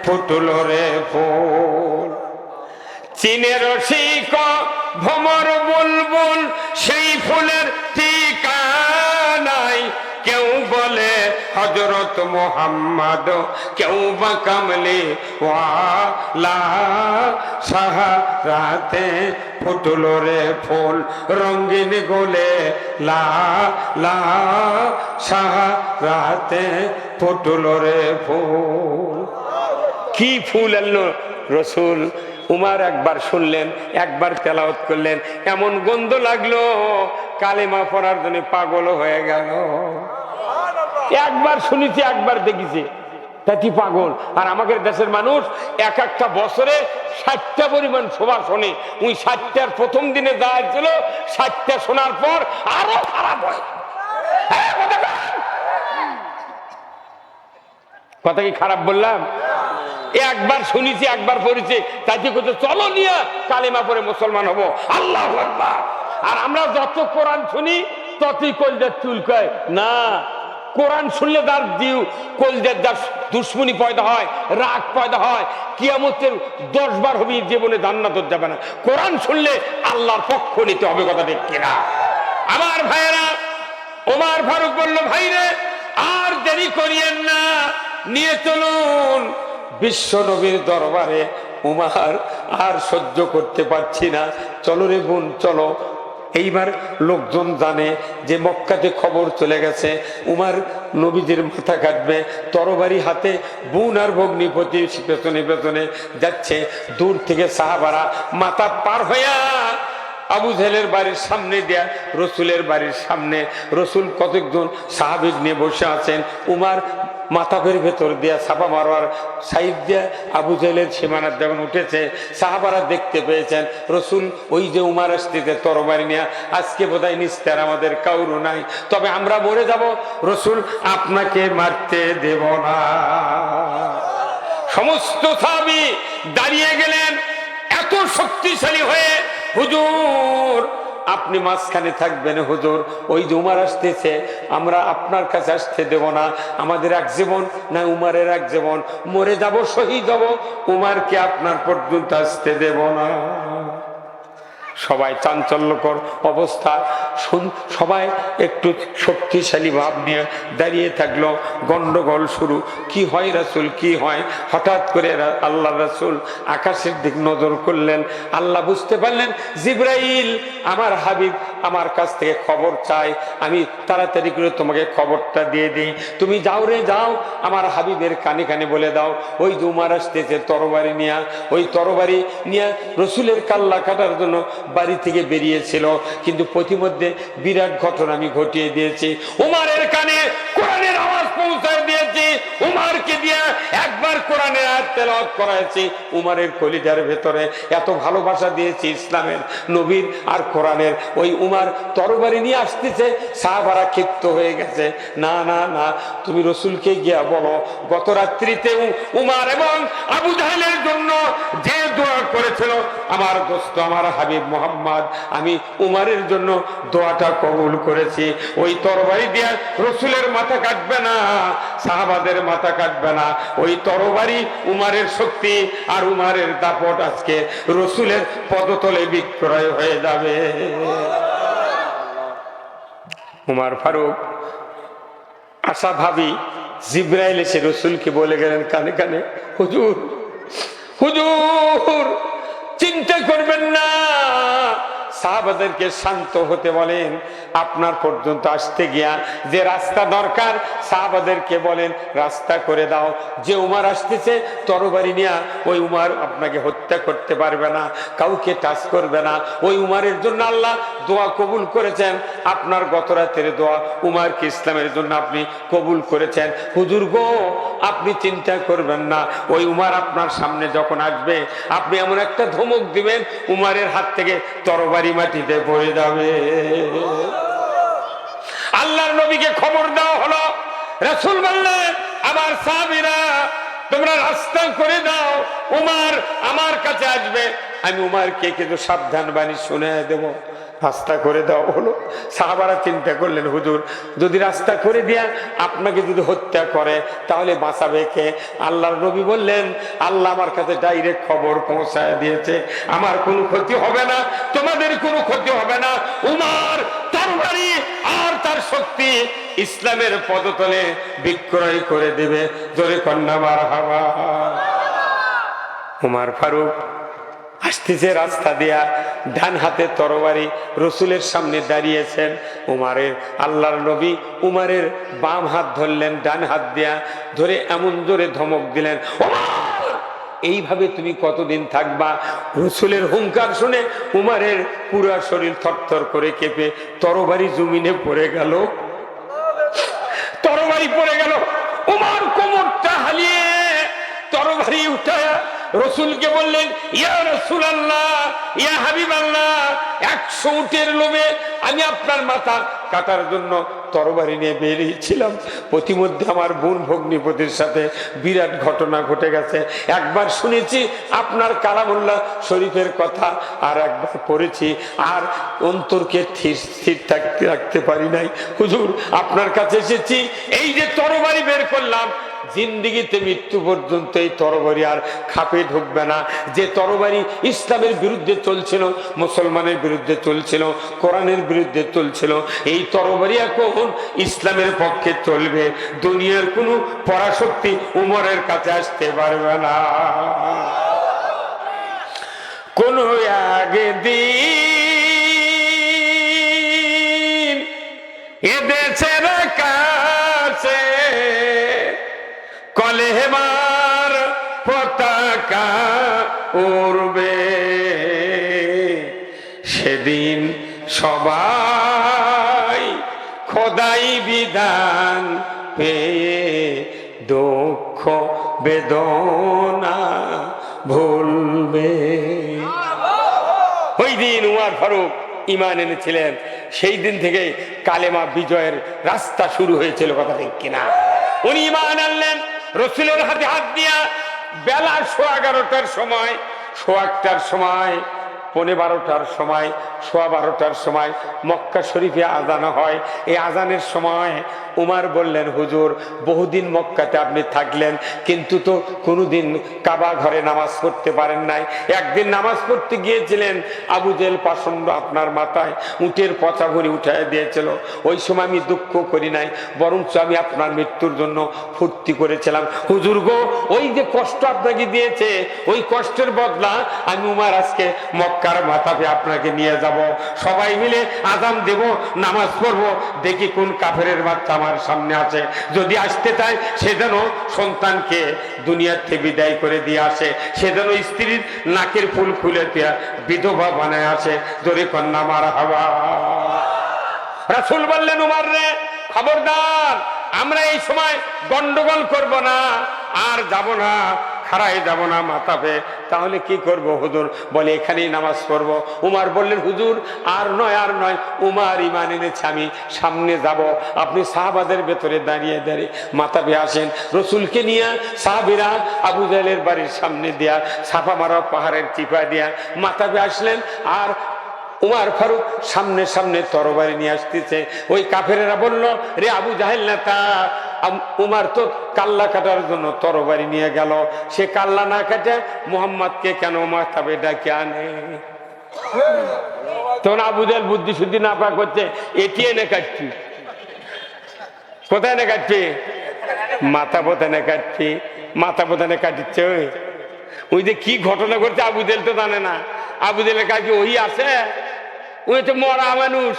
ফুটলো রে ফুল। চীনের শিক ভ্রমর বুলবুল, সেই ফুলের ঠিকানাই, কেউ বলে হযরত মুহাম্মদ, কেউ বা কামলি ওয়ালা। সাহারাতে ফুটলো রে ফুল রঙিন গোলে লা লা, সাহারাতে ফুটলো রে ফুল। কি ফুল আনলো রসুল। উমার একবার শুনলেন, একবার তেলাওয়াত করলেন, এমন গন্ধ লাগলো কালেমা পড়ার জন্য পাগল হয়ে গেল। একবার শুনেছি, একবার দেখেছি, তাই পাগল। আর আমাদের দেশের মানুষ এক একটা বছরে 60টা পরিমাণ শোভা শোনে। ওই 60টার প্রথম দিনে যা ছিল, 60টা শোনার পর আরো খারাপ হয়। কথা কি খারাপ বললাম? একবার শুনেছি, একবার পড়েছি, তাই করতে চলো নিয়ে কালেমা পড়ে মুসলমান হবো। আল্লাহু আকবার। আর আমরা যত কোরআন শুনি ততই কলজার চুলকায় না। কোরআন শুনলে তার জিউ কলজার যার দুশ্মনী পয়দা হয়, রাগ পয়দা হয়, কিয়ামতের 10 বার হবে জীবনে জান্নাতে যাবে না। কোরআন শুনলে আল্লাহর পক্ষ নিতে হবে। কথা ঠিক কিনা? আমার ভাইয়েরা, ওমর ফারুক বলল, ভাইরে আর দেরি করিয়েন না, নিয়ে চলুন বিশ্ব নবীর দরবারে। উমার আর সহ্য করতে পারছি না, চলো রে বোন চলো। এইবার লোকজন জানে যে মক্কাতে খবর চলে গেছে উমার নবীজির মাথা কাটবে। তরবারি হাতে বোন আর ভগ্নিপতি পেছনে পেছনে যাচ্ছে। দূর থেকে সাহাবারা মাথা পার হইয়া আবু জেহেলের বাড়ির সামনে দিয়া রসুলের বাড়ির সামনে, রসুল কতজন সাহাবীর নিয়ে বসে আছেন। উমার মাথাপের ভেতর দিয়া ছাপা মারোয়ার সাইড দিয়া আবু জেহেলের সীমানার যখন উঠেছে, সাহাবারা দেখতে পেয়েছেন রসুল ওই যে উমার আসতেছে তরবারি নিয়ে। আজকে বোধহয় নিস্তার আমাদের কাউরও নাই, তবে আমরা মরে যাব, রসুল আপনাকে মারতে দেব না। সমস্ত সাহাবী দাঁড়িয়ে গেলেন এত শক্তিশালী হয়ে, হুজুর আপনি মাঝখানে থাকবেন, হুজুর ওই যে উমার আসতেছে, আমরা আপনার কাছে আসতে দেব না। আমাদের এক জীবন না উমারের এক জীবন, মরে যাব, শহীদ হব, উমারকে আপনার পর্যন্ত আসতে দেব না। সবাই চাঞ্চল্যকর অবস্থা, সবাই একটু শক্তিশালী ভাব নিয়ে দাঁড়িয়ে থাকলো। গন্ডগোল শুরু। কি হয় রাসূল, কি হয়? হঠাৎ করে আল্লাহ রাসূল আকাশের দিক নজর করলেন। আল্লাহ বুঝতে পারলেন জিবরাইল আমার হাবিব আমার কাছ থেকে খবর চায়, আমি তাড়াতাড়ি করে তোমাকে খবরটা দিয়ে দিই। তুমি যাও রে যাও, আমার হাবিবের কানে কানে বলে দাও ওই যে উমার আসতেছে তরবারি নিয়ে। ওই তরবারি নিয়ে রসুলের কাল্লা কাটার জন্য বাড়ি থেকে বেরিয়েছিল, কিন্তু প্রতিমধ্যে বিরাট ঘটনা আমি ঘটিয়ে দিয়েছি। উমারের কানে কোরআনের আওয়াজ পৌঁছায় দিয়েছি, উমারকে দিয়ে একবার কোরআনের আয়াত তেলাওয়াত করাইছি। উমারের কলিজার ভেতরে এত ভালোবাসা দিয়েছি ইসলামের, নবীর আর কোরআনের। ওই উমার তরবারি নিয়ে আসতেছে, সাহাবারা ক্ষিপ্ত হয়ে গেছে। না না না, তুমি রসুলকে গিয়া বলো গত রাত্রিতে উমার এবং আবু জাহেলের জন্য যে দোয়া করেছিল আমার দোস্ত আমার হাবিব মোহাম্মদ, আমি উমারের জন্য দোয়াটা কবুল করেছি। ওই তরবারি দিয়া রসুলের মাথা কাটবে না, সাহাবাদের মাথা কাটবে না। ওই তরবারি উমারের শক্তি আর উমারের দাপট আজকে রসুলের পদতলে বিক্রয় হয়ে যাবে। উমার ফারুক আশা ভাবি জিবরাইল এসে রসুলকে বলে গেলেন কানে কানে, হুজুর হুজুর চিন্তা করবেন না, সাহাবাদেরকে শান্ত হতে বলেন। আপনার পর্যন্ত আসতে গিয়া যে রাস্তা দরকার সাহাবাদেরকে বলেন রাস্তা করে দাও। যে উমার আসতেছে তরবারি নিয়ে, ওই উমার আপনাকে হত্যা করতে পারবে না, কাউকে টাচ করবে না। ওই উমারের জন্য আল্লাহ দোয়া কবুল করেছেন। আপনার গত রাতের দোয়া উমারকে ইসলামের জন্য আপনি কবুল করেছেন। হুজুর গো আপনি চিন্তা করবেন না, ওই উমার আপনার সামনে যখন আসবে আপনি এমন একটা ধমক দিবেন উমারের হাত থেকে তরবারি মাটিতে পড়ে যাবে। আল্লাহর নবীকে খবর দেওয়া হলো। রাসূল বললেন আমার সাহাবীরা তোমরা রাস্তা করে দাও, উমার আমার কাছে আসবে। আমি উমারকে কিন্তু সাবধান বাণী শুনে দেব, রাস্তা করে দেওয়া হলো। সাহাবারা চিন্তা করলেন হুজুর যদি রাস্তা করে দিয়া আপনাকে যদি হত্যা করে তাহলে বাঁচাবে কে? আল্লাহর নবী বললেন আল্লাহ আমার কাছে ডাইরেক্ট খবর পৌঁছায় দিয়েছে, আমার কোনো ক্ষতি হবে না, তোমাদের কোনো ক্ষতি হবে না। উমার তরবারি আর তার শক্তি ইসলামের পদতলে বিক্রয় করে দেবে। জোরে কন্যা মারহাবা। উমার ফারুক আসতেছে রাস্তা দিয়া, ডান হাতে তরবারি, রসুলের সামনে দাঁড়িয়েছেন। উমারের আল্লাহর নবী উমারের বাম হাত ধরলেন, ডান হাত দিয়া ধরে এমন জোরে ধমক দিলেন, ওমর এইভাবে তুমি কতদিন থাকবা? রসুলের হুঙ্কার শুনে উমারের পুরা শরীর থরথর করে কেঁপে তরবারি জমিনে পড়ে গেল। তরবারি পড়ে গেল, উমার কোমরটা হালিয়ে তরবারি উঠায়া রসুলকে বললেন, ইয়া রাসূলুল্লাহ, ইয়া হাবিবাল্লাহ, 100 উটের লোভে আমি আপনার মাথা কাটার জন্য তরবারি নিয়ে বেরিয়েছিলাম। প্রতিমধ্যে আমার বোন ভগ্নিপতির সাথে বিরাট ঘটনা ঘটে গেছে। একবার শুনেছি আপনার কালামুল্লাহ শরীফের কথা, আর একবার পড়েছি, আর অন্তরকে স্থির রাখতে পারি নাই। হুজুর, আপনার কাছে এসেছি, এই যে তরবারি বের করলাম, জিন্দিগিতে মৃত্যু পর্যন্ত এই তরবারি আর খাপে ঢুকবে না। যে তরবারি ইসলামের বিরুদ্ধে চলছিল, মুসলমানের বিরুদ্ধে চলছিল, কোরআনের বিরুদ্ধে চলছিল, এই তরবারি এখন ইসলামের পক্ষে চলবে। দুনিয়ার কোনো পরাশক্তি উমরের কাছে আসতে পারবে না। কোন আগে দিন এদেশের কাছে কলেমার পতাকা উড়বে, সেদিন সবাই খোদাই বিধান পেয়ে দুঃখ বেদনা ভুলবে। ওই দিন উমর ফারুক ঈমান এনেছিলেন, সেই দিন থেকে কালেমা বিজয়ের রাস্তা শুরু হয়েছিল। কথা ঠিক কিনা? উনি ঈমান আনলেন রসুলের হাতে হাত দিয়া। বেলা 11:15টার সময়, 1টার সময়, 12টার সময়, 12টার সময় মক্কা শরীফে আজান হয়। এই আজানের সময় উমর বললেন, হুজুর, বহুদিন মক্কাতে আপনি থাকলেন, কিন্তু তো কোনোদিন কাবা ঘরে নামাজ পড়তে পারেন নাই। একদিন নামাজ পড়তে গিয়েছিলেন, আবু জেহেল পাষণ্ড আপনার মাথায় উটের পচা ভরি উঠায় দিয়েছিল। ওই সময় আমি দুঃখ করি নাই, বরঞ্চ আমি আপনার মৃত্যুর জন্য ফুর্তি করেছিলাম। হুজুর গো, ওই যে কষ্ট আপনাকে দিয়েছে, ওই কষ্টের বদলা আমি উমর আজকে মক্কার মাথাতে আপনাকে নিয়ে যাব। সবাই মিলে আজান দেব, নামাজ পড়বো, দেখি কোন কাফেরের বাচ্চা আমার সামনে আছে। যদি আসতে চায় সে যেন সন্তানকে দুনিয়ার থেকে বিদায় করে দিয়ে আসে, সে যেন স্ত্রীর নাকের ফুল খুলে বিধবা বানায় আসে। জোরে কন্যা মারহাবা। রাসূল বললেন, উমর রে, খবরদার, আমরা এই সময় গন্ডগোল করব না, আর যাব না, খাড়াই যাব না মাথাপে। তাহলে কি করব হুজুর? বলে, এখানেই নামাজ পড়বো। উমর বললেন, হুজুর, আর নয়, আর নয়, উমর ঈমান এনেছে, আমি সামনে যাব, আপনি সাহাবাদের ভেতরে দাঁড়িয়ে দাঁড়িয়ে মাথাপে আসেন। রসুলকে নিয়ে সাহাবীরা আবু জাহেলের বাড়ির সামনে দিয়া, ছাপা মারা পাহাড়ের চিপা দিয়া মাথাপে আসলেন। আর উমর ফারুক সামনে সামনে তরবারি নিয়ে আসতেছে। ওই কাফেরেরা বলল, রে আবু জাহেল নেতা, উমর তো কাল্লা কাটার জন্য তরবারি নিয়ে গেল, সে কাল্লা না কাটে মুহাম্মদকে কেন মাথাবে ডাকে আনে? তখন আবু জাহেল বুদ্ধি শুদ্ধি না পাক করছে, এটি এনে কাটছি। কোথায় এনে কাটছি? মাথা পোতানে কাটছি। মাথা পোতানে কাটিচ্ছে। ওই যে কি ঘটনা ঘটছে আবু জাহেল তো জানে না। আবু জাহেলের কাছে ওই আছে, ওই তো মরা মানুষ,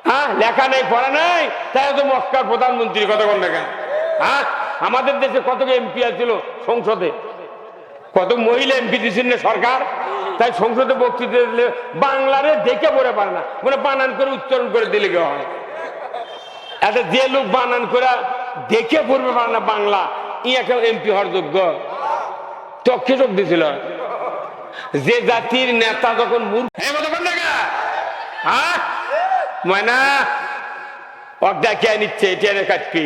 হ্যাঁ, লেখা নেই, পড়া নাই, তাই তো মক্কার প্রধানমন্ত্রী। কথা বল না কেন? হ্যাঁ, আমাদের দেশে কত এমপি আছিল সংসদে, কত মহিলা এমপি দিচ্ছেন না সরকার, তাই সংসদে বক্তৃতা দিলে বাংলারে দেখে পড়ে পারে না, মানে বানান করে উচ্চারণ করে দিলে কে হয়? একটা যে লোক বানান করে দেখে পড়বে পারে না বাংলা, ই একটা এমপি হওয়ার যোগ্য? চক্ষে চোখ দিছিল। যে জাতির নেতা যখন মূর্খ, ময়না অর্ধা কে নিচ্ছে, এটিএনে কাটপি,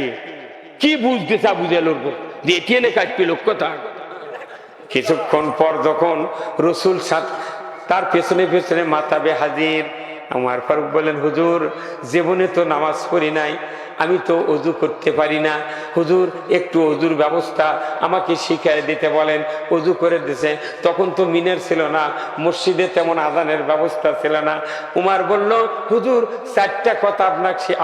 কি বুঝতেছে বুঝে লোক যে এটিএনে কাটপি লোক কথা। কিছুক্ষণ পর যখন রসুল তার পেছনে পেছনে মাথাবে হাজির, উমর ফারুক বলেন, হুজুর, জীবনে তো নামাজ পড়ি নাই, আমি তো অজু করতে পারি না, হুজুর একটু অজুর ব্যবস্থা আমাকে শিখিয়ে দিতে বলেন। অজু করে দিছে। তখন তো মিনার ছিল না, মসজিদে তেমন আজানের ব্যবস্থা ছিল না। উমর বলল, হুজুর, 4টা কথা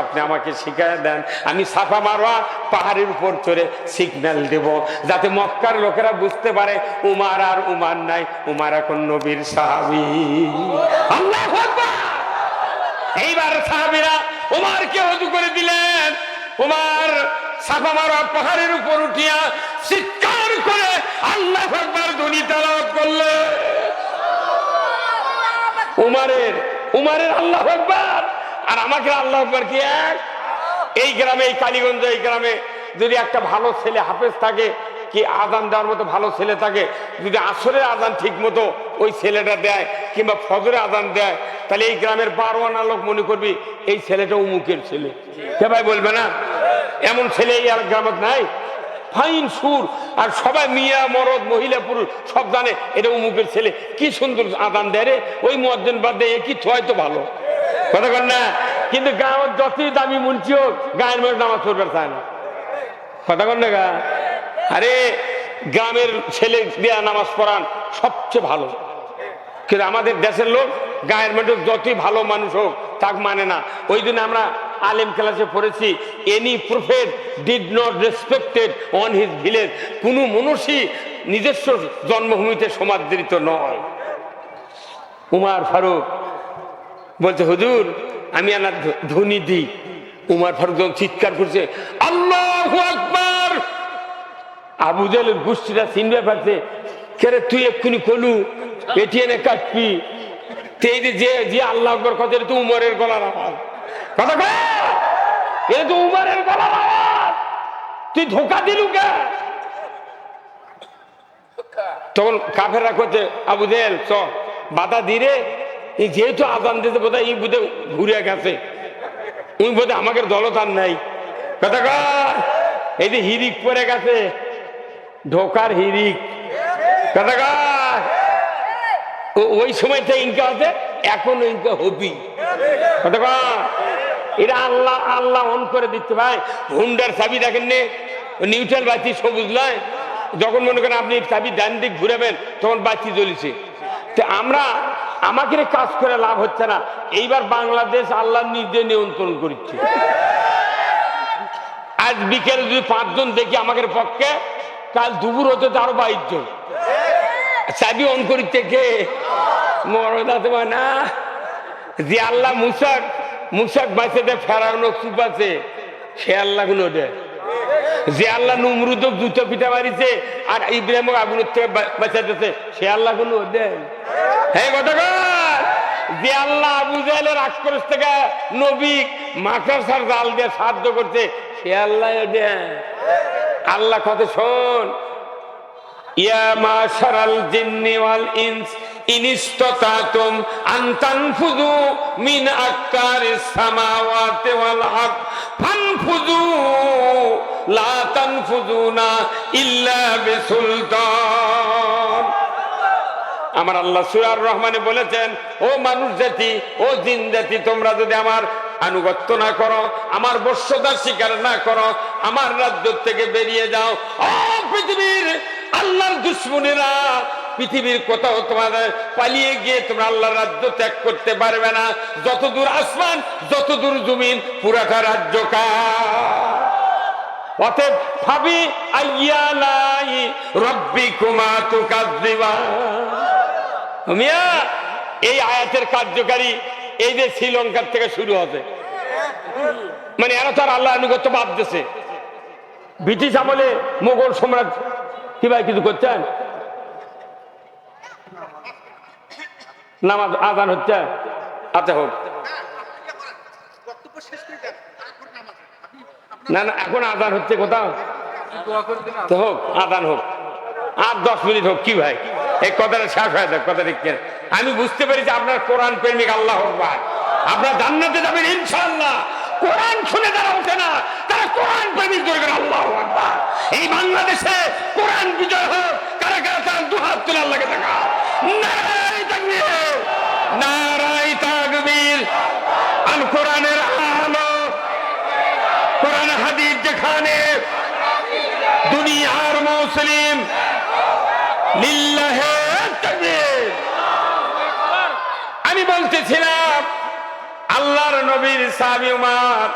আপনি আমাকে শিখিয়ে দেন, আমি সাফা মারওয়া পাহাড়ের উপর চড়ে সিগন্যাল দেব, যাতে মক্কার লোকেরা বুঝতে পারে উমর আর উমর নাই, উমর এখন নবীর সাহাবী। আল্লাহু আকবার। এইবার সাহাবীরা উমরকে ওযু করে দিলেন। উমর সাফা মারওয়া পাহাড়ের উপর উঠিয়া চিৎকার করে আল্লাহু আকবার ধ্বনি তেলাওয়াত করলে উমারের আল্লাহু আকবার আর আমাকে আল্লাহু আকবার কি এক? এই গ্রামে, এই কালীগঞ্জ, এই গ্রামে যদি একটা ভালো ছেলে হাফেজ থাকে, কি আজান দেওয়ার মতো ভালো ছেলে থাকে, যদি আসরের আজান ঠিক মতো ওই ছেলেটা দেয় কিংবা ফজরের আজান দেয়, তাহলে এই গ্রামের 12 আনা লোক মনে করবি এই ছেলেটা উমুকের ছেলে। কে ভাই বলবে না? এমন ছেলে এই আর গ্রামত নাই। ফাইন সুর, আর সবাই মিয়া মরদ মহিলা পুরুষ সব জানে এটা উমুকের ছেলে। কি সুন্দর আজান দেয় রে, ওই মুয়াজ্জিন বাদ দেয় কি থয় তো ভালো কথা কর না। কিন্তু গাঁয়ের যতই দামি মুন্সি হোক গায়ের মেয়ের নামাজ পড়বে চায় না, কথা কর না গা। আরে গ্রামের ছেলে দেয়া নামাজ পড়ান সবচেয়ে ভালো, কিন্তু আমাদের দেশের লোক গায়ের মেয়ের যতই ভালো মানুষ হোক তাক মানে না। ওই দিন আমরা আলেম ক্লাসে পড়েছি, any prophet did not respected on his village. কোনো মানুষই নিজস্ব জন্মভূমিতে সমাদৃত নয়। উমার ফারুক বলছে হুজুর আমি আনার ধ্বনি দিই। উমার ফারুক যখন চিৎকার করছে আল্লাহু আকবার, আবু জাহেলের গোষ্ঠীরা চিনবে পারছে, কেরে তুই এক্ষুনি কলু এটি এনে কাটবি, যে আল্লাহ আকবার কথা, এটা তো উমরের গলার আওয়াজ, কথা কয় এটা তো উমরের গলার আওয়াজ, তুই ধোকা দিলু কে? তখন কাফেররা করছে আবু জাহেল চ বাধা দিরে, যেহেতু আজান দিতে বোধহয় এই বুধে ঘুরে গেছে, ওই বোধে আমাদের দলতার নাই, কথা কয় এই যে হিরিক পরে গেছে, ঢোকার হিরিক, কথা কয় ওই সময়টা ইনকা আছে, এখন ইনকা হবি, কথা কয় এটা আল্লাহ আল্লাহ অন করে দিচ্ছে। ভাই হুন্ডার চাবি দেখেন নে, নিউট্রাল বাতি সবুজ নয়, যখন মনে করেন আপনি চাবি ডান দিক ঘুরাবেন তখন বাতি জ্বলিছে। তো আমরা আমাকে কাজ করে লাভ হচ্ছে না, এইবার বাংলাদেশ আল্লাহ নিজে নিয়ন্ত্রণ করছে। আজ বিকেলে যদি 5 জন দেখি আমাদের পক্ষে, কাল দুপুর হতে তো আরো 22 জন। চাবি অন করিতে কে? মরদা তোমার না, যে আল্লাহ মুসাক বাঁচে দেয়, ফেরাউন চুপ আছে, সে আল্লাহ গুলো দেয়। যে আল্লাহ নমরুদ জুতো পিঠা মারিছে আর ইব্রাহিম আগুনের থেকে বাঁচাইতেছে, সে আল্লাহ গুলো দেয়। হ্যাঁ কথা কর, যে আল্লাহ আবু জাহেলের আক্রোশ থেকে নবী মাথার সার জাল দিয়ে সাহায্য করছে, সে আল্লাহ দেয়। আল্লাহ কথা শোন, ইয়া মাশারাল জিন্নি ওয়াল ইনস ইন ইসতাতাতুম আন তানফুযু মিন আকতারিস সামাওয়াতি ওয়াল আরদ ফানফুযু লা তানফুযুনা ইল্লা বিসুলতান। আমার আল্লাহ সূরা আর রহমানে বলেছেন, ও মানুষ জাতি, ও জিন জাতি, তোমরা যদি আমার আনুগত্য না করো, আমার বশ্যতার স্বীকার না করো, আমার রাজ্য থেকে বেরিয়ে যাও। ও পৃথিবীর আল্লাহর দুশমনেরা, পৃথিবীর কোথাও তোমাদের পালিয়ে গিয়ে তোমরা আল্লাহর রাজ্য ত্যাগ করতে পারবে না। যতদূর আসমান, যতদূর জমিন, পুরাটা রাজ্য কার। অতএব ভাবি আইয়ালাই রাব্বিকুমা তুকাযযিবান। মিয়া এই আয়াতের কার্যকারী এই যে শ্রীলঙ্কার থেকে শুরু হবে, মানে এরা তো আর আল্লাহ আনুগত্য বাদ দিয়েছে। ব্রিটিশ আমলে মোগল সম্রাট কি ভাই কিছু করছেন? নামাজ আজান হচ্ছে, আচ্ছা হোক না, না এখন আজান হচ্ছে কোথাও, তো হোক আজান হোক, আর 10 মিনিট হোক, কি ভাই এই কথাটা শেষ হয়ে যাক, কথা ঠিক। আমি বুঝতে পেরেছি আপনার কোরআন প্রেমিক, আল্লাহ আকবার, আপনার জান্নাতে যাবেন ইনশাআল্লাহ। কোরআন শুনে যারা ওঠে না, তারা কোরআন প্রেমিক দরকার, আল্লাহ আকবার। এই বাংলাদেশে কোরআন বিজয় হোক, কারা কারা তারা দুহাত তুলে আল্লাহকে দেখা, নারায়ে তাকবীর, নারায়ে তাকবীর। আল কোরআনের আলো, কোরআন হাদিস যেখানে, দুনিয়ার মুসলিম লিল্লাহে তাকবীর। আমি বলতেছিলাম আল্লাহর নবীর সাহাবী উমর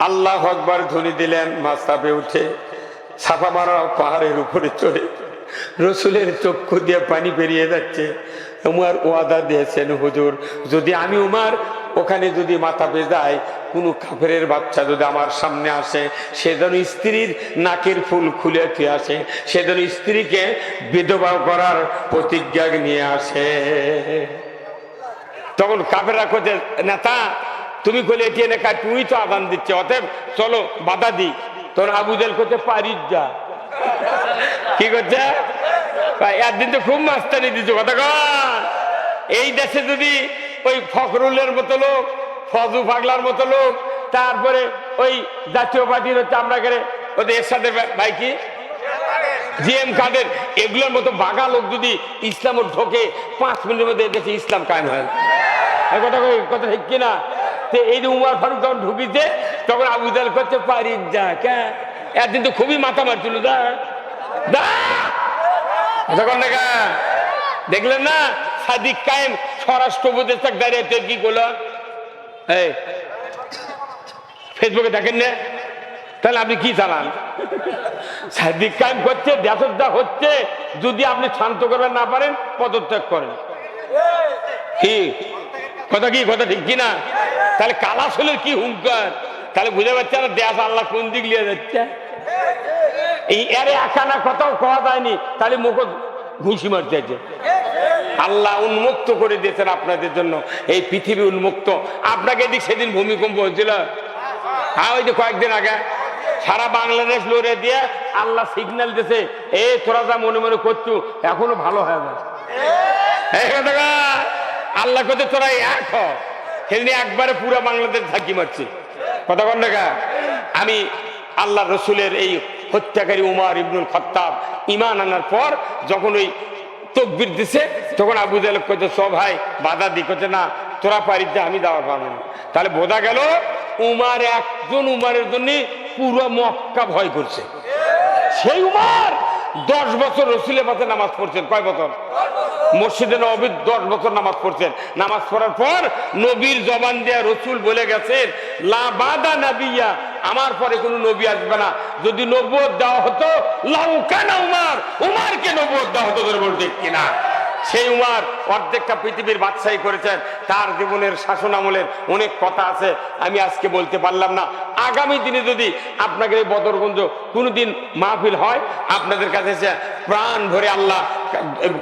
আল্লাহু আকবার ধ্বনি দিলেন, মাসাবে উঠে সাফা মারা পাহাড়ের উপরে চড়ে রসুলের চক্ষু দিয়ে পানি বেরিয়ে যাচ্ছে। উমর ওয়াদা দিয়েছেন, হুজুর যদি আমি উমর ওখানে যদি মাথা পেয়ে যাই কোনো কাফেরের বাচ্চা যদি আমার সামনে আসে, সে যেন স্ত্রীর নাকের ফুল খুলে দিয়ে আসে, সে যেন স্ত্রীকে বিধবা করার প্রতিজ্ঞা নিয়ে আসে। তখন কাফেররা করছে, নেতা তুমি কইলে এটি এনে কাজ, তুই তো আদান দিচ্ছে, অতএব চলো বাধা দি। তখন আবু জেহেল করছে, পারিস যা। কি করছে? একদিন তো খুব মাস্তানি দিচ্ছে কথা কন। এই দেশে যদি ওই ফখরুলের মতো লোক, ফজু পাগলার মতো লোক, তারপরে ওই জাতীয় পার্টির হচ্ছে আমরা করে ওদের এরশাদের ভাই কি জিএম কাদের, এগুলোর মতো বাঘা লোক যদি ইসলাম ঢোকে 5 মিনিটের মধ্যে দেশে ইসলাম কায়েম হয়। কথা কথা ঠিক কিনা? এই যে উমর ফারুক যখন ঢুকিছে, তখন আবু জেহেল করছে, পারিস যা। কে একদিন তো খুবই মাথা মারছিল, দেখলেন না? সাদিক কায়েম স্বরাষ্ট্র উপদেষ্টা দাঁড়িয়ে কি করলো? ফেসবুকে দেখেন না? তাহলে আপনি কি চালান? সাদিক কায়েম করছে, দেশটা হচ্ছে, যদি আপনি শান্ত করবেন না পারেন পদত্যাগ করেন। কি কথা, কি কথা ঠিক কিনা? তাহলে কালাসলের কি হুঙ্কার, তাহলে বুঝে পাচ্ছে না দেশ আল্লাহ কোন দিক নিয়ে যাচ্ছে। এই এরে একানা কথাও কওয়া যায়নি, তাহলে মুখ ঘুষি মারতে আছে। আল্লাহ উন্মুক্ত করে দিয়েছেন আপনাদের জন্য, এই পৃথিবী উন্মুক্ত। আপনাকে এদিক সেদিন ভূমিকম্প হয়েছিল, হ্যাঁ ওই যে কয়েকদিন আগে সারা বাংলাদেশ লড়ে দিয়ে আল্লাহ সিগন্যাল দিয়েছে, এই তোরা যা মনে মনে করছু এখনো ভালো হয় না। আল্লাহ কথা তোরা এক হ, সেদিন একবারে পুরো বাংলাদেশ ঝাঁকি মারছে। কথা কন না? আমি আল্লাহ রসুলের এই হত্যাকারী উমর ইবনুল খাত্তাব ঈমান আনার পর যখন ওই তাকবীর দিছে, তখন আবু জেহেল কইতে, সব ভাই বাধা দি, করছে না তোরা পারিস যা, আমি যাওয়ার পারবো না। তাহলে বোঝা গেল উমর একজন উমরের জন্য পুরো মক্কা ভয় করছে। সেই উমর 10 বছর রসুলের পথে নামাজ পড়ছেন। কয় বছর? মসজিদে নববীর 10 বছর নামাজ পড়ছেন। নামাজ পড়ার পর নবীর জবান দেয়া রসুল বলে গেছেন, লা বাদা নাবিয়া, আমার পরে কোনো নবী আসবে না। যদি নবুয়ত দেওয়া হতো, লাউ কানা উমর, উমরকে নবুয়ত দেওয়া হতো। বলতে কিনা? সেই উমর অর্ধেকটা পৃথিবীর বাদশাহী করেছেন। তার জীবনের শাসন আমলের অনেক কথা আছে, আমি আজকে বলতে পারলাম না। আগামী দিনে যদি আপনাদের এই বদরগঞ্জ কোনোদিন মাহফিল হয়, আপনাদের কাছে এসে প্রাণ ভরে আল্লাহ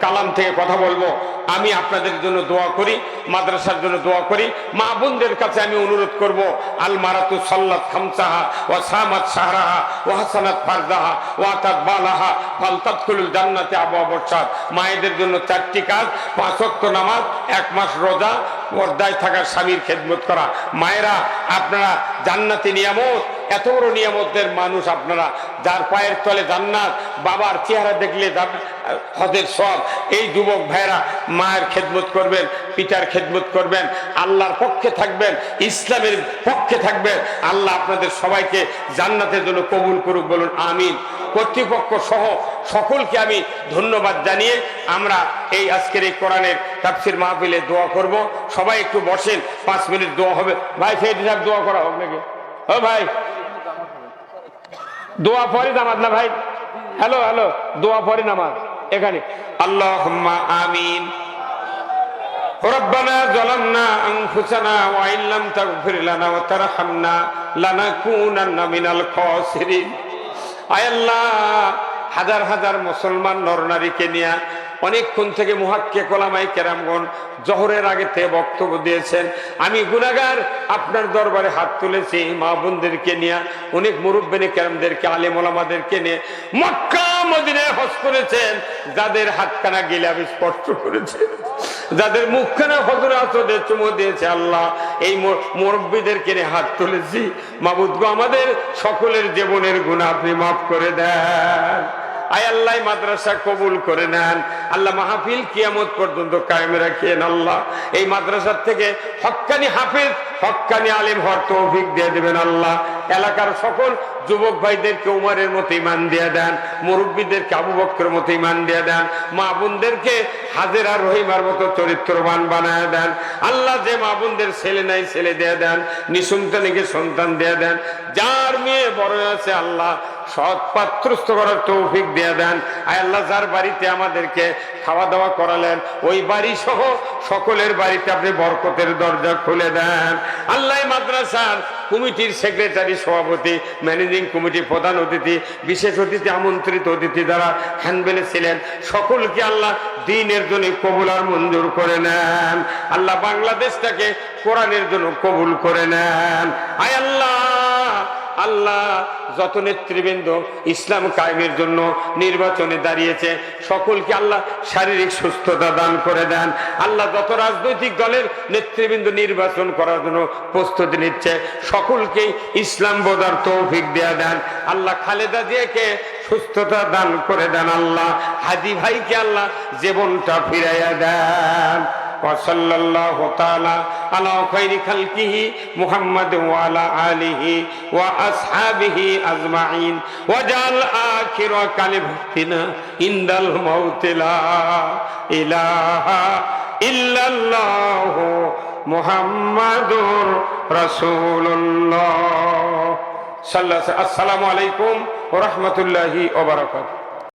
কালাম থেকে কথা বলবো। আমি আপনাদের জন্য দোয়া করি, মাদ্রাসার জন্য দোয়া করি। মা বোনদের কাছে আমি অনুরোধ করব, আল মারাতু সাল্লাত খামসাহা ওয়া সামাত শাহরাহা ওয়া হাসানাত ফারজাহা ওয়া আতাত বালাহা ফালতাদখুলুল জান্নাতে আবওয়াবুশ শাদ। মায়েদের জন্য 4টি কাজ, 5 ওয়াক্ত নামাজ, 1 মাস রোজা, পর্দায় থাকার স্বামীর খেদমত করা। মায়েরা আপনারা জান্নাতি নিয়ামত, এত বড় নিয়ামতের মানুষ আপনারা, যার পায়ের তলে জান্নাত, বাবার চেহারা দেখলে হজের সব। এই যুবক ভাইরা মায়ের খেদমত করবেন, পিতার খেদমত করবেন, আল্লাহর পক্ষে থাকবেন, ইসলামের পক্ষে থাকবেন। আল্লাহ আপনাদের সবাইকে জান্নাতের জন্য কবুল করুক, বলুন আমিন। কর্তৃপক্ষ সহ সকলকে আমি ধন্যবাদ জানিয়ে আমরা এই আজকের এই কোরআনের তাফসীর মাহফিলে দোয়া করব। সবাই একটু বসেন, 5 মিনিট দোয়া হবে। ভাই সেই হিসাব দোয়া করা হোক নাকি? ও ভাই, দোয়া পরে নামাজ না ভাই? হ্যালো হ্যালো, দোয়া পরে নামাজ এখানে। আল্লাহুম্মা আমিন। রব্বানা যালামনা আনফুসানা ওয়া ইন লাম তাগফির লানা ওয়া তারহামনা লানাকুনান্না মিনাল খাসিরিন। আয় আল্লাহ, হাজার হাজার মুসলমান নরনারীকে নিয়ে অনেকক্ষণ থেকে মুহাক্কিক ওলামায়ে কেরামগণ জোহরের আগে থেকে বক্তব্য দিয়েছেন। আমি গুনাহগার, আপনার দরবারে হাত তুলেছি মা বোনদেরকে নিয়ে, অনেক মুরব্বিনে কেরামদেরকে, আলেম ওলামাদেরকে নিয়ে মক্কা মদিনায় হজ করেছেন, যাদের হাতখানা গিলাফ স্পর্শ করেছে, যাদের মুখখানা হযরত আসদের চুমু দিয়েছে। আল্লাহ, এই মুরব্বিদেরকে নিয়ে হাত তুলেছি। মাবুদ গো, আমাদের সকলের জীবনের গুনাহ আপনি মাফ করে দেন। আয় আল্লাহ, মাদ্রাসা কবুল করে নেন। আল্লাহ, মাহফিল কিয়ামত পর্যন্ত কায়েম রাখেন। আল্লাহ, এই মাদ্রাসার থেকে হক্কানি হাফেজ, হক্কানি আলেম হওয়ার তৌফিক দিয়ে দেবেন। আল্লাহ, এলাকার সকল যুবক ভাইদেরকে উমরের মতো ঈমান দিয়ে দেন, মুরব্বীদেরকে আবু বকরের মতো ঈমান দিয়ে দেন, মা বোনদেরকে হাজেরা রহিমার মতো চরিত্রবান বানায় দেন। আল্লাহ, যে মা বোনদের ছেলে নাই ছেলে দিয়ে দেন, নিঃসন্তানীকে সন্তান দিয়ে দেন, যার মেয়ে বড় আছে আল্লাহ সৎ পাত্রস্থ করার তৌফিক দিয়ে দেন। আয় আল্লাহ, যার বাড়িতে আমাদেরকে খাওয়া দাওয়া করালেন, ওই বাড়ি সহ সকলের বাড়িতে আপনি বরকতের দরজা খুলে দেন। আল্লাহ, মাদ্রাসার কমিটির সেক্রেটারি, সভাপতি, ম্যানেজিং কমিটি, প্রধান অতিথি, বিশেষ অতিথি, আমন্ত্রিত অতিথি যারা হ্যান্ডবেলে ছিলেন, সকলকে আল্লাহ দ্বীনের জন্য কবুল আর মঞ্জুর করে নেন। আল্লাহ বাংলাদেশটাকে কোরআনের জন্য কবুল করে নেন। আয় আল্লাহ, আল্লাহ যত নেতৃবৃন্দ ইসলাম কায়েমের জন্য নির্বাচনে দাঁড়িয়েছে সকলকে আল্লাহ শারীরিক সুস্থতা দান করে দেন। আল্লাহ যত রাজনৈতিক দলের নেতৃবৃন্দ নির্বাচন করার জন্য প্রস্তুতি নিচ্ছে সকলকেই ইসলাম বোঝার তৌফিক দেয়া দেন। আল্লাহ খালেদা জিয়াকে সুস্থতা দান করে দেন। আল্লাহ হাদি ভাইকে আল্লাহ জীবনটা ফিরাইয়া দেন। وصلى الله تعالى على خير خلقه محمد وعلى آله وأصحابه أجمعين وجعل آخر كلمتنا عند الموت لا إله إلا الله محمد رسول الله صلى الله عليه وسلم. السلام عليكم ورحمة الله وبركاته.